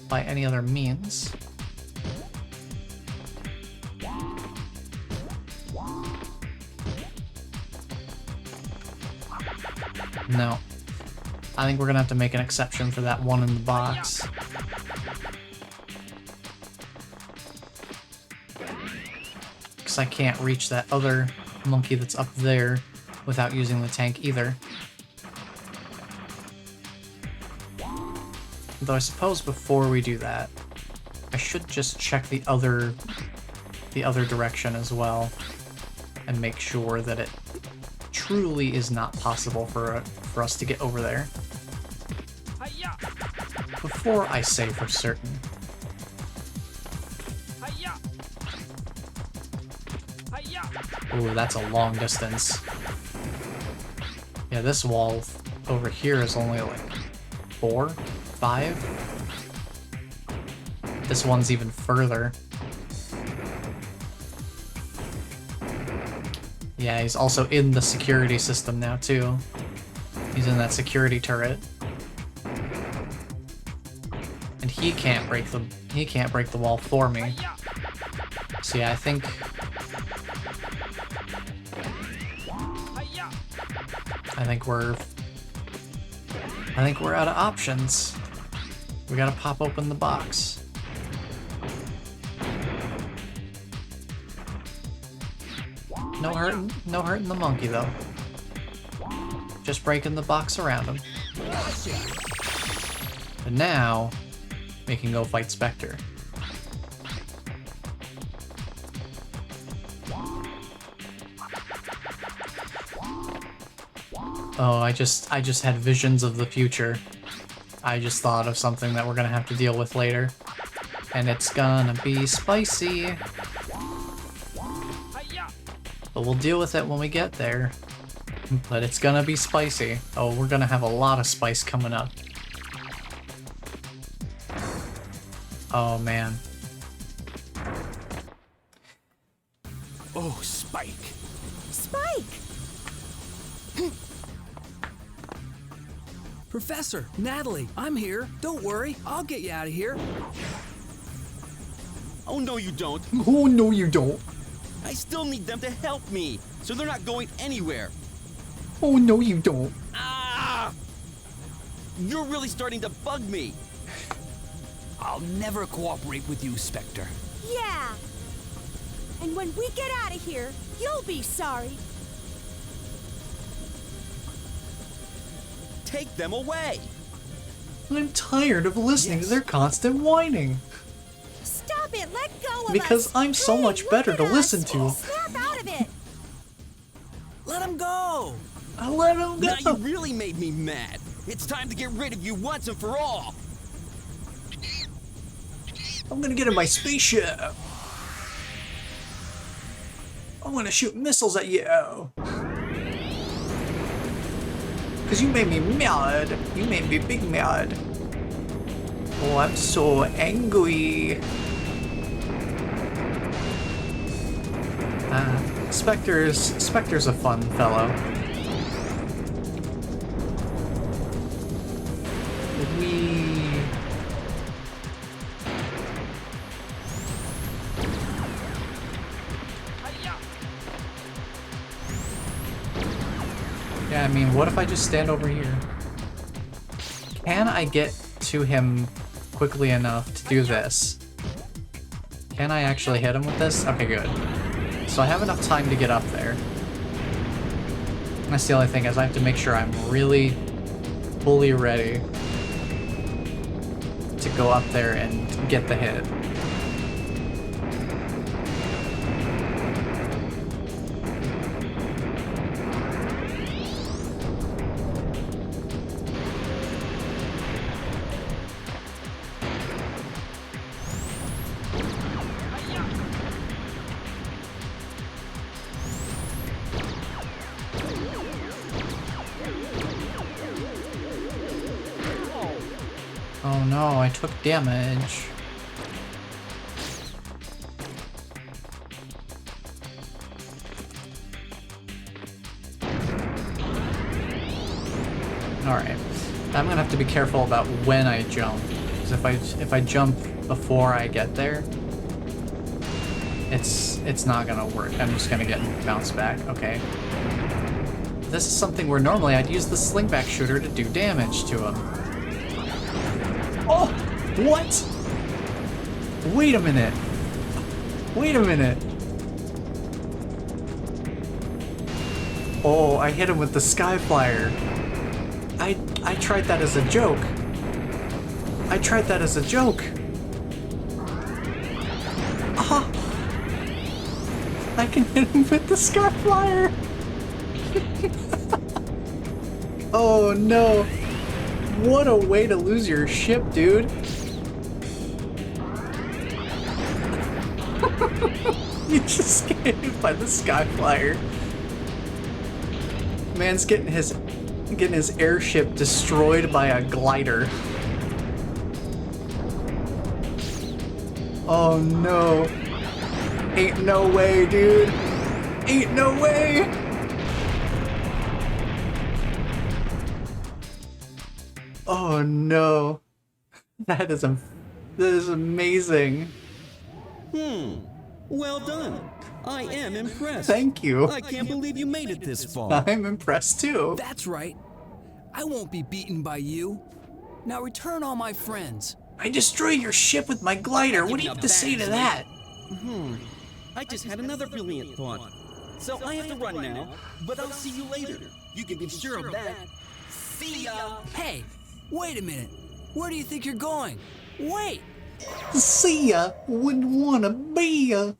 by any other means. No. I think we're gonna have to make an exception for that one in the box. Because I can't reach that other monkey that's up there without using the tank either. Though I suppose before we do that, I should just check the other direction as well and make sure that it truly is not possible for us to get over there before I say for certain. Ooh, that's a long distance. Yeah, this wall over here is only like 4, 5. This one's even further. Yeah, he's also in the security system now too. He's in that security turret. he can't break the wall for me. Hi-ya! So yeah, I think Hi-ya! we're out of options. We gotta pop open the box. No hurting the monkey though. Just breaking the box around him. But now we can go fight Spectre. Oh, I just had visions of the future. I just thought of something that we're gonna have to deal with later. And it's gonna be spicy. Hi-ya! But we'll deal with it when we get there. But it's gonna be spicy. Oh, we're gonna have a lot of spice coming up. Oh man. Oh, Spike. Spike! Professor, Natalie, I'm here. Don't worry, I'll get you out of here. Oh, no, you don't. Oh no you don't. I still need them to help me, so they're not going anywhere. Oh no you don't. Ah! You're really starting to bug me. I'll never cooperate with you, Spectre. Yeah. And when we get out of here, you'll be sorry. Take them away. I'm tired of listening to Yes. their constant whining. Stop it, let go of Because us. I'm so Hey, much look better at to us. listen to. Snap out of it. Let him go! I let him Now you go. really made me mad. It's time to get rid of you once and for all. I'm gonna get in my spaceship. I'm gonna shoot missiles at you. Cause you made me mad. You made me big mad. Oh, I'm so angry. Spectre's a fun fellow. Hi-ya! Yeah, I mean, what if I just stand over here? Can I get to him quickly enough to do this? Can I actually hit him with this? Okay, good. So I have enough time to get up there. That's the only thing, is I have to make sure I'm really fully ready to go up there and get the hit. Oh no, I took damage. Alright. I'm gonna have to be careful about when I jump. Because if I jump before I get there, it's not gonna work. I'm just gonna get bounced back. Okay. This is something where normally I'd use the Slingback Shooter to do damage to him. Oh! What? Wait a minute. Wait a minute. Oh, I hit him with the Sky Flyer. I tried that as a joke. I tried that as a joke. Ah! I can hit him with the Sky Flyer. Oh no. What a way to lose your ship, dude. You just get hit by the Sky Flyer. Man's getting his airship destroyed by a glider. Oh no. Ain't no way, dude. Ain't no way. Oh no. That is This is amazing. Well done. I am impressed. Thank you. I can't believe you made it this far. I'm impressed too. That's right. I won't be beaten by you. Now return all my friends. I destroyed your ship with my glider. What do you have to say to that? I just had another brilliant thought. So I have to run now, but I'll see you later. You can be sure of that. See ya! Hey, wait a minute. Where do you think you're going? Wait! See ya. Wouldn't wanna be ya.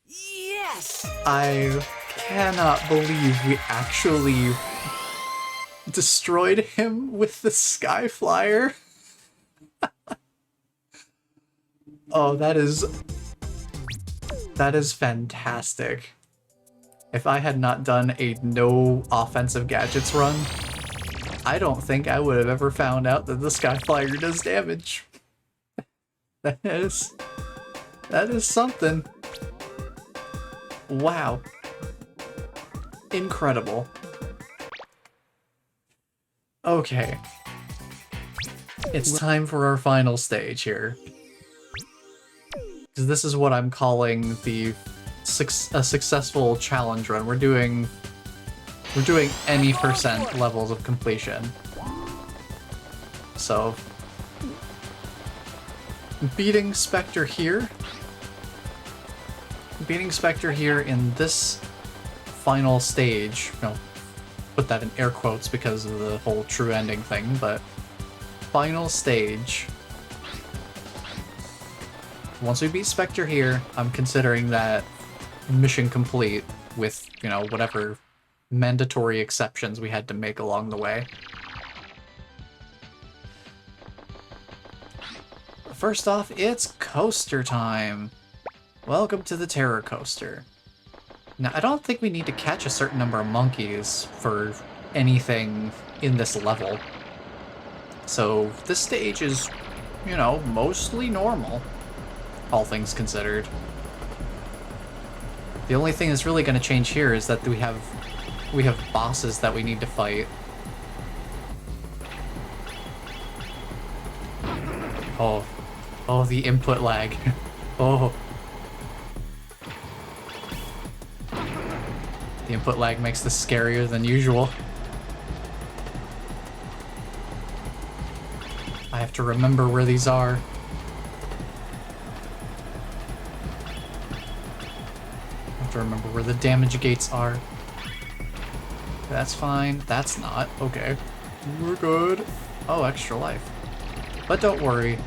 Yes! I cannot believe we actually destroyed him with the Sky Flyer. Oh, that is fantastic. If I had not done a no offensive gadgets run, I don't think I would have ever found out that the Sky Flyer does damage. That is something. Wow. Incredible. Okay. It's time for our final stage here. Because this is what I'm calling a successful challenge run. We're doing any % levels of completion. So, beating Spectre here in this final stage, put that in air quotes because of the whole true ending thing, but final stage. Once we beat Spectre here, I'm considering that mission complete with, whatever mandatory exceptions we had to make along the way. First off, it's coaster time. Welcome to the Terror Coaster. Now, I don't think we need to catch a certain number of monkeys for anything in this level. So this stage is, mostly normal, all things considered. The only thing that's really going to change here is that we have bosses that we need to fight. Oh, the input lag. Oh. The input lag makes this scarier than usual. I have to remember where these are. I have to remember where the damage gates are. That's fine. That's not. Okay. We're good. Oh, extra life. But don't worry.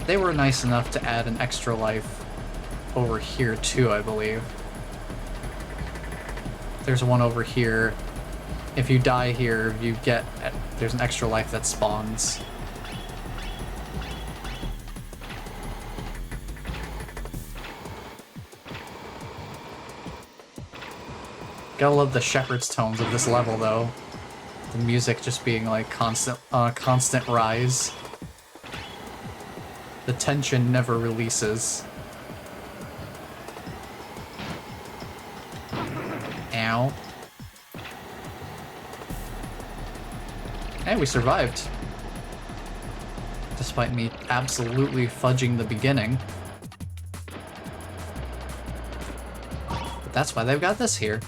They were nice enough to add an extra life over here too, I believe. There's one over here. If you die here, there's an extra life that spawns. Gotta love the shepherd's tones of this level, though. The music just being like constant rise. The tension never releases. Ow. Hey, we survived. Despite me absolutely fudging the beginning. But that's why they've got this here.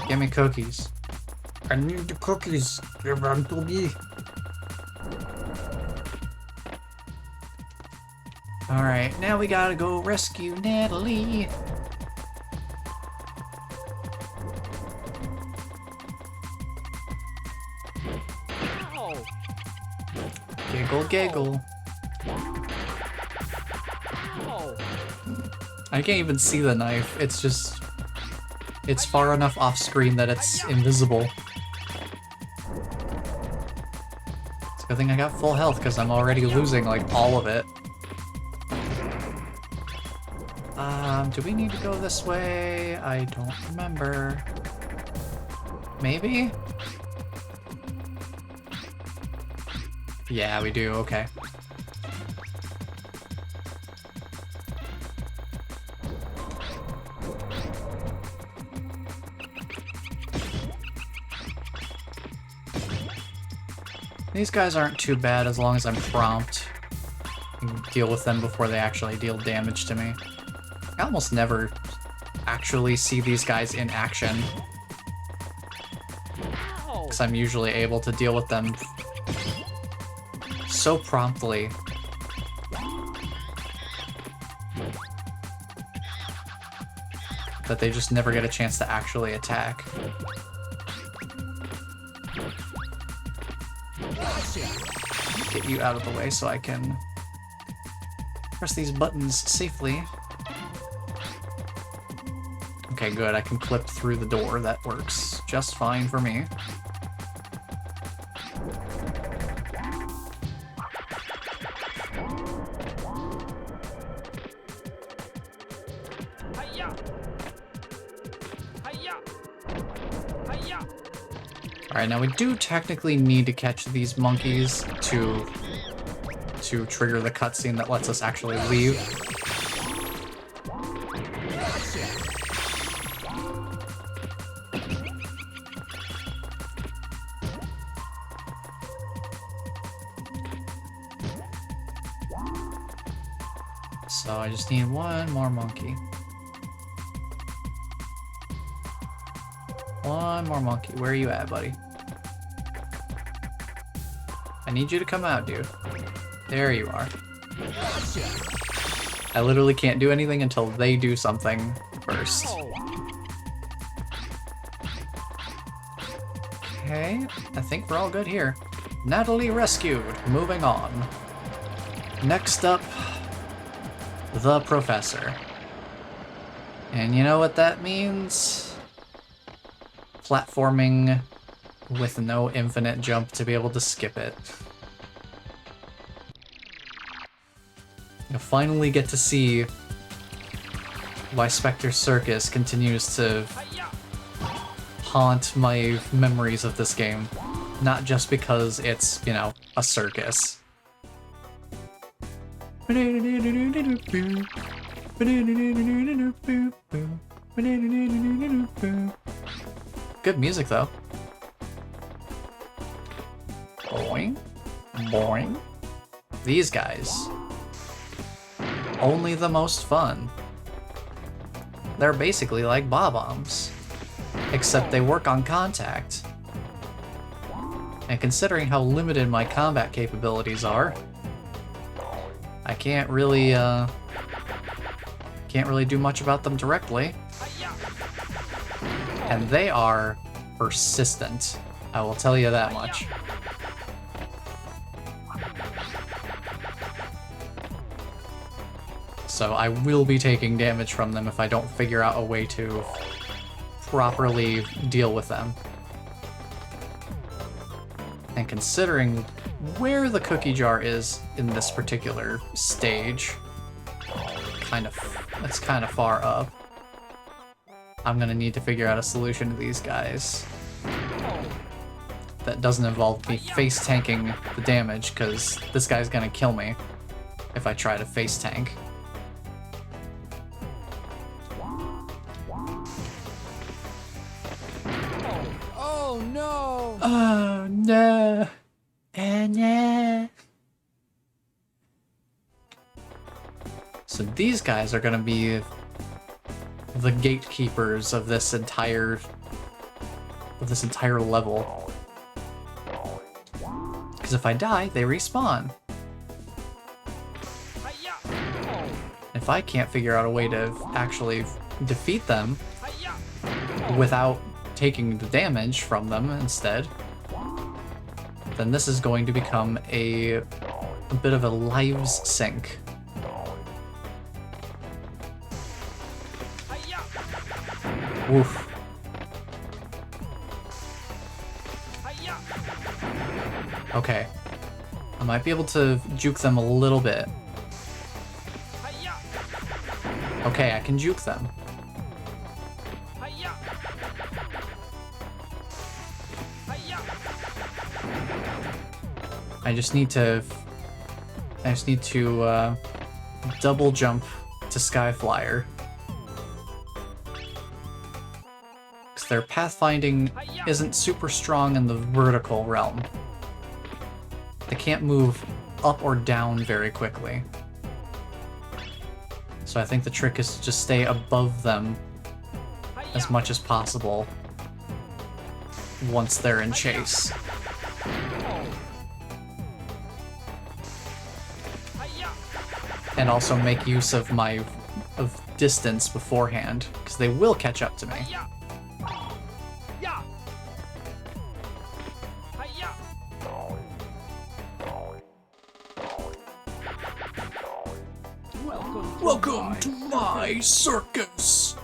Give me cookies. I need the cookies. Give them to me. Alright, now we gotta go rescue Natalie. Ow. Giggle, giggle. Ow. I can't even see the knife. It's far enough off screen that it's invisible. It's a good thing I got full health because I'm already losing like all of it. Do we need to go this way? I don't remember. Maybe? Yeah, we do, okay. These guys aren't too bad as long as I'm prompt and deal with them before they actually deal damage to me. I almost never actually see these guys in action, Ow! because I'm usually able to deal with them so promptly. That they just never get a chance to actually attack. Get you out of the way so I can press these buttons safely. Okay, good. I can clip through the door. That works just fine for me. Hi-ya! Hi-ya! Hi-ya! Alright, now we do technically need to catch these monkeys to trigger the cutscene that lets us actually leave. So I just need one more monkey. One more monkey. Where are you at, buddy? I need you to come out, dude. There you are. I literally can't do anything until they do something first. Okay, I think we're all good here. Natalie rescued. Moving on. Next up, the professor. And you know what that means? Platforming with no infinite jump to be able to skip it. You'll finally get to see why Spectre Circus continues to haunt my memories of this game. Not just because it's, you know, a circus. Good music, though. Boing. Boing. These guys. Only the most fun. They're basically like bob-ombs. Except they work on contact. And considering how limited my combat capabilities are, I can't really do much about them directly. And they are persistent. I will tell you that much. So I will be taking damage from them if I don't figure out a way to properly deal with them. And considering where the cookie jar is in this particular stage, it's kind of far up. I'm gonna need to figure out a solution to these guys that doesn't involve me face tanking the damage, because this guy's gonna kill me if I try to face tank. Oh no! Oh no! And yeah. So these guys are gonna be the gatekeepers of this entire level. Because if I die, they respawn. If I can't figure out a way to actually defeat them without taking the damage from them instead, then this is going to become a bit of a lives sink. Oof. Okay. I might be able to juke them a little bit. Okay, I can juke them. I just need to double jump to Skyflyer. Their pathfinding isn't super strong in the vertical realm. I can't move up or down very quickly. So I think the trick is to just stay above them as much as possible once they're in chase. And also make use of my distance beforehand, because they will catch up to me. Welcome to my circus!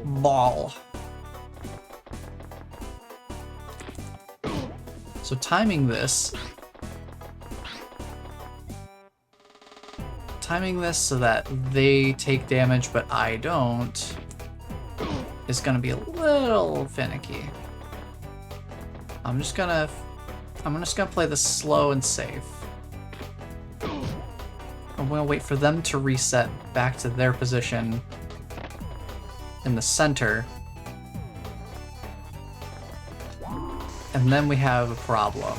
Ball. So timing this so that they take damage but I don't is gonna be a little finicky. I'm just gonna play this slow and safe. I'm gonna wait for them to reset back to their position in the center. And then we have a problem.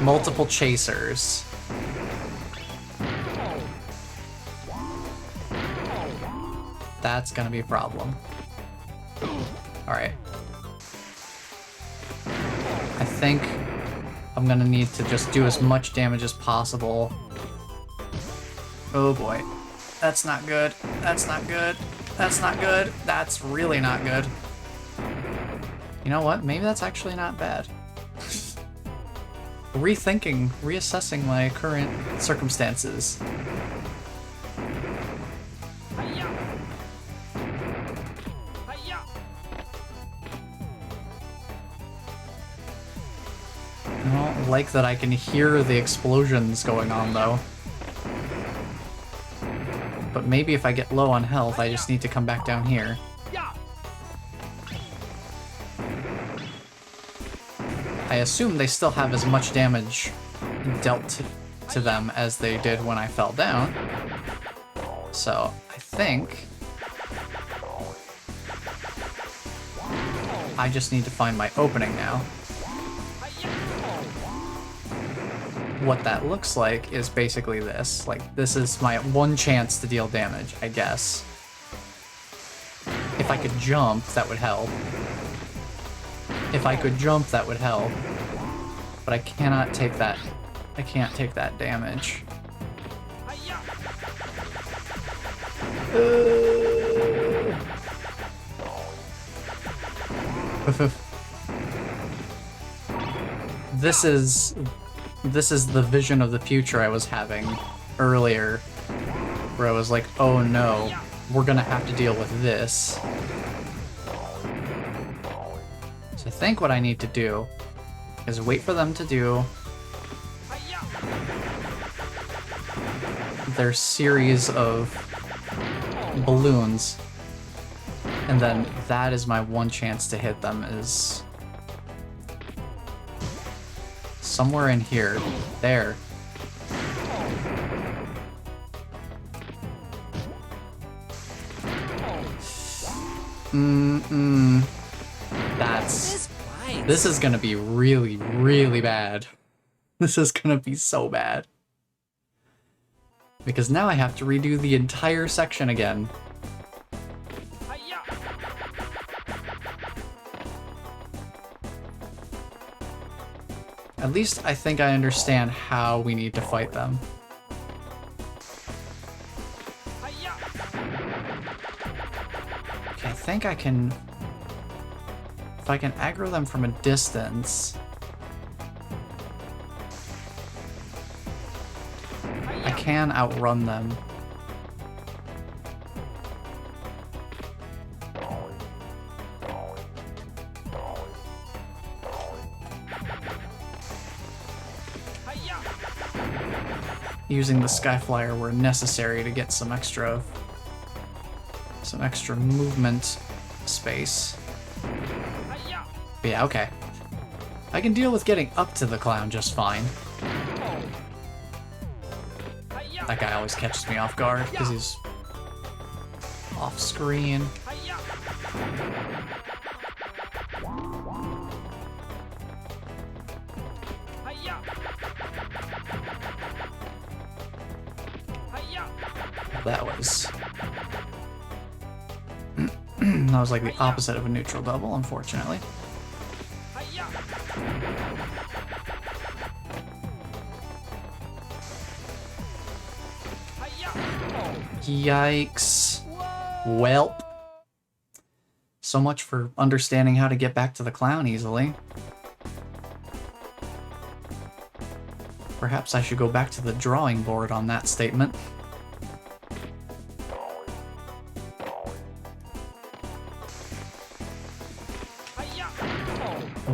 Multiple chasers. That's gonna be a problem. Alright. I think I'm gonna need to just do as much damage as possible. Oh boy. That's not good. That's not good. That's not good. That's really not good. You know what? Maybe that's actually not bad. Reassessing my current circumstances. I don't like that I can hear the explosions going on though. But maybe if I get low on health, I just need to come back down here. I assume they still have as much damage dealt to them as they did when I fell down. So, I think I just need to find my opening now. What that looks like is basically this. Like, this is my one chance to deal damage, I guess. If I could jump, that would help. If I could jump, that would help. But I cannot take that. I can't take that damage. This is the vision of the future I was having earlier, where I was like, oh no, we're gonna have to deal with this. So I think what I need to do is wait for them to do their series of balloons, and then that is my one chance to hit them, is somewhere in here. There. This is gonna be really, really bad. This is gonna be so bad. Because now I have to redo the entire section again. At least I think I understand how we need to fight them. Okay, I think I can... If I can aggro them from a distance... I can outrun them. Using the Skyflyer where necessary to get some extra movement space. But yeah, okay. I can deal with getting up to the clown just fine. That guy always catches me off guard because he's off screen. That was... that was like the opposite of a neutral double, unfortunately. Hiya! Hiya! Yikes. Welp. So much for understanding how to get back to the clown easily. Perhaps I should go back to the drawing board on that statement.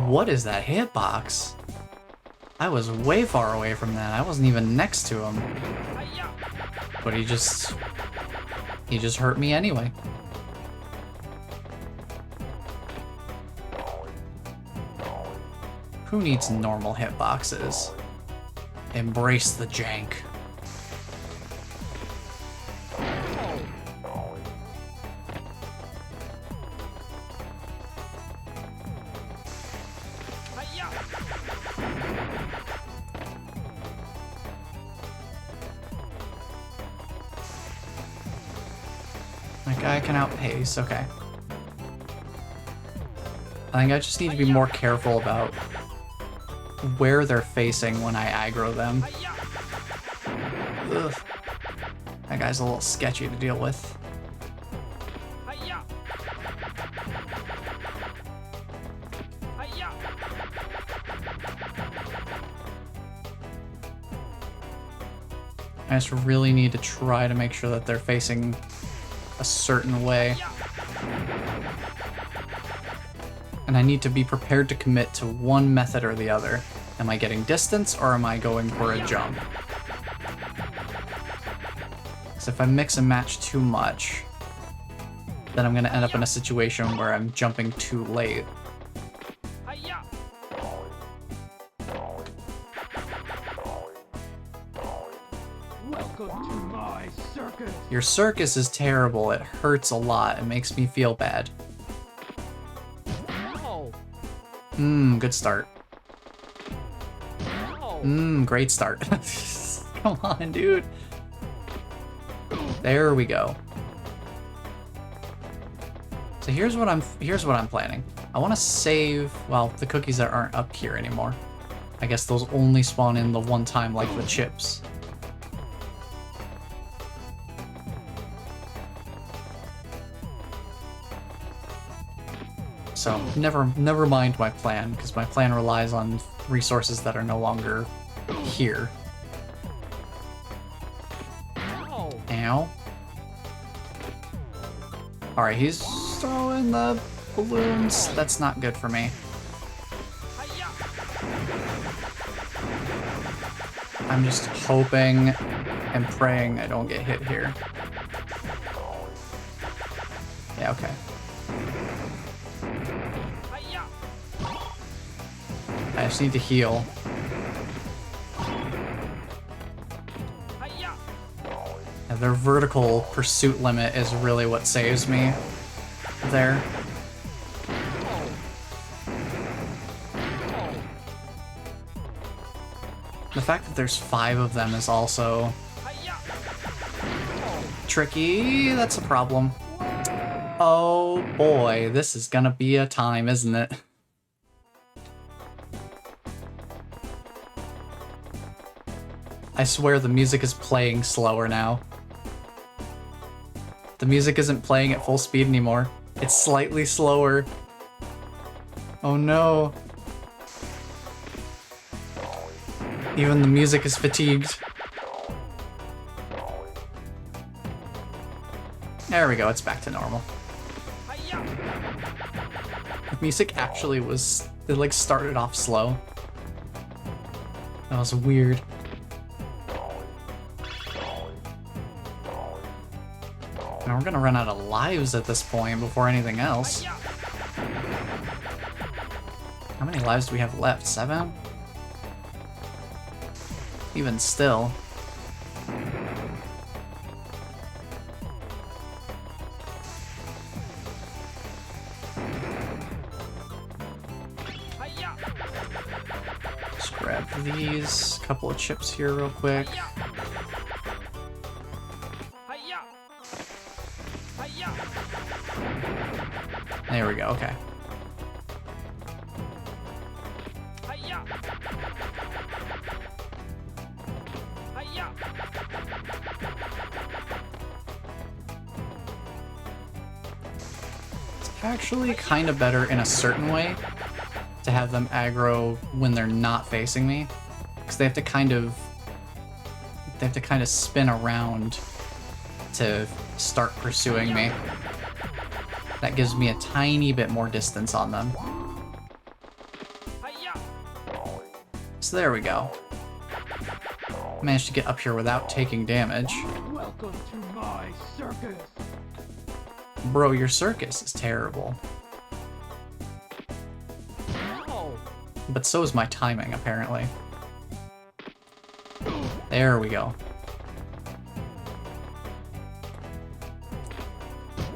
What is that hitbox? I was way far away from that. I wasn't even next to him. But he just hurt me anyway. Who needs normal hitboxes? Embrace the jank. That guy can outpace, okay. I think I just need to be more careful about where they're facing when I aggro them. Ugh. That guy's a little sketchy to deal with. I just really need to try to make sure that they're facing a certain way. And I need to be prepared to commit to one method or the other. Am I getting distance or am I going for a jump? Because if I mix and match too much, then I'm going to end up in a situation where I'm jumping too late. Welcome to my circus. Your circus is terrible. It hurts a lot. It makes me feel bad. Good start. Great start. Come on, dude. There we go. So here's what I'm planning. I want to save, well, the cookies that aren't up here anymore. I guess those only spawn in the one time, like the chips. So never mind my plan, because my plan relies on resources that are no longer here. Ow. Alright, he's throwing the balloons. That's not good for me. I'm just hoping and praying I don't get hit here. Yeah, okay. I just need to heal. And their vertical pursuit limit is really what saves me there. The fact that there's 5 of them is also tricky. That's a problem. Oh boy, this is gonna be a time, isn't it? I swear the music is playing slower now. The music isn't playing at full speed anymore. It's slightly slower. Oh no. Even the music is fatigued. There we go, it's back to normal. The music actually was, it like started off slow. That was weird. Now we're gonna run out of lives at this point before anything else. How many lives do we have left? 7? Even still. Just grab these, couple of chips here real quick. There we go, okay. Hiya! Hiya! It's actually kind of better in a certain way to have them aggro when they're not facing me, because they have to kind of spin around to start pursuing me. That gives me a tiny bit more distance on them. Hiya! So there we go. Managed to get up here without taking damage. Welcome to my circus. Bro, your circus is terrible. Oh, But so is my timing, apparently. There we go.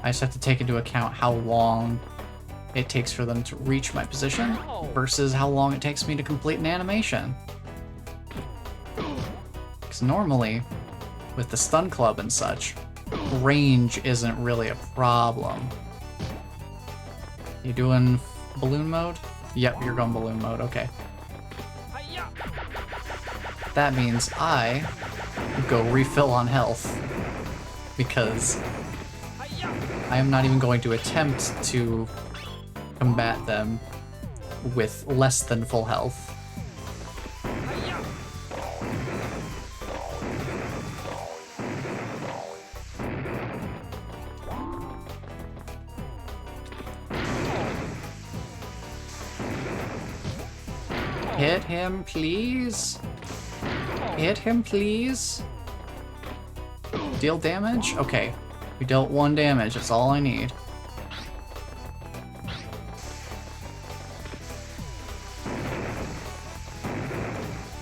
I just have to take into account how long it takes for them to reach my position versus how long it takes me to complete an animation. Because normally, with the stun club and such, range isn't really a problem. You doing balloon mode? Yep, you're going balloon mode, okay. hiya! That means I go refill on health, because Hiya! I am not even going to attempt to combat them with less than full health. Hiya! Hit him, please. Hit him, please. Deal damage? Okay. We dealt 1 damage, that's all I need.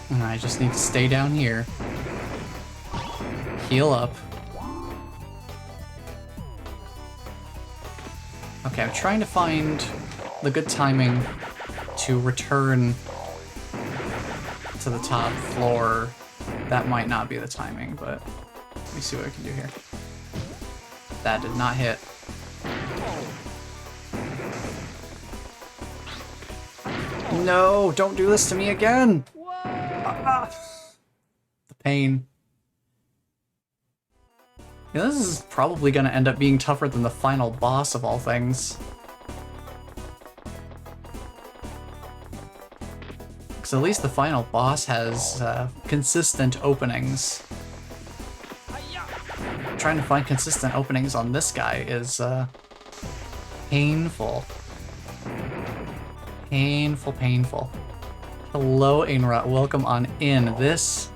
And I just need to stay down here. Heal up. Okay, I'm trying to find the good timing to return to the top floor. That might not be the timing, but let me see what I can do here. That did not hit. No, don't do this to me again! Ah, the pain. Yeah, this is probably gonna end up being tougher than the final boss of all things. Because at least the final boss has consistent openings. Trying to find consistent openings on this guy is painful. Painful, painful. Hello, Ainrot. Welcome on in. This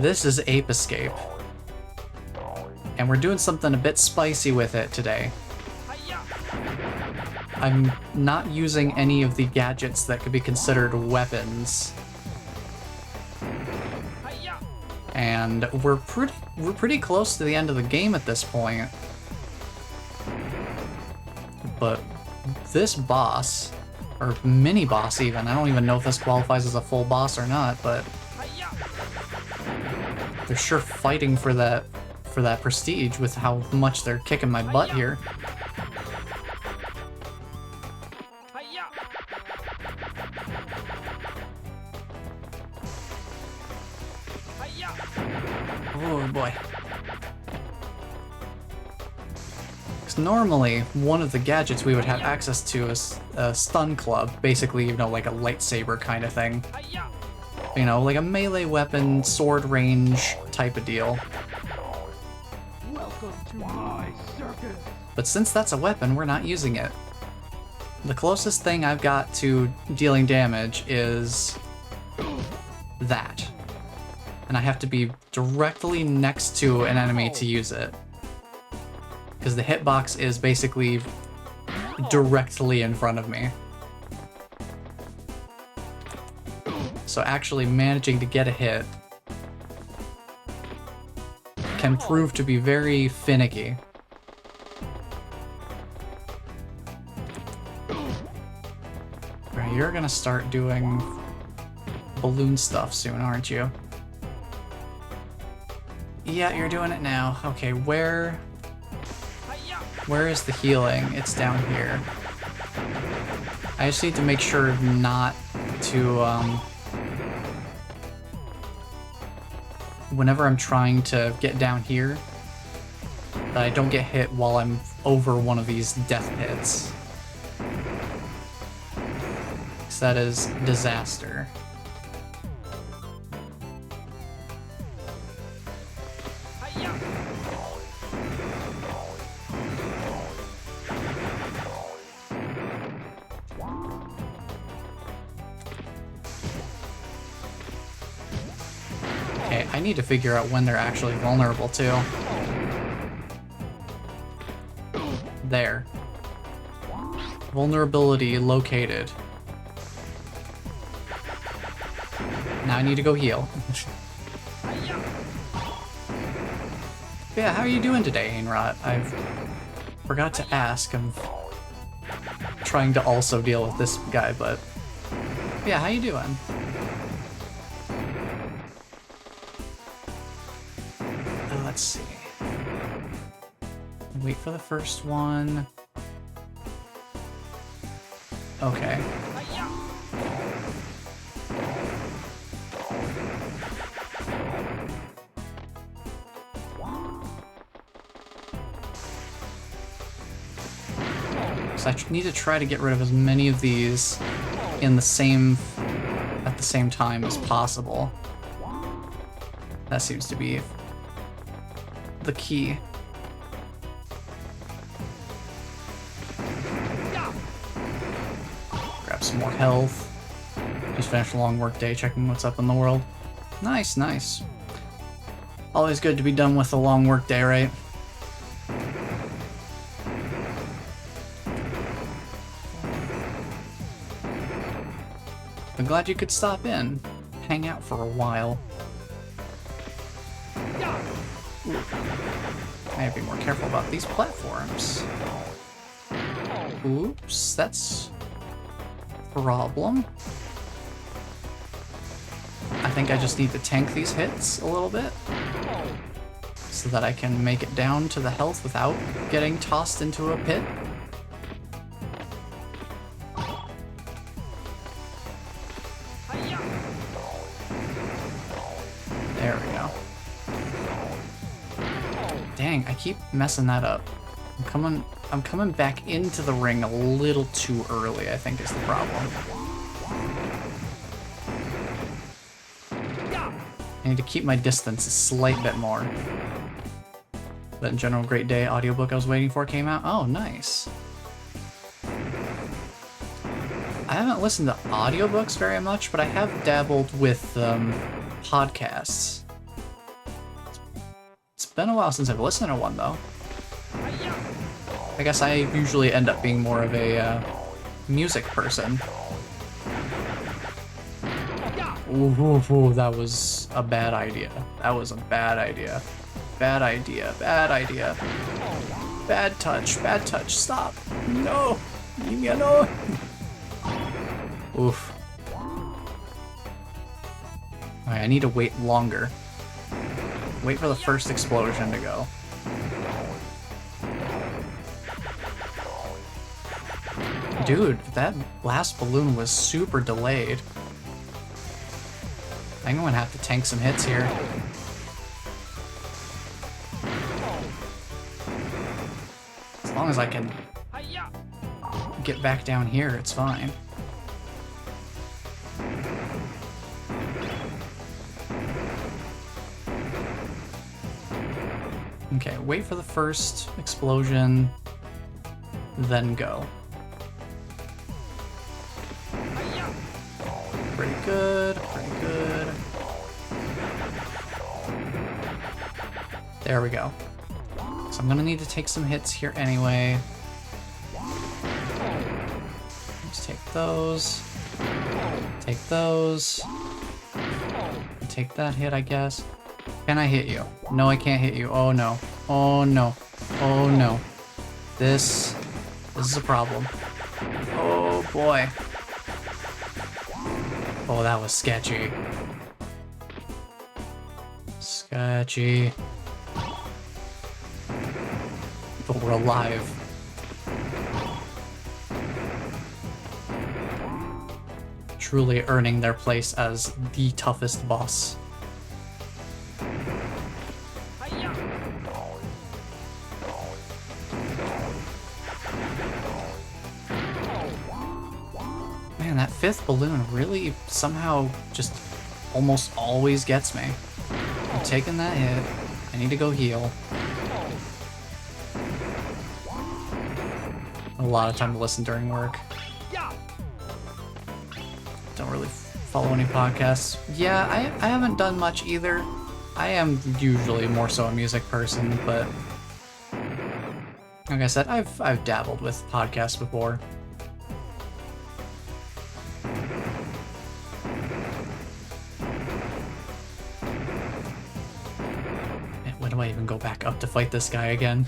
is Ape Escape. And we're doing something a bit spicy with it today. I'm not using any of the gadgets that could be considered weapons. And we're pretty close to the end of the game at this point. But this boss, or mini boss even, I don't even know if this qualifies as a full boss or not, but they're sure fighting for that prestige with how much they're kicking my butt here. Oh boy. Because normally, one of the gadgets we would have access to is a stun club, basically, you know, like a lightsaber kind of thing. You know, like a melee weapon, sword range type of deal. Welcome to my circus. But since that's a weapon, we're not using it. The closest thing I've got to dealing damage is that. And I have to be directly next to an enemy to use it. Because the hitbox is basically directly in front of me. So actually managing to get a hit can prove to be very finicky. Right, you're gonna start doing balloon stuff soon, aren't you? Yeah, you're doing it now. Okay, where is the healing? It's down here. I just need to make sure not to, whenever I'm trying to get down here, that I don't get hit while I'm over one of these death pits. 'Cause that is disaster. Hiya! Okay, I need to figure out when they're actually vulnerable to. There. Vulnerability located. Now I need to go heal. Hiya! Yeah, how are you doing today, Ainrot? I forgot to ask. I'm trying to also deal with this guy, but yeah, how you doing? Let's see. Wait for the first one. Okay. Hiya! So I need to try to get rid of as many of these at the same time as possible. That seems to be the key. Grab some more health. Just finished a long work day checking what's up in the world. Nice, nice. Always good to be done with a long work day, right? I'm glad you could stop in, hang out for a while. I have to be more careful about these platforms. Oops, that's a problem. I think I just need to tank these hits a little bit so that I can make it down to the health without getting tossed into a pit. Hiya! There we go. Dang, I keep messing that up. I'm coming back into the ring a little too early, I think is the problem. I need to keep my distance a slight bit more. But in general, great day audiobook I was waiting for came out. Oh, nice. I haven't listened to audiobooks very much, but I have dabbled with podcasts. It's been a while since I've listened to one, though. Hiya! I guess I usually end up being more of a music person. Ooh, that was a bad idea. That was a bad idea. Bad idea, bad idea. Bad touch, stop. No, leave me alone. Oof. Alright, I need to wait longer. Wait for the first explosion to go. Dude, that last balloon was super delayed. I think I'm gonna have to tank some hits here. As long as I can Hiya! get back down here, it's fine. Okay, wait for the first explosion, then go. Hiya! Pretty good, pretty good. There we go. So I'm gonna need to take some hits here anyway. Let's take those. Take those. Take that hit, I guess. Can I hit you? No, I can't hit you. Oh no. Oh no. Oh no. This is a problem. Oh boy. Oh, that was sketchy. Sketchy. But we're alive. truly earning their place as the toughest boss. Hiya! Man, that fifth balloon really somehow just almost always gets me. I'm taking that hit. I need to go heal. A lot of time to listen during work. Yeah! Don't really follow any podcasts. Yeah, I haven't done much either. I am usually more so a music person, but like I said, I've dabbled with podcasts before. And when do I even go back up to fight this guy again?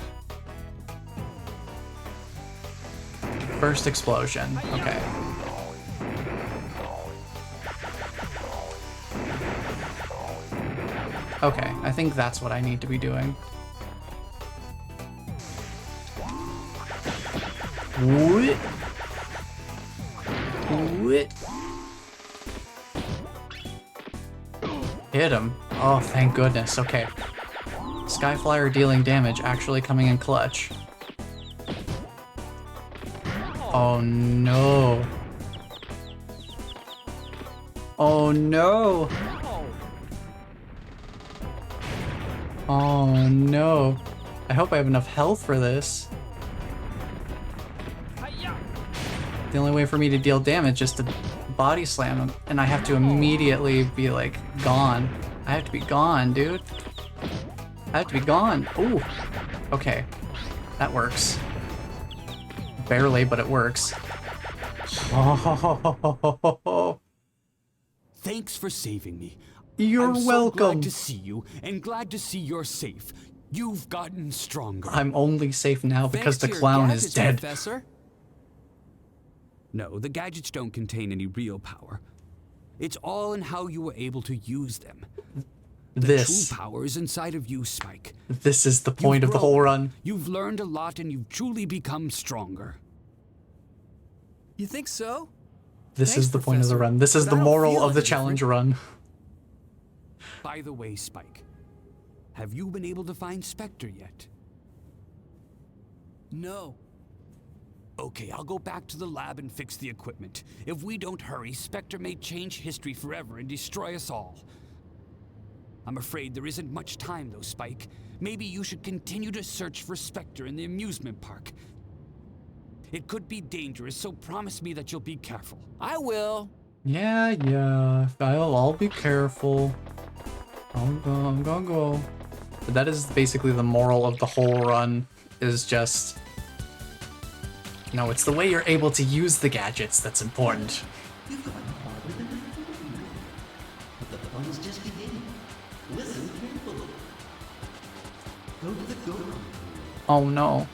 First explosion. Okay. Okay, I think that's what I need to be doing. What? What? Hit him. Oh, thank goodness. Okay. Skyflyer dealing damage, actually coming in clutch. Oh no. Oh no. Oh no. I hope I have enough health for this. Hiya! The only way for me to deal damage is to body slam him, and I have to immediately be like gone. I have to be gone, dude. I have to be gone. Ooh. Okay. That works. Barely, but it works. Oh. Thanks for saving me. You're I'm so welcome. glad to see you, and glad to see you're safe. You've gotten stronger. I'm only safe now because Thanks the to your clown is gadgets, dead. Professor. No, the gadgets don't contain any real power. It's all in how you were able to use them. The true power is inside of you, Spike. This is the point of the whole run. You've learned a lot, and you've truly become stronger. You think so? This Thanks, is the point of the Professor, run. This is but the I don't moral feel of the any challenge different. run. By the way, Spike, have you been able to find Spectre yet? No. Okay, I'll go back to the lab and fix the equipment. If we don't hurry, Spectre may change history forever and destroy us all. I'm afraid there isn't much time though, Spike. Maybe you should continue to search for Spectre in the amusement park. It could be dangerous, so promise me that you'll be careful. I will. Yeah. I'll be careful. I'm gonna go. But that is basically the moral of the whole run, is just... No, it's the way you're able to use the gadgets that's important. You've gotten farther than I thought you would. But the fun's just beginning. Listen carefully. Go to the go-kart. Oh no.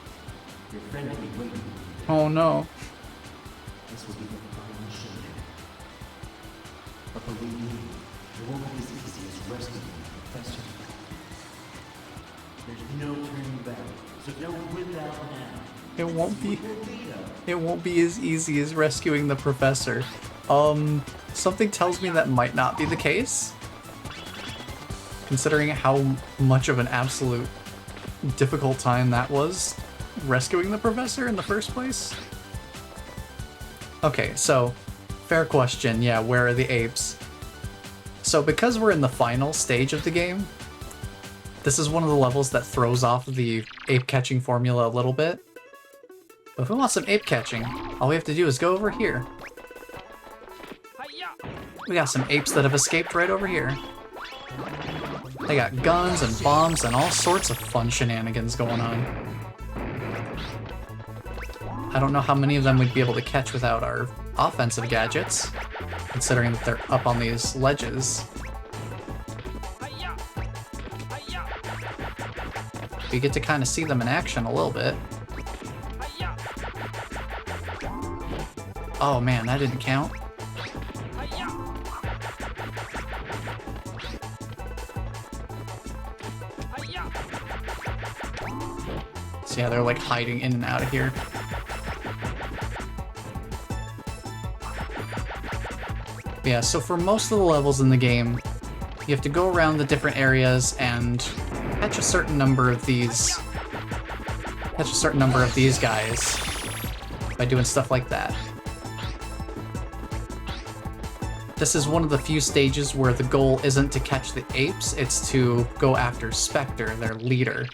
Your friend will be waiting. Oh no. This will be the final showdown. But believe me, it won't be as easy as rescuing the professor. There's no turning back, so don't quit out now. It won't be... We'll beat up. It won't be as easy as rescuing the professor. Something tells me that might not be the case. Considering how much of an absolute difficult time that was, rescuing the professor in the first place. Okay, so, fair question, yeah, where are the apes? So because we're in the final stage of the game, this is one of the levels that throws off the ape catching formula a little bit. But if we want some ape catching, all we have to do is go over here. Hiya! We got some apes that have escaped right over here. They got guns and bombs and all sorts of fun shenanigans going on. I don't know how many of them we'd be able to catch without our offensive gadgets, considering that they're up on these ledges. Hiya! Hiya! We get to kind of see them in action a little bit. Hiya! Oh man, that didn't count. Hiya! Hiya! So yeah, they're like hiding in and out of here. Yeah, so for most of the levels in the game, you have to go around the different areas and catch a certain number of these. Catch a certain number of these guys by doing stuff like that. This is one of the few stages where the goal isn't to catch the apes, it's to go after Spectre, their leader.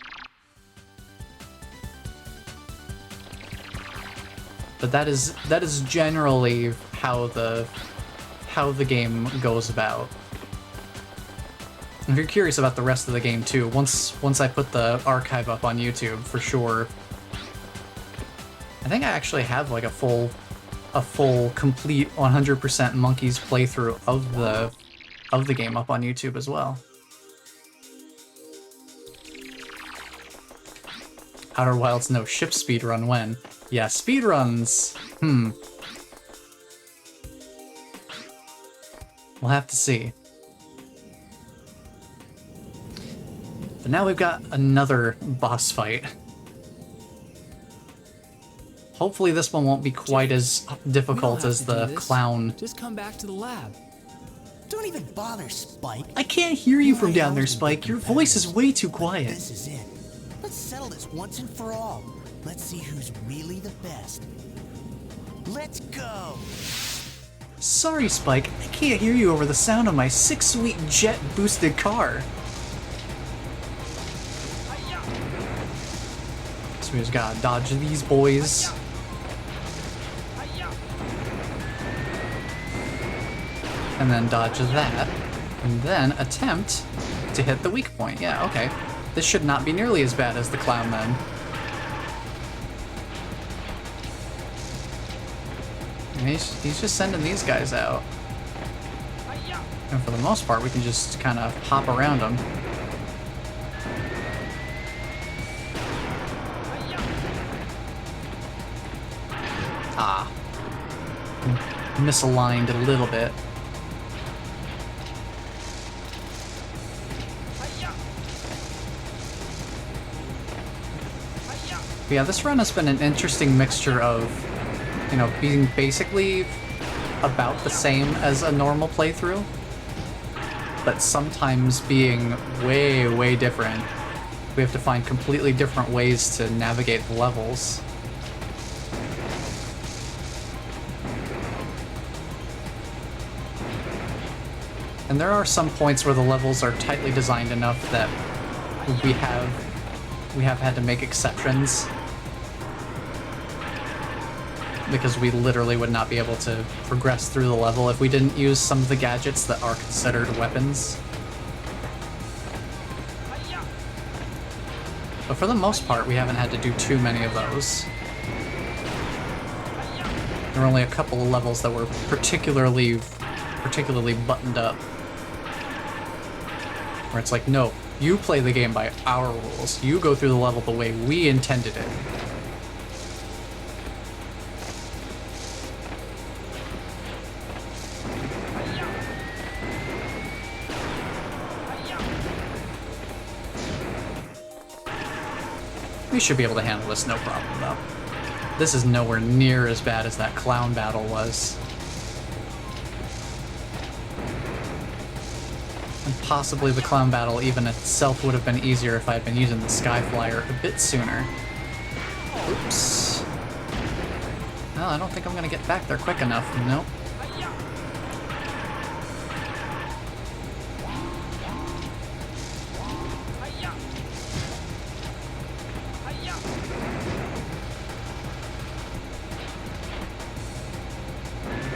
But that is generally how the game goes about. If you're curious about the rest of the game too, once I put the archive up on YouTube, for sure. I think I actually have like a full complete 100% Monkeys playthrough of the game up on YouTube as well. Outer Wilds no ship speedrun when? Yeah, speedruns. We'll have to see. But now we've got another boss fight. Hopefully this one won't be quite as difficult as the clown. Just come back to the lab. Don't even bother, Spike. I can't hear you from down there, Spike. Your voice is way too quiet. This is it. Let's settle this once and for all. Let's see who's really the best. Let's go! Sorry, Spike. I can't hear you over the sound of my 6-sweet jet-boosted car. So we just gotta dodge these boys. And then dodge that. And then attempt to hit the weak point. Yeah, okay. This should not be nearly as bad as the clown then. And he's just sending these guys out. And for the most part, we can just kind of hop around them. Ah. Misaligned a little bit. But yeah, this run has been an interesting mixture of, you know, being basically about the same as a normal playthrough, but sometimes being way, way different. We have to find completely different ways to navigate the levels. And there are some points where the levels are tightly designed enough that we have had to make exceptions, because we literally would not be able to progress through the level if we didn't use some of the gadgets that are considered weapons. But for the most part, we haven't had to do too many of those. There were only a couple of levels that were particularly buttoned up, where it's like, no, you play the game by our rules. You go through the level the way we intended it. We should be able to handle this no problem, though. This is nowhere near as bad as that clown battle was. And possibly the clown battle even itself would have been easier if I had been using the Skyflyer a bit sooner. Oops. Well, I don't think I'm gonna get back there quick enough. Nope.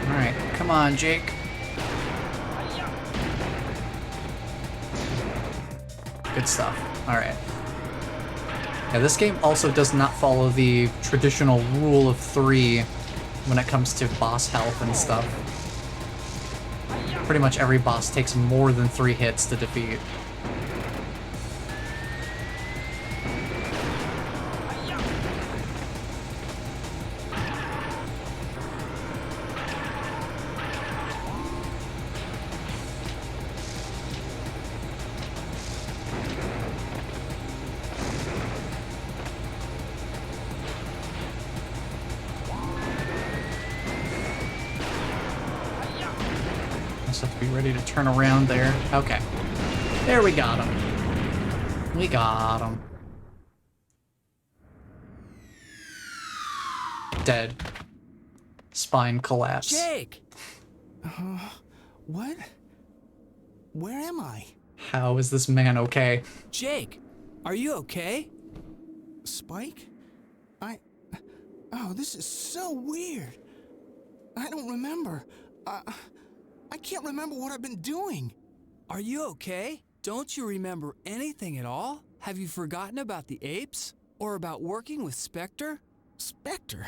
Alright, come on, Jake. Good stuff. Alright. Yeah, this game also does not follow the traditional rule of 3 when it comes to boss health and stuff. Pretty much every boss takes more than 3 hits to defeat. be ready to turn around there. Okay. There, we got him. We got him. Dead. Spine collapse. Jake! What? Where am I? How is this man okay? Jake, are you okay? Spike? Oh, this is so weird. I don't remember. I can't remember what I've been doing. Are you okay? Don't you remember anything at all? Have you forgotten about the apes? Or about working with Spectre? Spectre?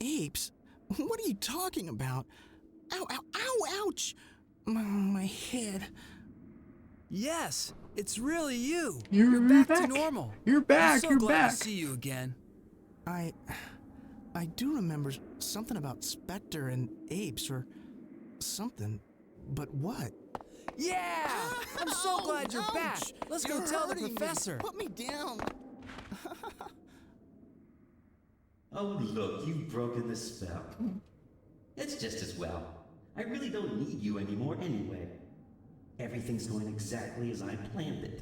Apes? What are you talking about? Ow, ow, ow, ouch! My head. Yes, it's really you. You're back back. to normal. You're back. I'm so You're glad back. to see you again. I do remember something about Spectre and apes or something, but what? Yeah! I'm so glad you're back. Ouch! Let's go You're tell the hurting me. professor. Put me down. Oh, look, you've broken the spell. It's just as well. I really don't need you anymore anyway. Everything's going exactly as I planned it.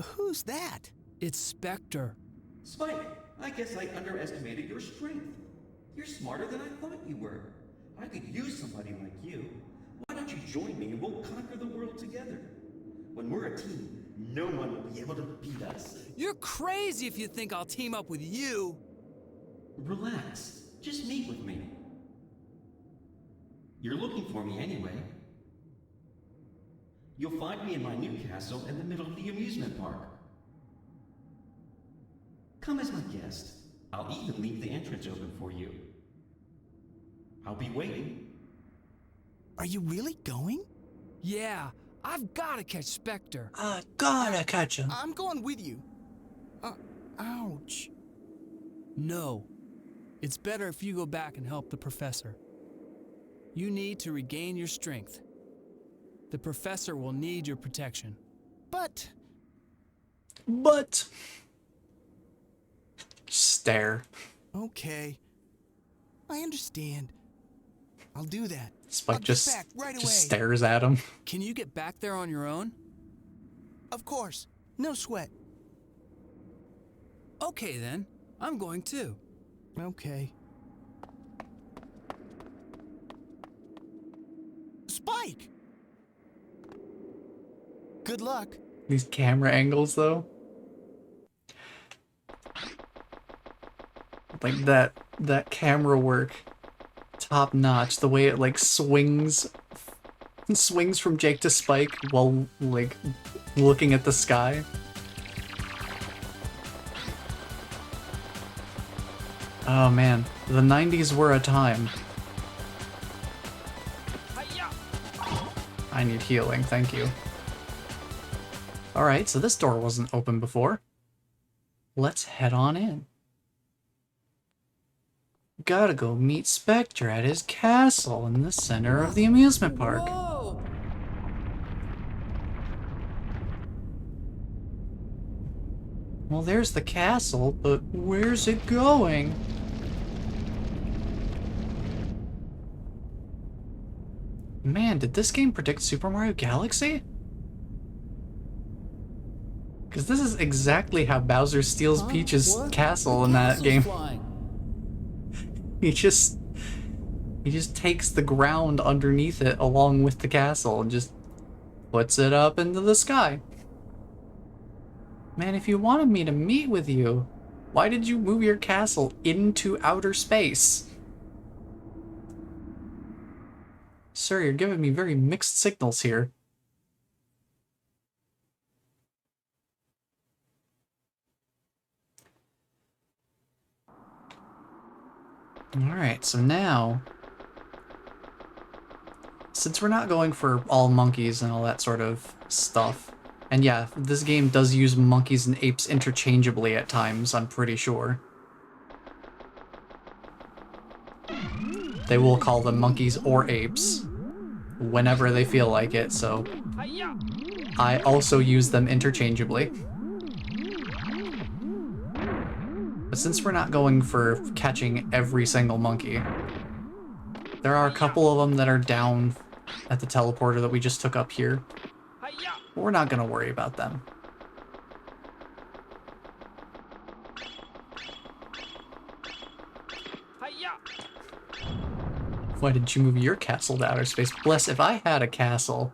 Who's that? It's Spectre. Spike, I guess I underestimated your strength. You're smarter than I thought you were. I could use somebody like you. Why don't you join me and we'll conquer the world together? When we're a team, no one will be able to beat us. You're crazy if you think I'll team up with you. Relax. Just meet with me. You're looking for me anyway. You'll find me in my new castle in the middle of the amusement park. Come as my guest. I'll even leave the entrance open for you. I'll be waiting. Are you really going? Yeah, I've got to catch Spectre. Gotta catch him. I'm going with you. Ouch. No. It's better if you go back and help the professor. You need to regain your strength. The professor will need your protection. But Stare. okay. I understand. I'll do that. Spike I'll get just back right just away. stares at him. Can you get back there on your own? Of course. No sweat. Okay then. I'm going too. Okay. Spike! Good luck. These camera angles, though. Like that camera work, top notch. The way it like swings from Jake to Spike while like looking at the sky. Oh man, the 90s were a time. Hi-ya! I need healing, thank you. Alright, so this door wasn't open before. Let's head on in. Gotta go meet Spectre at his castle in the center of the amusement park. Whoa! Well, there's the castle, but where's it going? Man, did this game predict Super Mario Galaxy? Because this is exactly how Bowser steals Peach's What? castle in The that castle's game. flying. He just takes the ground underneath it along with the castle and just puts it up into the sky. Man, if you wanted me to meet with you, why did you move your castle into outer space? Sir, you're giving me very mixed signals here. Alright, so now, since we're not going for all monkeys and all that sort of stuff, and yeah, this game does use monkeys and apes interchangeably at times, I'm pretty sure. They will call them monkeys or apes whenever they feel like it, so Hi-ya! I also use them interchangeably. But since we're not going for catching every single monkey, there are a couple of them that are down at the teleporter that we just took up here. Hiya! We're not gonna worry about them. Hiya! Why didn't you move your castle to outer space? Bless, if I had a castle,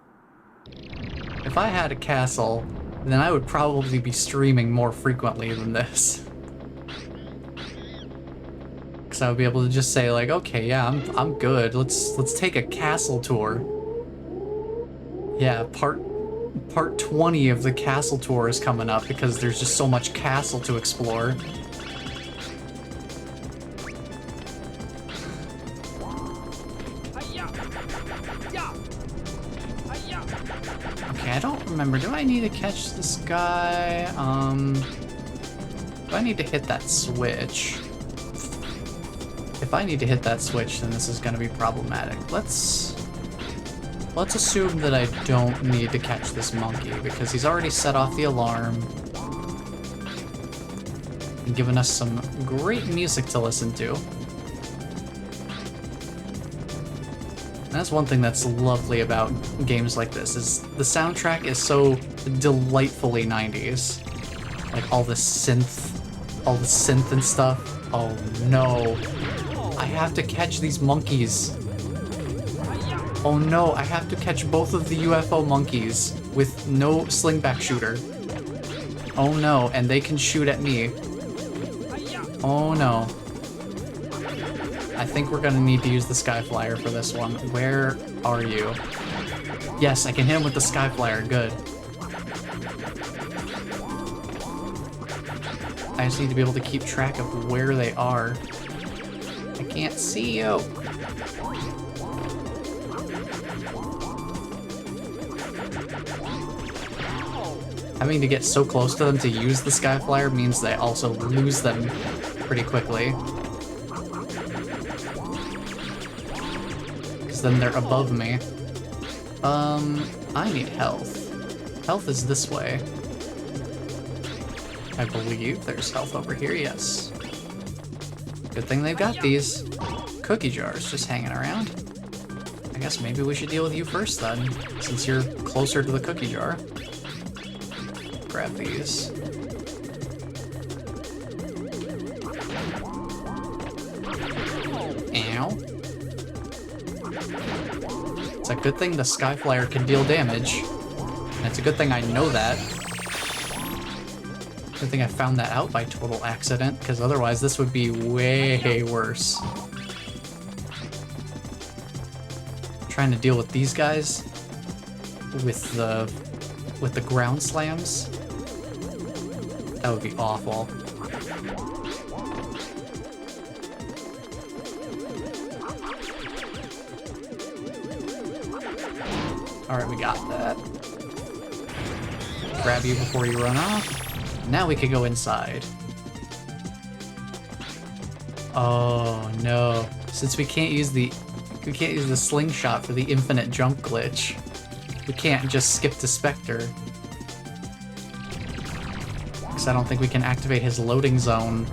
then I would probably be streaming more frequently than this. Cause I would be able to just say like, okay, yeah, I'm good. Let's take a castle tour. Yeah, part 20 of the castle tour is coming up because there's just so much castle to explore. Hiya! Ya! Hiya! Okay, I don't remember. Do I need to catch this guy? Do I need to hit that switch? If I need to hit that switch, then this is going to be problematic. Let's assume that I don't need to catch this monkey because he's already set off the alarm and given us some great music to listen to. And that's one thing that's lovely about games like this, is the soundtrack is so delightfully 90s. Like all the synth and stuff. Oh no. I have to catch these monkeys. Oh no, I have to catch both of the UFO monkeys with no Slingback Shooter. Oh no, and they can shoot at me. Oh no. I think we're gonna need to use the Sky Flyer for this one. Where are you? Yes, I can hit him with the Sky Flyer, good. I just need to be able to keep track of where they are. I can't see you. Having to get so close to them to use the Sky Flyer means they also lose them pretty quickly. Because then they're above me. I need health. Health is this way. I believe there's health over here, yes. Good thing they've got these cookie jars just hanging around. I guess maybe we should deal with you first then, since you're closer to the cookie jar. Grab these. Ow. It's a good thing the Sky Flyer can deal damage. And it's a good thing I know that. Good thing I found that out by total accident, because otherwise this would be way worse. Trying to deal with these guys with the ground slams. That would be awful. Alright, we got that. Grab you before you run off. Now we can go inside. Oh no. Since we can't use the slingshot for the infinite jump glitch, we can't just skip to Spectre. Because I don't think we can activate his loading zone.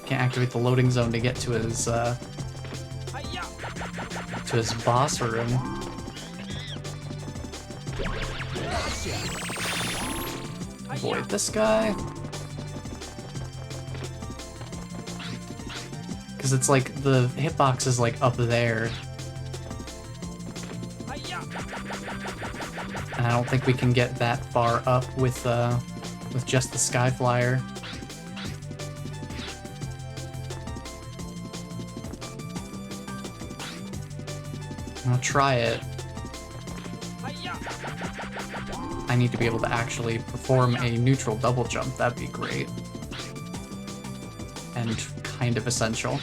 Can't activate the loading zone to get to his boss room. Avoid this guy. Because it's like the hitbox is like up there. And I don't think we can get that far up with just the Sky Flyer. I'll try it. I need to be able to actually perform a neutral double jump. That'd be great. And kind of essential.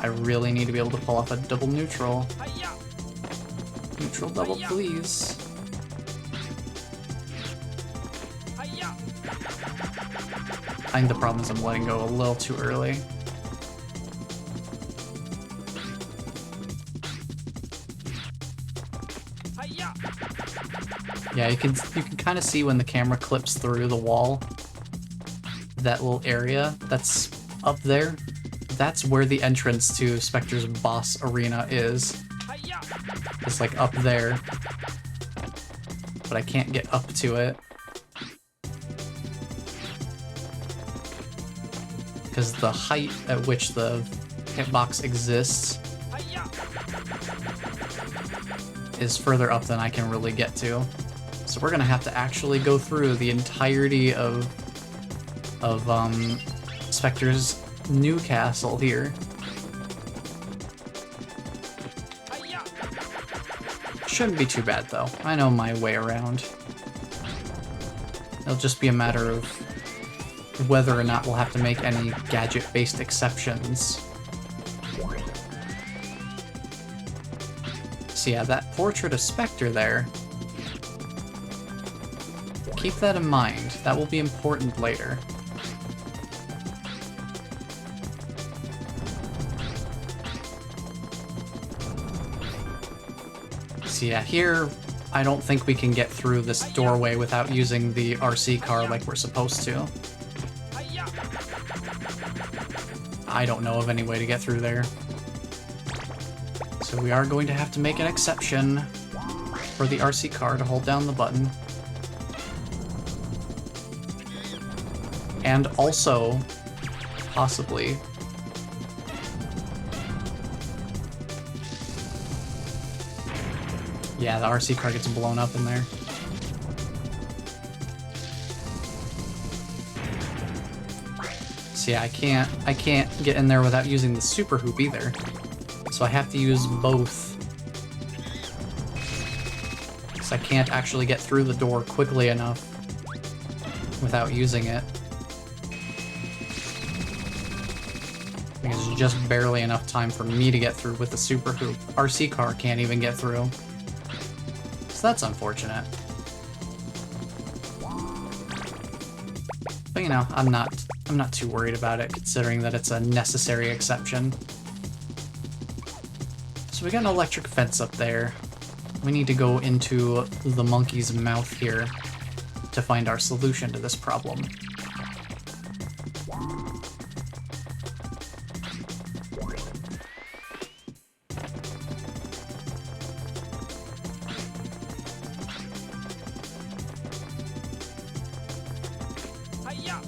I really need to be able to pull off a double neutral. Neutral double, please. I think the problem is I'm letting go a little too early. Yeah, you can kind of see when the camera clips through the wall, that little area that's up there, that's where the entrance to Spectre's boss arena is. Hi-ya! It's like up there. But I can't get up to it. Because the height at which the hitbox exists Hi-ya! is further up than I can really get to. So we're gonna have to actually go through the entirety of Spectre's new castle here. Hi-ya! Shouldn't be too bad though. I know my way around. It'll just be a matter of whether or not we'll have to make any gadget-based exceptions. So yeah, that portrait of Spectre there, keep that in mind. That will be important later. So yeah, here, I don't think we can get through this doorway without using the RC car like we're supposed to. Hi-ya! I don't know of any way to get through there. So we are going to have to make an exception for the RC car to hold down the button. And also, possibly, yeah, the RC car gets blown up in there. So yeah, I can't get in there without using the super hoop either. So I have to use both. So I can't actually get through the door quickly enough without using it. I think it's just barely enough time for me to get through with the super hoop. RC car can't even get through. So that's unfortunate. But you know, I'm not too worried about it, considering that it's a necessary exception. So we got an electric fence up there. We need to go into the monkey's mouth here to find our solution to this problem. Hi-ya!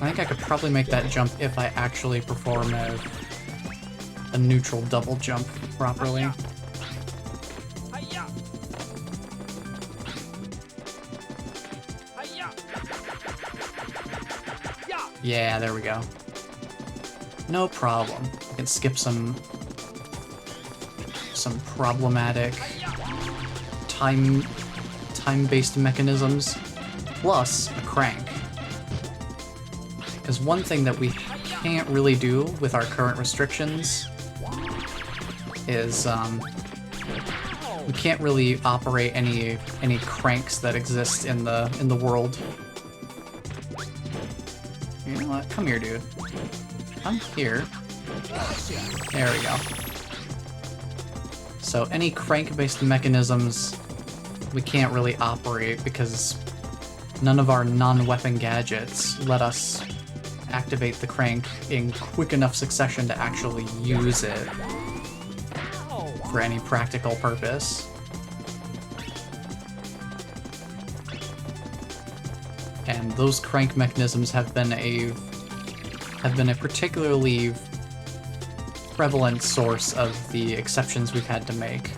I think I could probably make that jump if I actually perform a neutral double jump properly. Hi-ya! Hi-ya! Ya! Yeah, there we go. No problem. I can skip some problematic time-based mechanisms, plus a crank. Because one thing that we can't really do with our current restrictions is we can't really operate any cranks that exist in the world. You know what? Come here, dude. Come here. There we go. So any crank-based mechanisms we can't really operate because none of our non-weapon gadgets let us activate the crank in quick enough succession to actually use it for any practical purpose. And those crank mechanisms have been a particularly prevalent source of the exceptions we've had to make.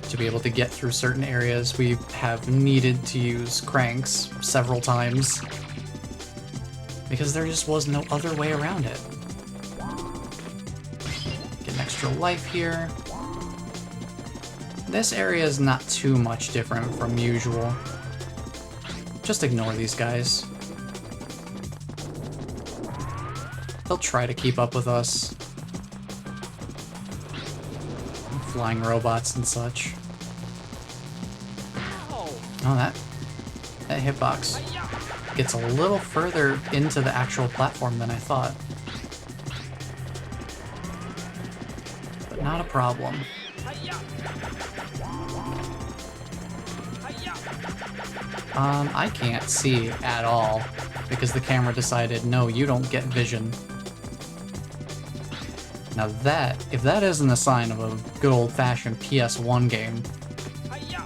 To be able to get through certain areas, we have needed to use cranks several times because there just was no other way around it. Get an extra life here. This area is not too much different from usual. Just ignore these guys. They'll try to keep up with us. Flying robots and such. Oh, that hitbox gets a little further into the actual platform than I thought. But not a problem. I can't see at all because the camera decided, no, you don't get vision. Now that, if that isn't a sign of a good old-fashioned PS1 game, Hi-ya!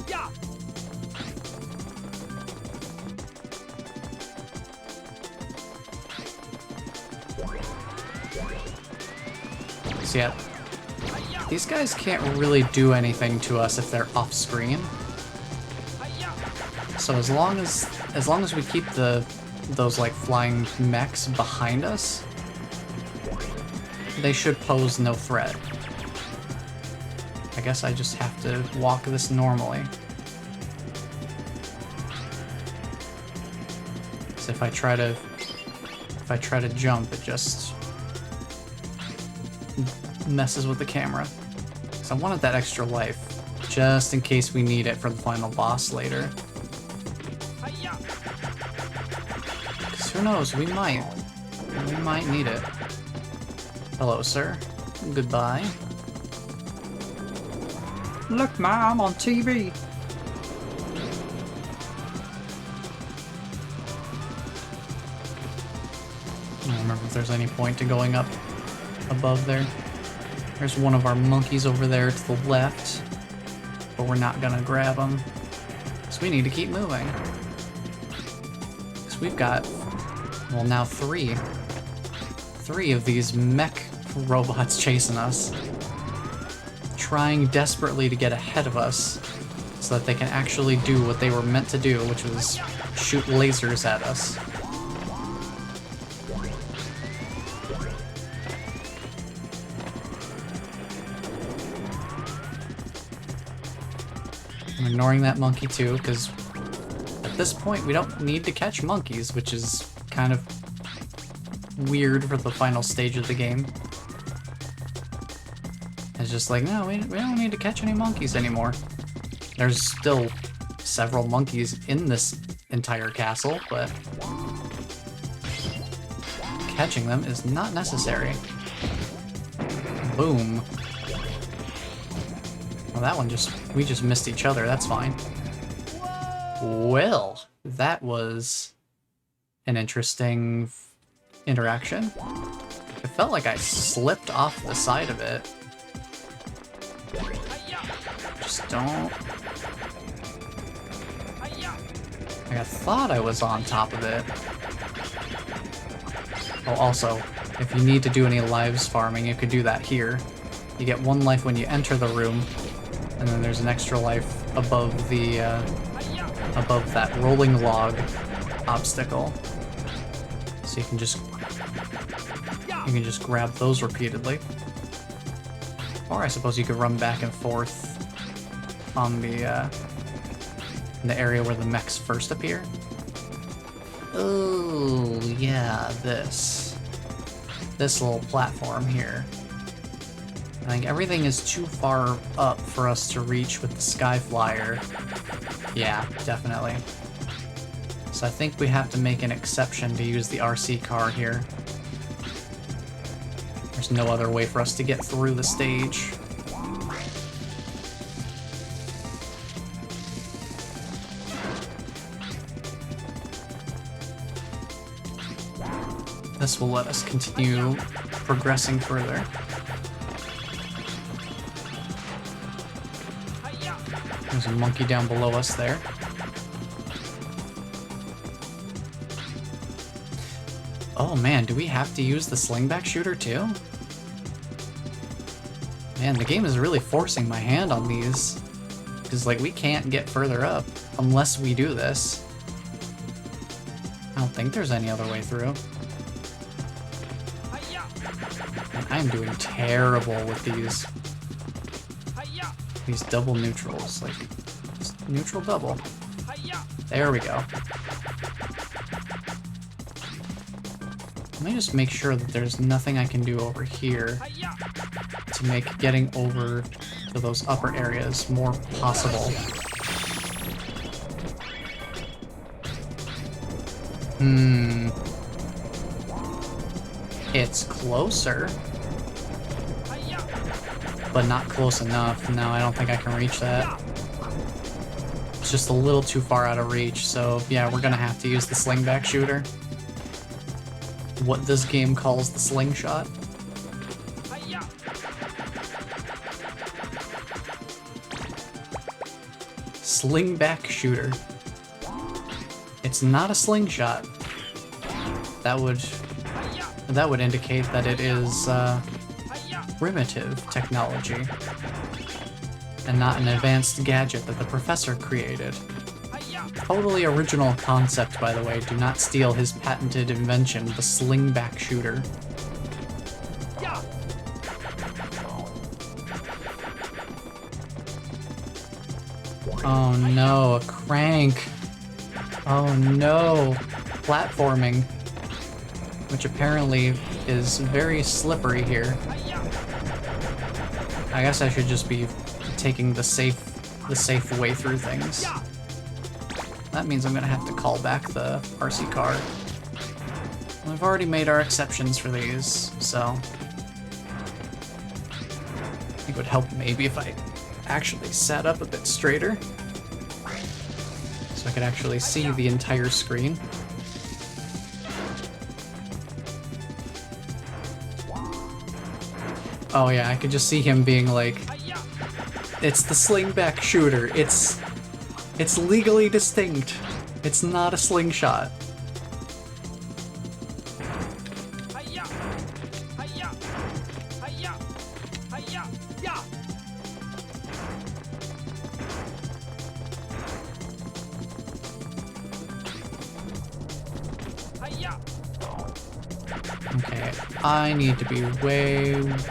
Ya! so yeah, these guys can't really do anything to us if they're off-screen. Hi-ya! So as long as we keep those like flying mechs behind us, they should pose no threat. I guess I just have to walk this normally. So if I try to jump, it just messes with the camera. So I wanted that extra life, just in case we need it for the final boss later. Hi-ya! 'Cause who knows, we might need it. Hello, sir. Goodbye. Look, Ma, I'm on TV. I don't remember if there's any point to going up above there. There's one of our monkeys over there to the left, but we're not gonna grab him. So we need to keep moving. So we've got, well, now three of these mech robots chasing us, trying desperately to get ahead of us so that they can actually do what they were meant to do, which was shoot lasers at us. I'm ignoring that monkey too, because at this point we don't need to catch monkeys, which is kind of weird for the final stage of the game. It's just like, no, we don't need to catch any monkeys anymore. There's still several monkeys in this entire castle, but catching them is not necessary. Boom. Well, that one we just missed each other, that's fine. Well, that was an interesting interaction. It felt like I slipped off the side of it. Just don't... Like, I thought I was on top of it. Oh, also, if you need to do any lives farming, you could do that here. You get 1 life when you enter the room, and then there's an extra life above the, above that rolling log obstacle. So you can just grab those repeatedly. Or I suppose you could run back and forth on the, in the area where the mechs first appear. Oh, yeah, this little platform here. I think everything is too far up for us to reach with the Sky Flyer. Yeah, definitely. So I think we have to make an exception to use the RC car here. There's no other way for us to get through the stage. This will let us continue progressing further. There's a monkey down below us there. Oh man, do we have to use the Slingback Shooter too? Man, the game is really forcing my hand on these. Because, like, we can't get further up unless we do this. I don't think there's any other way through. And I'm doing terrible with these double neutrals. Like, neutral double. There we go. Let me just make sure that there's nothing I can do over here to make getting over to those upper areas more possible. It's closer, but not close enough. No, I don't think I can reach that. It's just a little too far out of reach, so yeah, we're gonna have to use the Slingback Shooter. What this game calls the slingshot. Hi-ya! Slingback Shooter. It's not a slingshot. That would indicate that it is primitive technology and not an advanced gadget that the professor created. Totally original concept, by the way. Do not steal his patented invention, the Slingback Shooter. Yeah! Oh no, a crank. Oh no, platforming. Which apparently is very slippery here. I guess I should just be taking the safe way through things. That means I'm gonna have to call back the RC car. We've already made our exceptions for these, so I think it would help maybe if I actually sat up a bit straighter so I could actually see the entire screen. Oh yeah, I could just see him being like, it's the Slingback Shooter. It's legally distinct. It's not a slingshot. Hi-ya! Hi-ya! Hi-ya! Hi-ya! Yeah! Hi-ya! Okay, I need to be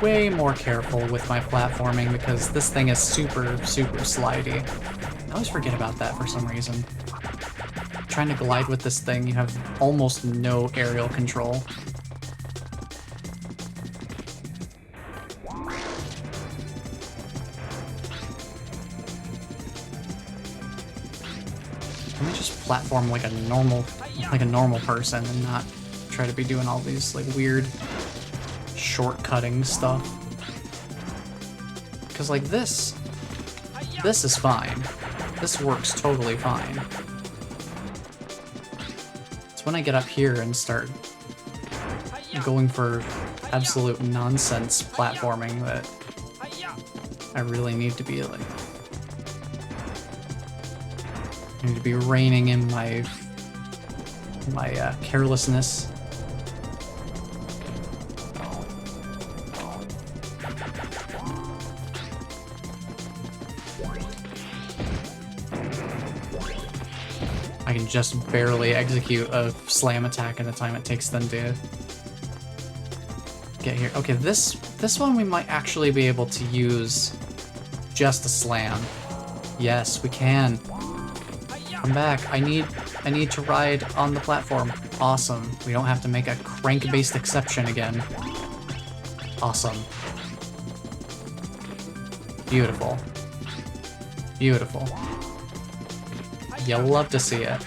way more careful with my platforming because this thing is super slidey. I always forget about that for some reason. Trying to glide with this thing, you have almost no aerial control. Let me just platform like a normal person and not try to be doing all these like weird shortcutting stuff. Because like this is fine. This works totally fine. It's when I get up here and start going for absolute nonsense platforming that I really need to be like... I need to be reining in my carelessness. I can just barely execute a slam attack in the time it takes them to get here. Okay, this one we might actually be able to use just a slam. Yes, we can. Come back. I need to ride on the platform. Awesome. We don't have to make a crank-based exception again. Awesome. Beautiful. Beautiful. You'll love to see it.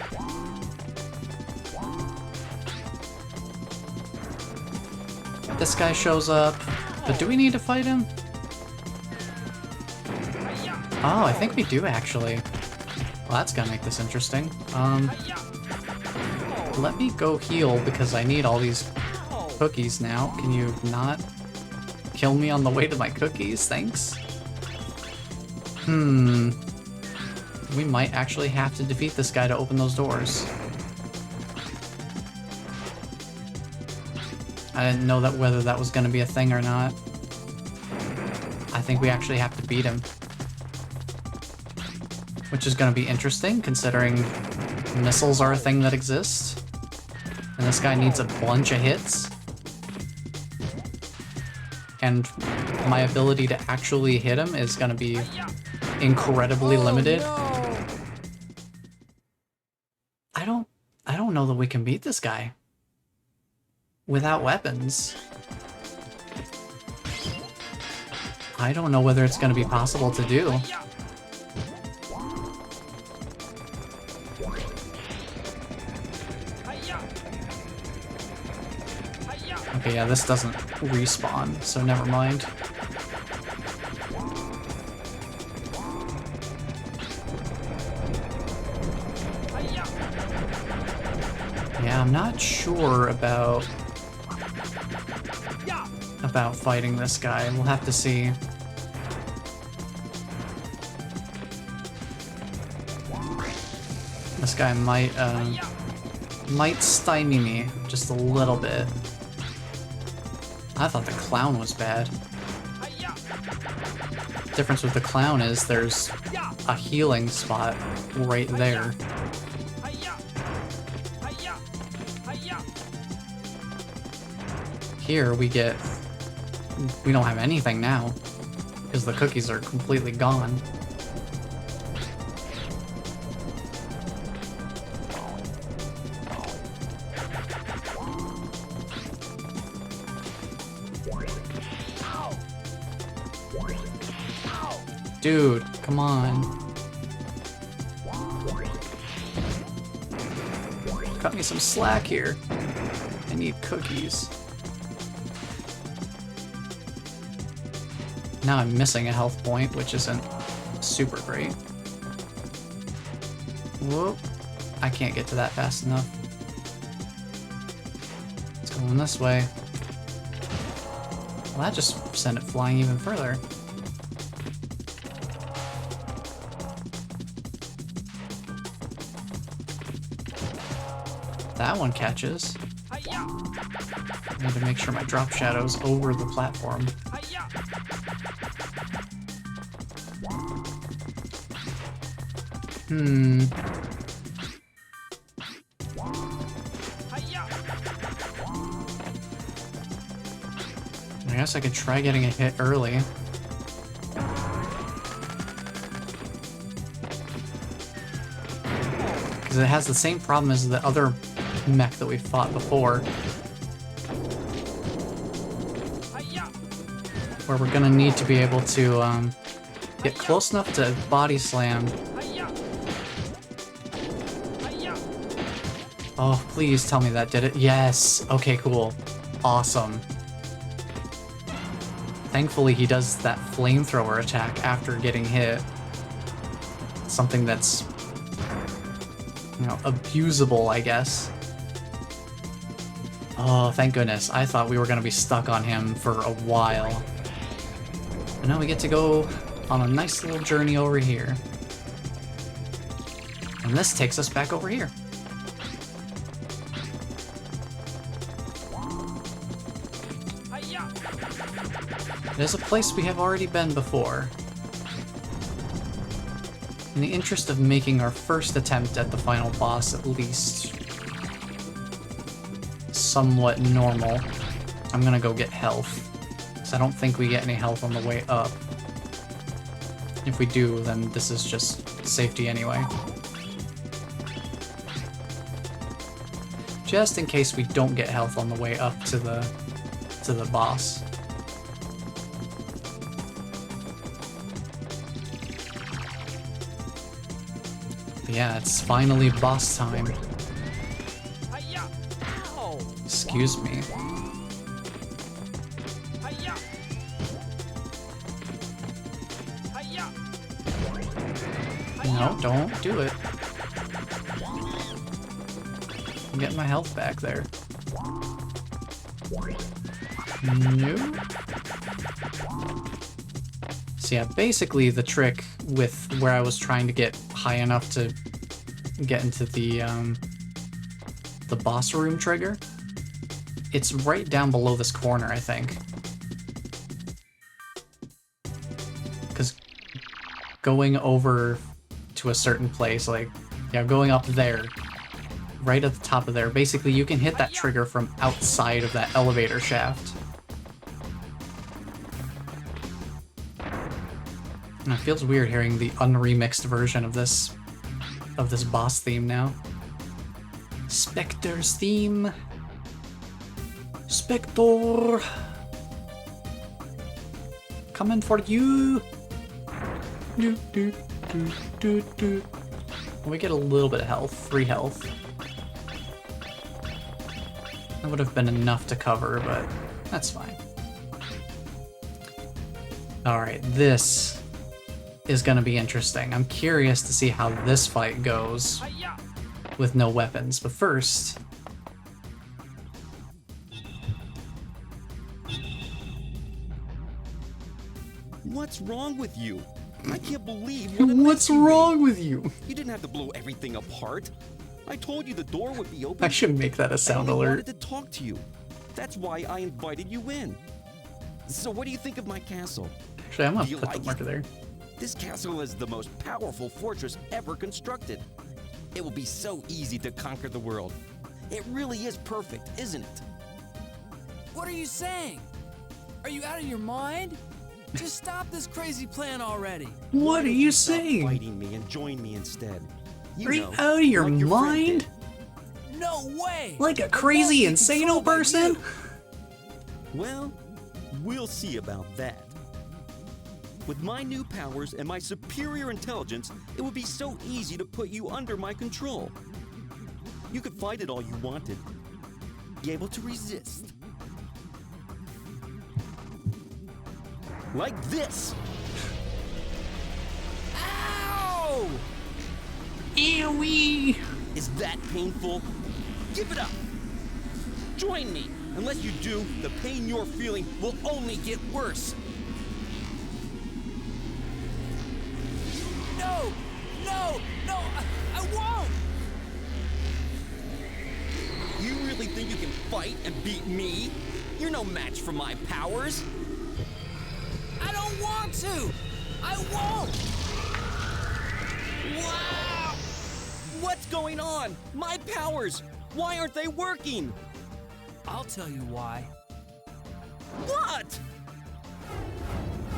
This guy shows up, but do we need to fight him? Oh, I think we do actually. Well, that's gonna make this interesting. Let me go heal because I need all these cookies now. Can you not kill me on the way to my cookies? Thanks. We might actually have to defeat this guy to open those doors. I didn't know that whether that was going to be a thing or not. I think we actually have to beat him. Which is going to be interesting, considering missiles are a thing that exists. And this guy needs a bunch of hits. And my ability to actually hit him is going to be incredibly limited. No. I don't know that we can beat this guy without weapons. I don't know whether it's going to be possible to do. Okay, yeah, this doesn't respawn, so never mind. Yeah, I'm not sure about fighting this guy. We'll have to see. This guy might stymie me just a little bit. I thought the clown was bad. Difference with the clown is there's a healing spot right there. Here we don't have anything now because the cookies are completely gone. Dude, come on. Cut me some slack here. I need cookies. Now I'm missing a health point, which isn't super great. Whoop. I can't get to that fast enough. It's going this way. Well, that just sent it flying even further. That one catches. I need to make sure my drop shadow's over the platform. I guess I could try getting a hit early. Because it has the same problem as the other mech that we fought before. Where we're gonna need to be able to get close enough to body slam. Oh, please tell me that did it. Yes! Okay, cool. Awesome. Thankfully, he does that flamethrower attack after getting hit. Something that's, you know, abusable, I guess. Oh, thank goodness. I thought we were going to be stuck on him for a while. But now we get to go on a nice little journey over here. And this takes us back over here. There's a place we have already been before. In the interest of making our first attempt at the final boss at least somewhat normal, I'm gonna go get health. Because I don't think we get any health on the way up. If we do, then this is just safety anyway. Just in case we don't get health on the way up to the boss. But yeah, it's finally boss time. Excuse me. No, don't do it. I'm getting my health back there. No. So yeah, basically the trick with where I was trying to get high enough to get into the boss room trigger, it's right down below this corner, I think. Because going over to a certain place, like, yeah, going up there, right at the top of there, basically you can hit that trigger from outside of that elevator shaft. And it feels weird hearing the unremixed version of this boss theme now. Spectre's theme. Spectre! Coming for you! Do, do, do, do, do. We get a little bit of health, 3 health. That would have been enough to cover, but that's fine. Alright, this is gonna be interesting. I'm curious to see how this fight goes with no weapons, but first, What's wrong with you? I can't believe what a What's mess you wrong made. with you? You didn't have to blow everything apart. I told you the door would be open. I should make that a sound I only alert. wanted to talk to you. That's why I invited you in. So what do you think of my castle? Actually, I'm Do gonna you put like the marker it? there. This castle is the most powerful fortress ever constructed. It will be so easy to conquer the world. It really is perfect, isn't it? What are you saying? Are you out of your mind? Just stop this crazy plan already. What Why are don't you stop saying? fighting me and join me instead? Are you know, out of your like friend mind? did. No way! Like a I won't crazy be insano controlled by person? you. Well, we'll see about that. With my new powers and my superior intelligence, it would be so easy to put you under my control. You could fight it all you wanted. Be able to resist. Like this. Ow! Eowee! Is that painful? Give it up. Join me. Unless you do, the pain you're feeling will only get worse. No! No! No! I won't! You really think you can fight and beat me? You're no match for my powers. I don't want to! I won't! Wow! What's going on? My powers! Why aren't they working? I'll tell you why. What?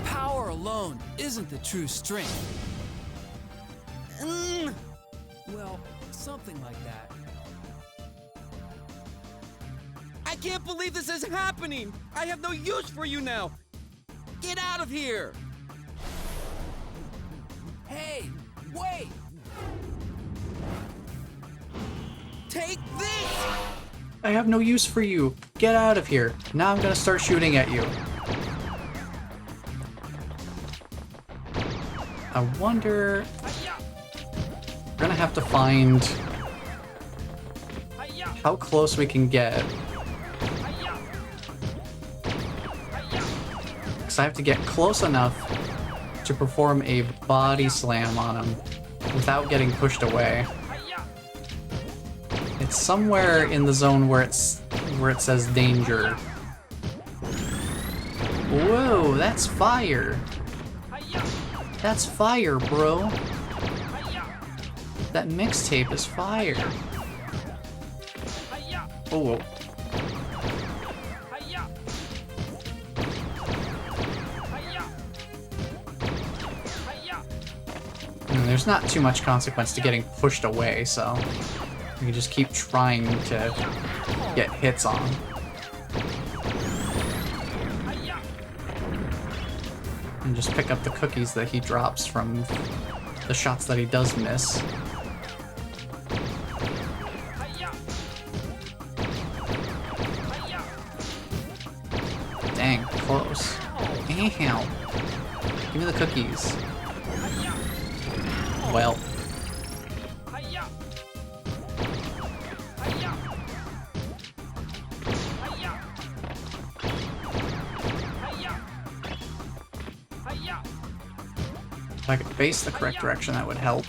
Power alone isn't the true strength. Mm, Well, something like that. I can't believe this is happening! I have no use for you now! Get out of here! Hey, wait! Take this! I have no use for you. Get out of here. Now I'm gonna start shooting at you. I wonder... We're gonna have to find how close we can get. Because I have to get close enough to perform a body slam on him without getting pushed away. It's somewhere in the zone where it says danger. Whoa, that's fire. That's fire, bro. That mixtape is fire. Oh, whoa. There's not too much consequence to getting pushed away, so we can just keep trying to get hits on. And just pick up the cookies that he drops from the shots that he does miss. Dang, close. Damn. Give me the cookies. Well. If I could face the correct direction, that would help.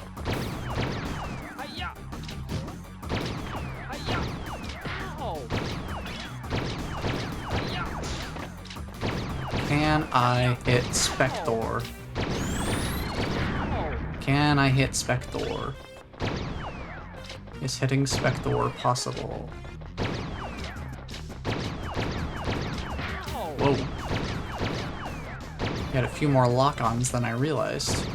Can I hit Spector? Can I hit Spector? Is hitting Spector possible? Whoa. Got a few more lock-ons than I realized.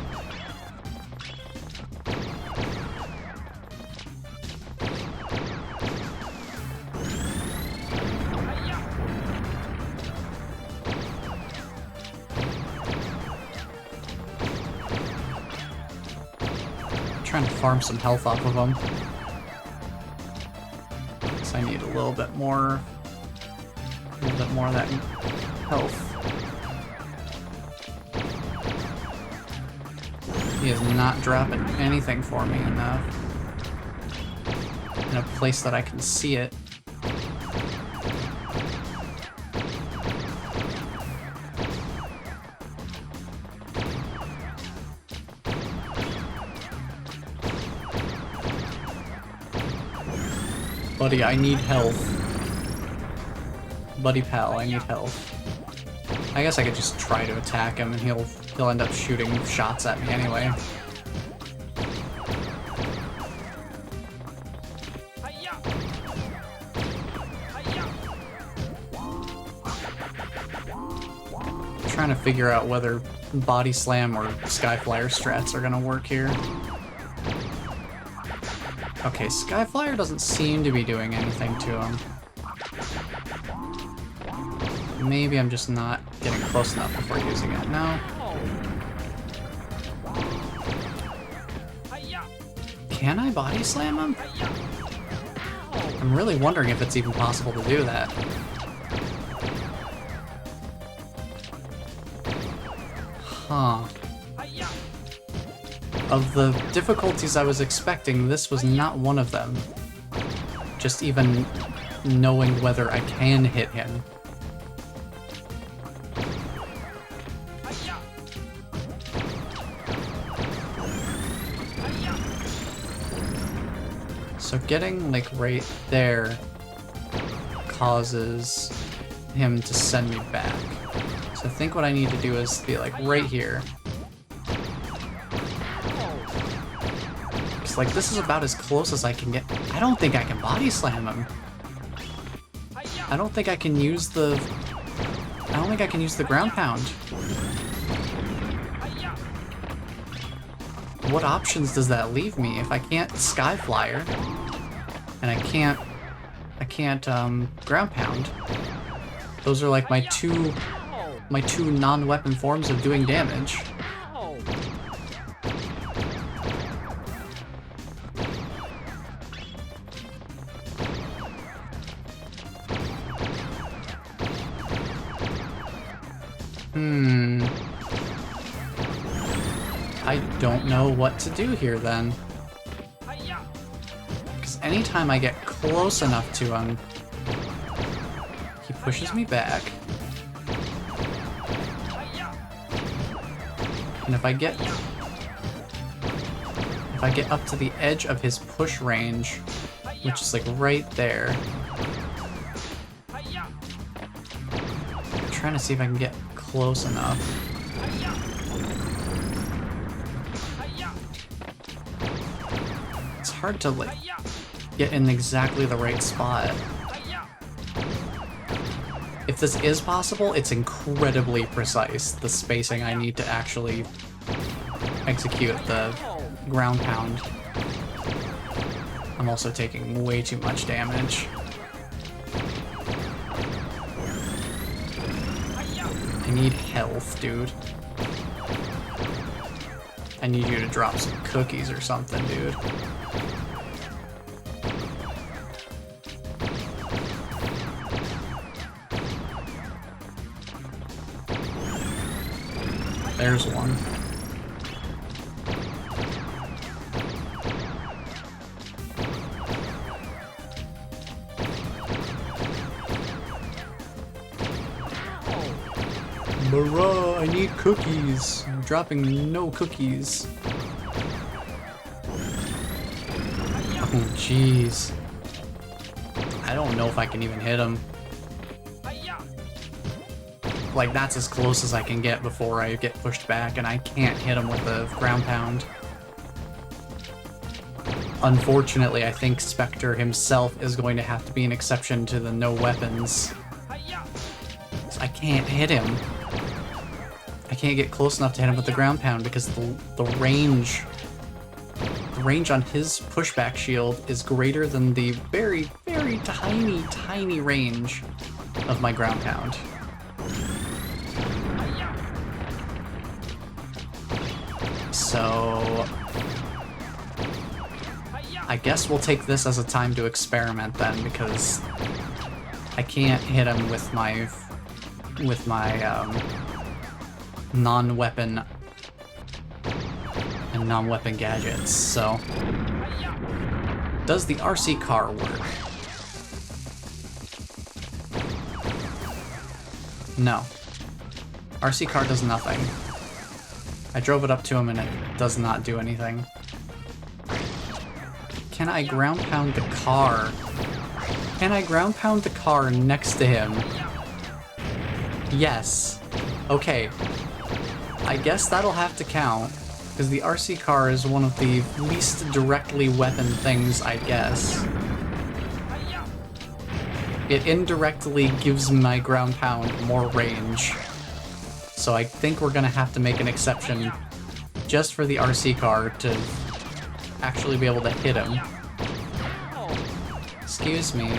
Trying to farm some health off of him. Guess I need a little bit more of that health. He is not dropping anything for me in a place that I can see it. Buddy, I need health. Buddy pal, I need health. I guess I could just try to attack him and he'll end up shooting shots at me anyway. Hi-ya! Hi-ya! Trying to figure out whether body slam or skyflyer strats are gonna work here. Okay, skyflyer doesn't seem to be doing anything to him. Maybe I'm just not getting close enough before using it. No. Hi-ya! Can I body slam him? Hi-ya! I'm really wondering if it's even possible to do that. Huh. Hi-ya! Of the difficulties I was expecting, this was not one of them. Just even knowing whether I can hit him. Hi-ya! Hi-ya! So getting, like, right there causes him to send me back. So I think what I need to do is be, like, right here. Because, like, this is about as close as I can get. I don't think I can body slam him. I don't think I can use the... I don't think I can use the ground pound. What options does that leave me if I can't sky flyer and I can't ground pound? Those are like my two non-weapon forms of doing damage. I don't know what to do here then. Because anytime I get close enough to him, he pushes me back. And if I get up to the edge of his push range, which is like right there, I'm trying to see if I can get close enough. It's hard to like get in exactly the right spot. If this is possible, it's incredibly precise, the spacing I need to actually execute the ground pound. I'm also taking way too much damage. I need health, dude. I need you to drop some cookies or something, dude. There's one. Bruh, I need cookies. I'm dropping no cookies. Oh, jeez. I don't know if I can even hit him. Like, that's as close as I can get before I get pushed back, and I can't hit him with the ground pound. Unfortunately, I think Spectre himself is going to have to be an exception to the no weapons. So I can't hit him. I can't get close enough to hit him with the ground pound because the range on his pushback shield is greater than the very, very tiny range of my ground pound. So I guess we'll take this as a time to experiment then, because I can't hit him with my non-weapon and non-weapon gadgets. So does the RC car work? No. RC car does nothing. I drove it up to him and it does not do anything. Can I ground pound the car Can I ground pound the car next to him? Yes. Okay. I guess that'll have to count, because the RC car is one of the least directly weapon things, I guess. It indirectly gives my ground pound more range. So I think we're gonna have to make an exception just for the RC car to actually be able to hit him. Excuse me.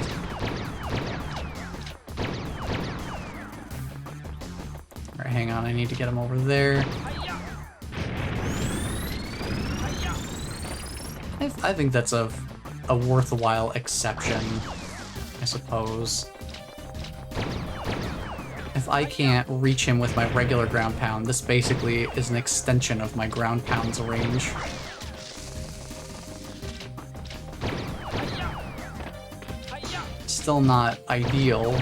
Alright, hang on, I need to get him over there. I think that's a worthwhile exception, I suppose. If I can't reach him with my regular ground pound, this basically is an extension of my ground pound's range. Still not ideal,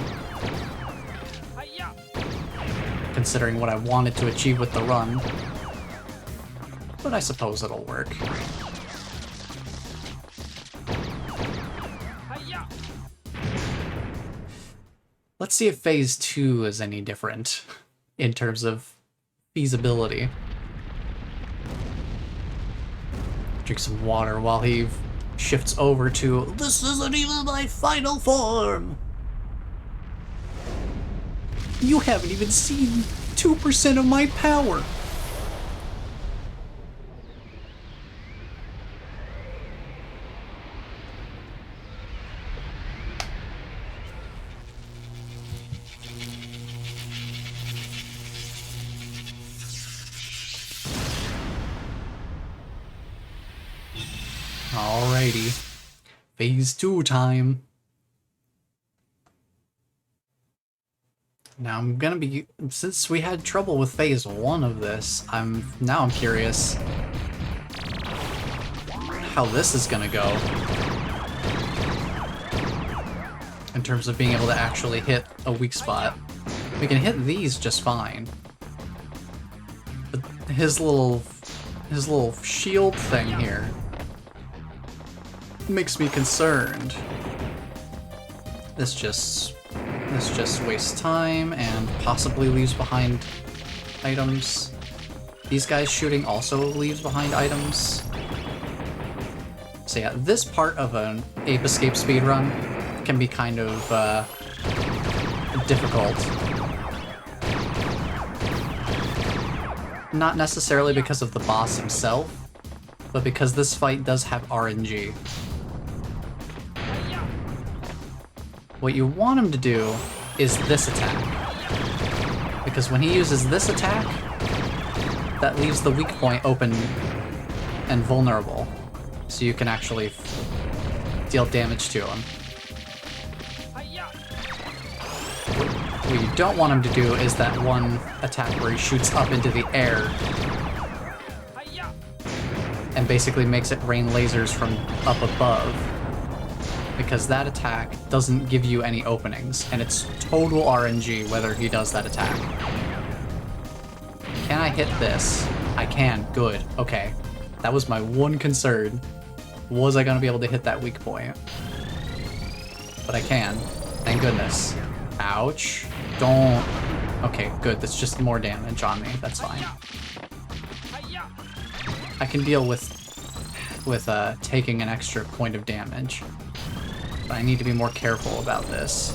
considering what I wanted to achieve with the run, but I suppose it'll work. Let's see if Phase 2 is any different in terms of feasibility. Drink some water while he shifts over to, "This isn't even my final form!" You haven't even seen 2% of my power! Alrighty. Phase 2 time. Now I'm gonna be, since we had trouble with Phase 1 of this, I'm curious how this is gonna go. In terms of being able to actually hit a weak spot. We can hit these just fine. But his little shield thing here makes me concerned. This just wastes time and possibly leaves behind items. These guys shooting also leaves behind items. So yeah, this part of an Ape Escape speedrun can be kind of difficult. Not necessarily because of the boss himself, but because this fight does have RNG. What you want him to do is this attack. Because when he uses this attack, that leaves the weak point open and vulnerable. So you can actually deal damage to him. What you don't want him to do is that one attack where he shoots up into the air and basically makes it rain lasers from up above. Because that attack doesn't give you any openings, and it's total RNG whether he does that attack. Can I hit this? I can. Good. Okay. That was my one concern. Was I going to be able to hit that weak point? But I can. Thank goodness. Ouch. Don't... Okay, good. That's just more damage on me. That's fine. I can deal with taking an extra point of damage. But I need to be more careful about this.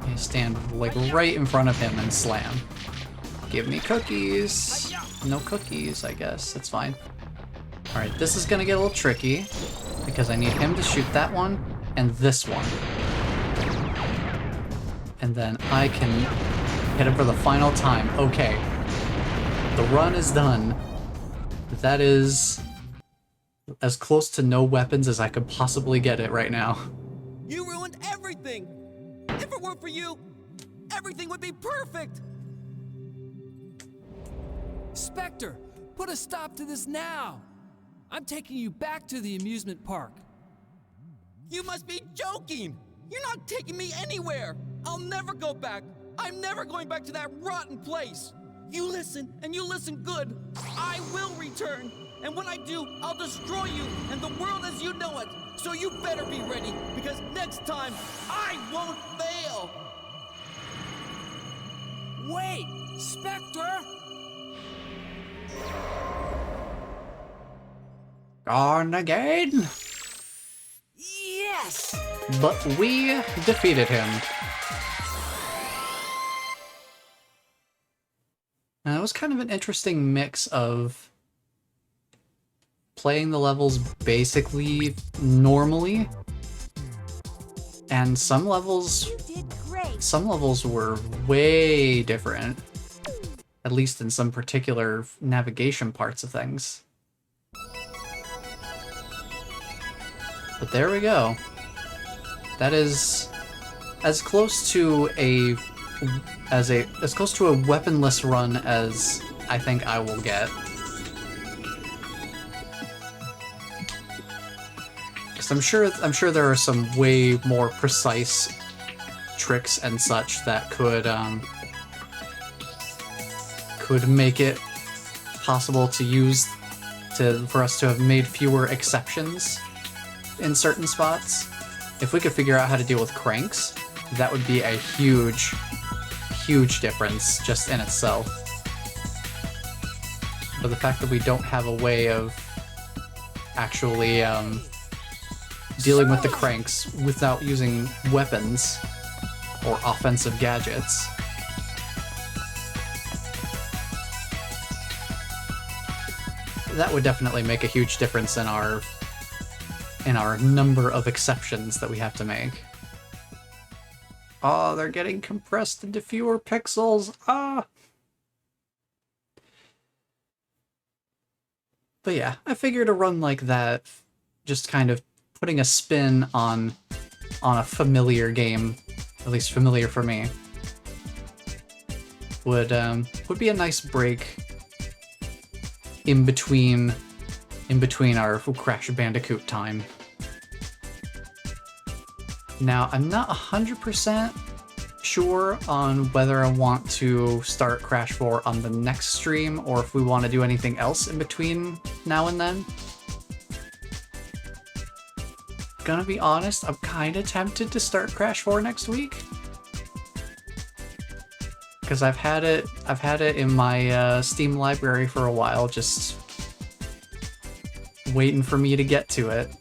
I stand like right in front of him and slam. Give me cookies. No cookies, I guess. That's fine. Alright, this is gonna get a little tricky because I need him to shoot that one and this one. And then I can hit him for the final time. Okay. The run is done. That is as close to no weapons as I could possibly get it right now. You ruined everything! If it weren't for you, everything would be perfect! Spectre, put a stop to this now! I'm taking you back to the amusement park. You must be joking! You're not taking me anywhere! I'll never go back! I'm never going back to that rotten place! You listen, and you listen good! I will return! And when I do, I'll destroy you and the world as you know it. So you better be ready, because next time, I won't fail! Wait! Spectre! Gone again! Yes! But we defeated him. And it was kind of an interesting mix of playing the levels basically normally, and some levels You did great. were way different, at least in some particular navigation parts of things. But there we go. That is as close to a weaponless run as I think I will get. Because I'm sure there are some way more precise tricks and such that could make it possible to use for us to have made fewer exceptions in certain spots. If we could figure out how to deal with cranks, that would be a huge difference just in itself. But the fact that we don't have a way of actually dealing with the cranks without using weapons or offensive gadgets, that would definitely make a huge difference in our number of exceptions that we have to make. Oh, they're getting compressed into fewer pixels. Ah. But yeah, I figured a run like that, just kind of putting a spin on a familiar game, at least familiar for me, would be a nice break in between our Crash Bandicoot time. Now, I'm not 100% sure on whether I want to start Crash 4 on the next stream, or if we want to do anything else in between now and then. Gonna be honest, I'm kinda tempted to start Crash 4 next week. Because I've had it in my Steam library for a while, just waiting for me to get to it.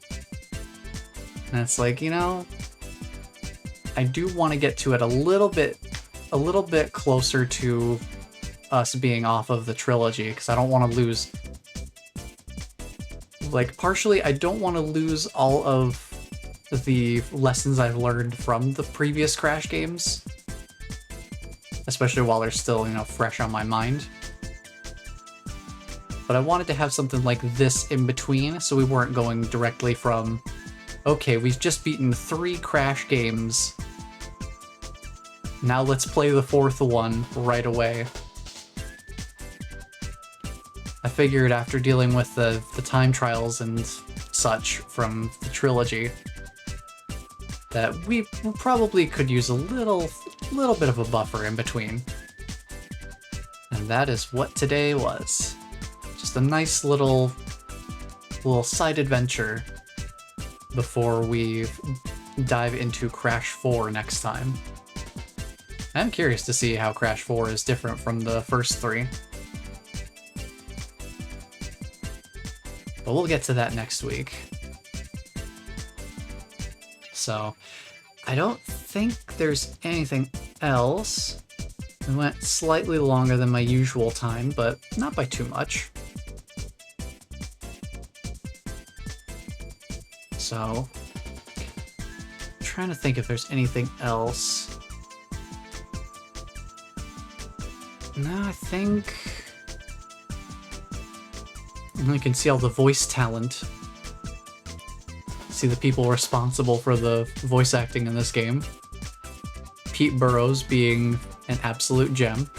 And it's like, you know, I do want to get to it a little bit closer to us being off of the trilogy, because I don't want to lose, like, partially I don't want to lose all of the lessons I've learned from the previous Crash games, especially while they're still, you know, fresh on my mind. But I wanted to have something like this in between, so we weren't going directly from, okay, we've just beaten 3 Crash games, now let's play the 4th one right away. I figured after dealing with the time trials and such from the trilogy, that we probably could use a little bit of a buffer in between. And that is what today was. Just a nice little side adventure before we dive into Crash 4 next time. I'm curious to see how Crash 4 is different from the first 3. But we'll get to that next week. So, I don't think there's anything else. We went slightly longer than my usual time, but not by too much. So, I'm trying to think if there's anything else. No, I think you can see all the voice talent. See the people responsible for the voice acting in this game. Pete Burrows being an absolute gem.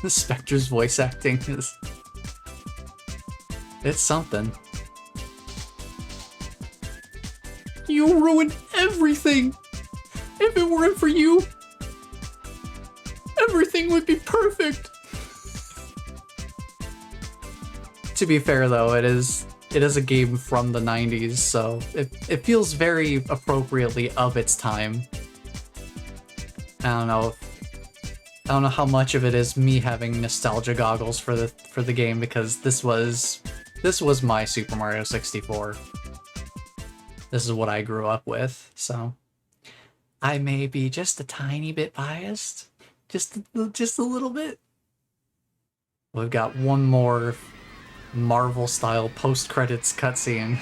The Spectre's voice acting is... it's something. You ruined everything! If it weren't for you, everything would be perfect! To be fair though, it is a game from the 90s, so it feels very appropriately of its time. I don't know how much of it is me having nostalgia goggles for the game, because this was my Super Mario 64. This is what I grew up with, so I may be just a tiny bit biased, just a little bit. We've got one more Marvel-style post-credits cutscene.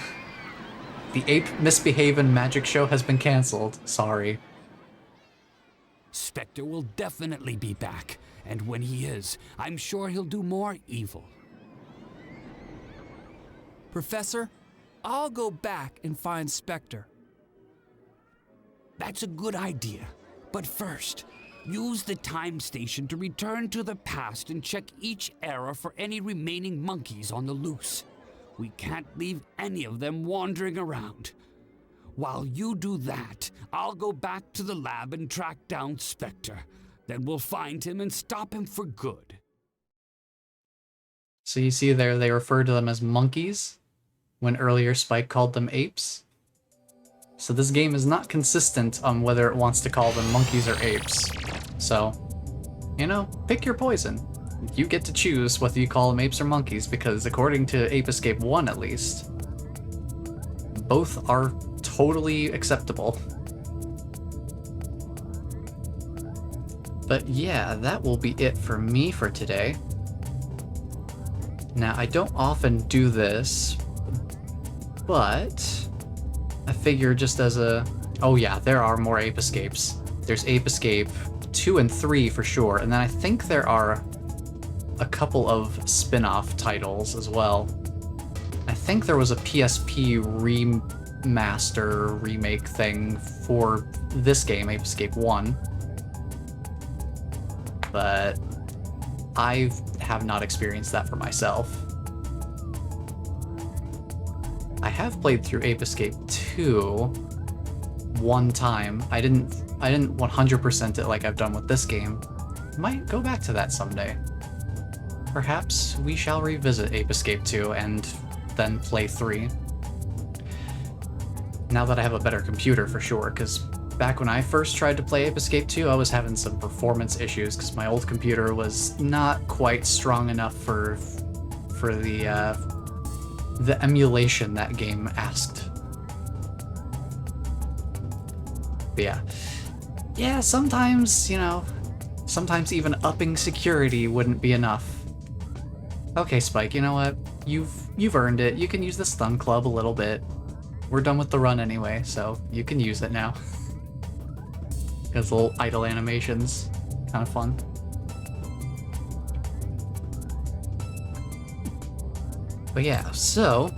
The Ape Misbehavin' Magic Show has been cancelled. Sorry. Spectre will definitely be back, and when he is, I'm sure he'll do more evil. Professor, I'll go back and find Spectre. That's a good idea. But first, use the time station to return to the past and check each era for any remaining monkeys on the loose. We can't leave any of them wandering around. While you do that, I'll go back to the lab and track down Spectre. Then we'll find him and stop him for good. So you see there, they refer to them as monkeys, when earlier Spike called them apes. So this game is not consistent on whether it wants to call them monkeys or apes. So, you know, pick your poison. You get to choose whether you call them apes or monkeys, because according to Ape Escape 1 at least, both are totally acceptable. But yeah, that will be it for me for today. Now, I don't often do this, but I figure just as a... Oh yeah, there are more Ape Escapes. There's Ape Escape 2 and 3 for sure, and then I think there are a couple of spin-off titles as well. I think there was a PSP remaster remake thing for this game, Ape Escape 1. But I have not experienced that for myself. I have played through Ape Escape 2 one time. I didn't 100% it like I've done with this game. Might go back to that someday. Perhaps we shall revisit Ape Escape 2 and then play 3. Now that I have a better computer for sure, because back when I first tried to play Ape Escape 2, I was having some performance issues because my old computer was not quite strong enough for the emulation that game asked. But yeah, sometimes, you know, sometimes even upping security wouldn't be enough. Okay, Spike, you know what? You've earned it. You can use the stun club a little bit. We're done with the run anyway, so you can use it now. It's little idle animations. Kind of fun. But yeah, so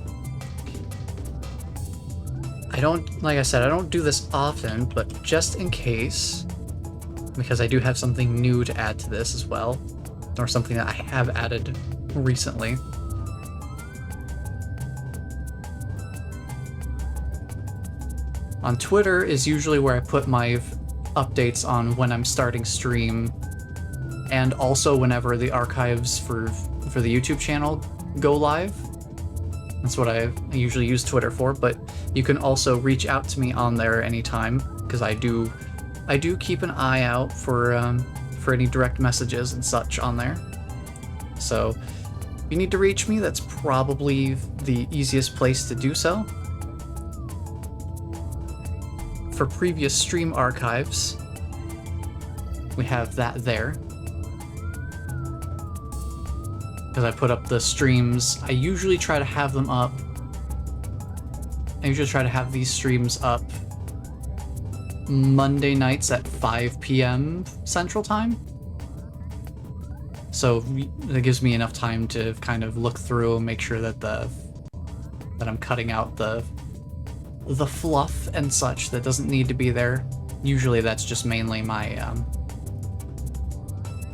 like I said, I don't do this often, but just in case, because I do have something new to add to this as well, or something that I have added recently. On Twitter is usually where I put my updates on when I'm starting stream, and also whenever the archives for the YouTube channel go live. That's what I usually use Twitter for, but you can also reach out to me on there anytime, because I do keep an eye out for any direct messages and such on there. So if you need to reach me, that's probably the easiest place to do so. For previous stream archives, we have that there. Because I put up the streams, I usually try to have them up. I usually try to have these streams up Monday nights at 5 p.m. Central Time. So that gives me enough time to kind of look through and make sure that I'm cutting out the fluff and such that doesn't need to be there. Usually that's just mainly my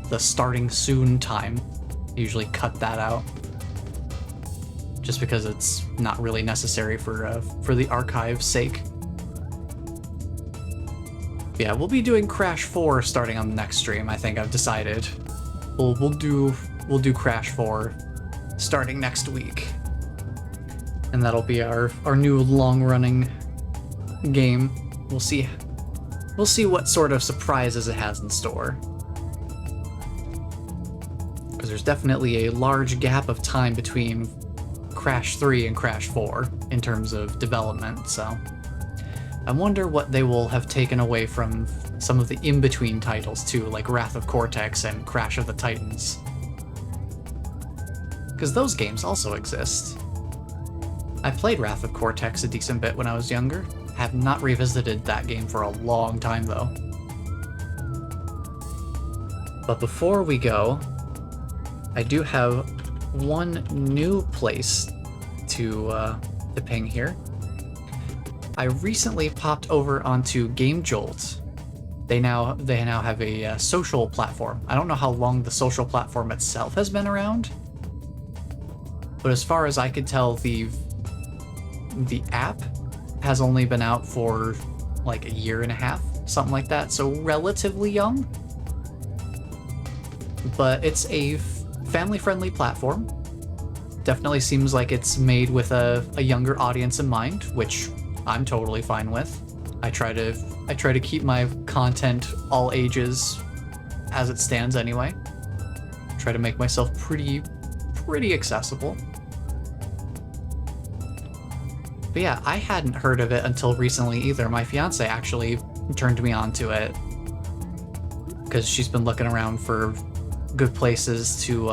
the starting soon time. I usually cut that out just because it's not really necessary for the archive's sake. Yeah, we'll be doing Crash 4 starting on the next stream. I think I've decided we'll do Crash 4 starting next week. And that'll be our new long-running game. We'll see what sort of surprises it has in store. Because there's definitely a large gap of time between Crash 3 and Crash 4 in terms of development, so I wonder what they will have taken away from some of the in-between titles too, like Wrath of Cortex and Crash of the Titans. Because those games also exist. I played Wrath of Cortex a decent bit when I was younger. Have not revisited that game for a long time though. But before we go, I do have one new place to ping here. I recently popped over onto Game Jolt. They now have a social platform. I don't know how long the social platform itself has been around, but as far as I could tell, the app has only been out for like a year and a half, something like that, so relatively young. But it's a family-friendly platform. Definitely seems like it's made with a younger audience in mind, which I'm totally fine with. I try to keep my content all ages as it stands anyway. Try to make myself pretty accessible. But yeah, I hadn't heard of it until recently either. My fiance actually turned me onto it because she's been looking around for good places to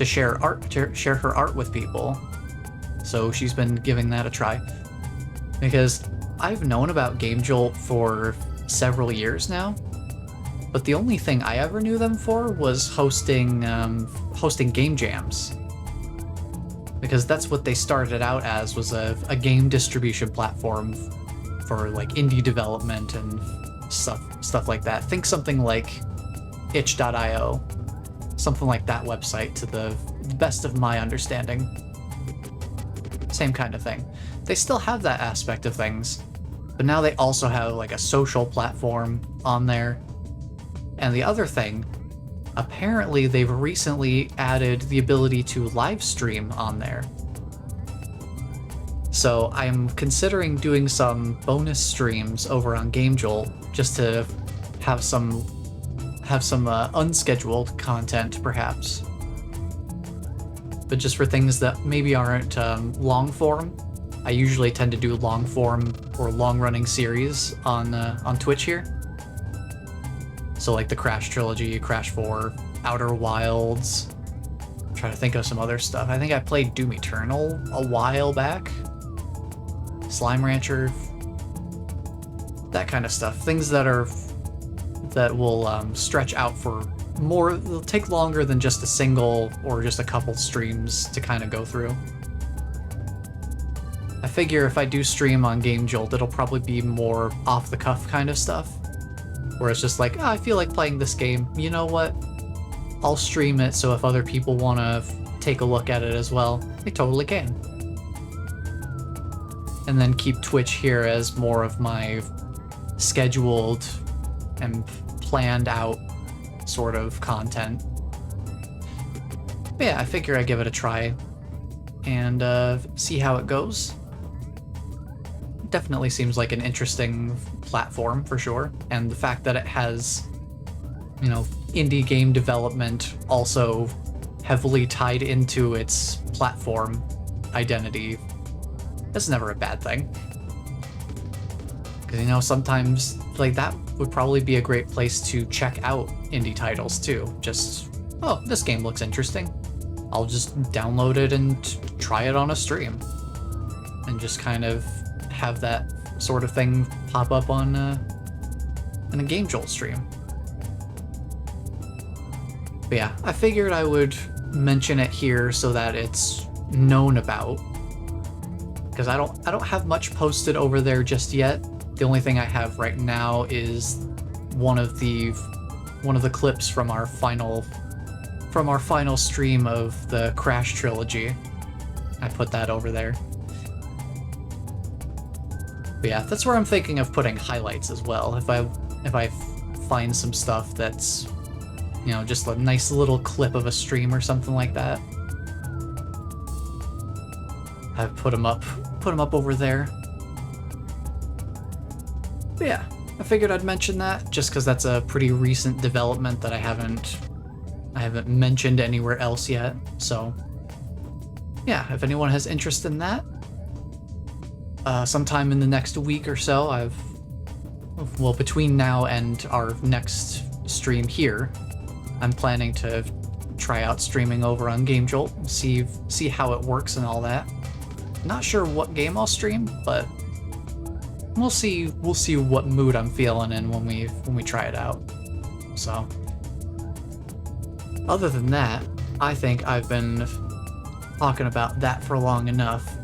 share her art with people. So she's been giving that a try. Because I've known about Game Jolt for several years now, but the only thing I ever knew them for was hosting game jams. Because that's what they started out as, was a game distribution platform for like indie development and stuff like that. Think something like itch.io, something like that website, to the best of my understanding. Same kind of thing. They still have that aspect of things, but now they also have like a social platform on there. And the other thing, apparently they've recently added the ability to live stream on there. So I'm considering doing some bonus streams over on Game Jolt just to have some unscheduled content, perhaps. But just for things that maybe aren't long form. I usually tend to do long form or long running series on Twitch here. So like the Crash trilogy, Crash 4, Outer Wilds. I'm trying to think of some other stuff. I think I played Doom Eternal a while back. Slime Rancher. That kind of stuff. Things that will stretch out for more. They'll take longer than just a single or just a couple streams to kind of go through. I figure if I do stream on Game Jolt, it'll probably be more off-the-cuff kind of stuff. Where it's just like, oh, I feel like playing this game. You know what? I'll stream it, so if other people want to take a look at it as well, they totally can. And then keep Twitch here as more of my scheduled and planned out sort of content. But yeah, I figure I'd give it a try and see how it goes. Definitely seems like an interesting platform for sure, and the fact that it has, you know, indie game development also heavily tied into its platform identity, that's never a bad thing. Because, you know, sometimes like that would probably be a great place to check out indie titles too. Just, oh, this game looks interesting, I'll just download it and try it on a stream, and just kind of have that sort of thing pop up on in a Game Jolt stream. But yeah, I figured I would mention it here so that it's known about, because I don't have much posted over there just yet. The only thing I have right now is one of the clips from our final stream of the Crash trilogy. I put that over there. But yeah, that's where I'm thinking of putting highlights as well. If I find some stuff that's, you know, just a nice little clip of a stream or something like that, I've put them up over there. But yeah, I figured I'd mention that just because that's a pretty recent development that I haven't mentioned anywhere else yet. So yeah, if anyone has interest in that, sometime in the next week or so, well, between now and our next stream here, I'm planning to try out streaming over on Game Jolt, see how it works and all that. Not sure what game I'll stream, but we'll see what mood I'm feeling in when we try it out. So other than that, I think I've been talking about that for long enough.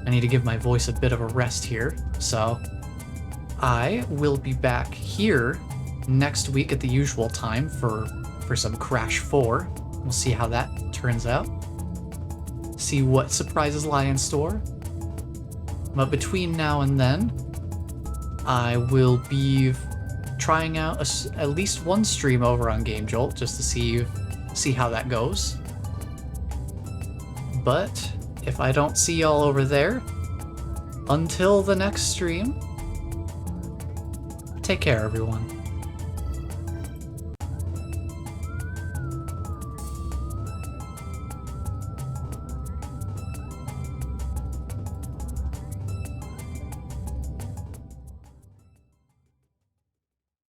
I need to give my voice a bit of a rest here. So I will be back here next week at the usual time for some Crash 4. We'll see how that turns out. See what surprises lie in store. But between now and then, I will be trying out at least one stream over on Game Jolt just to see how that goes. But if I don't see y'all over there, until the next stream, take care, everyone.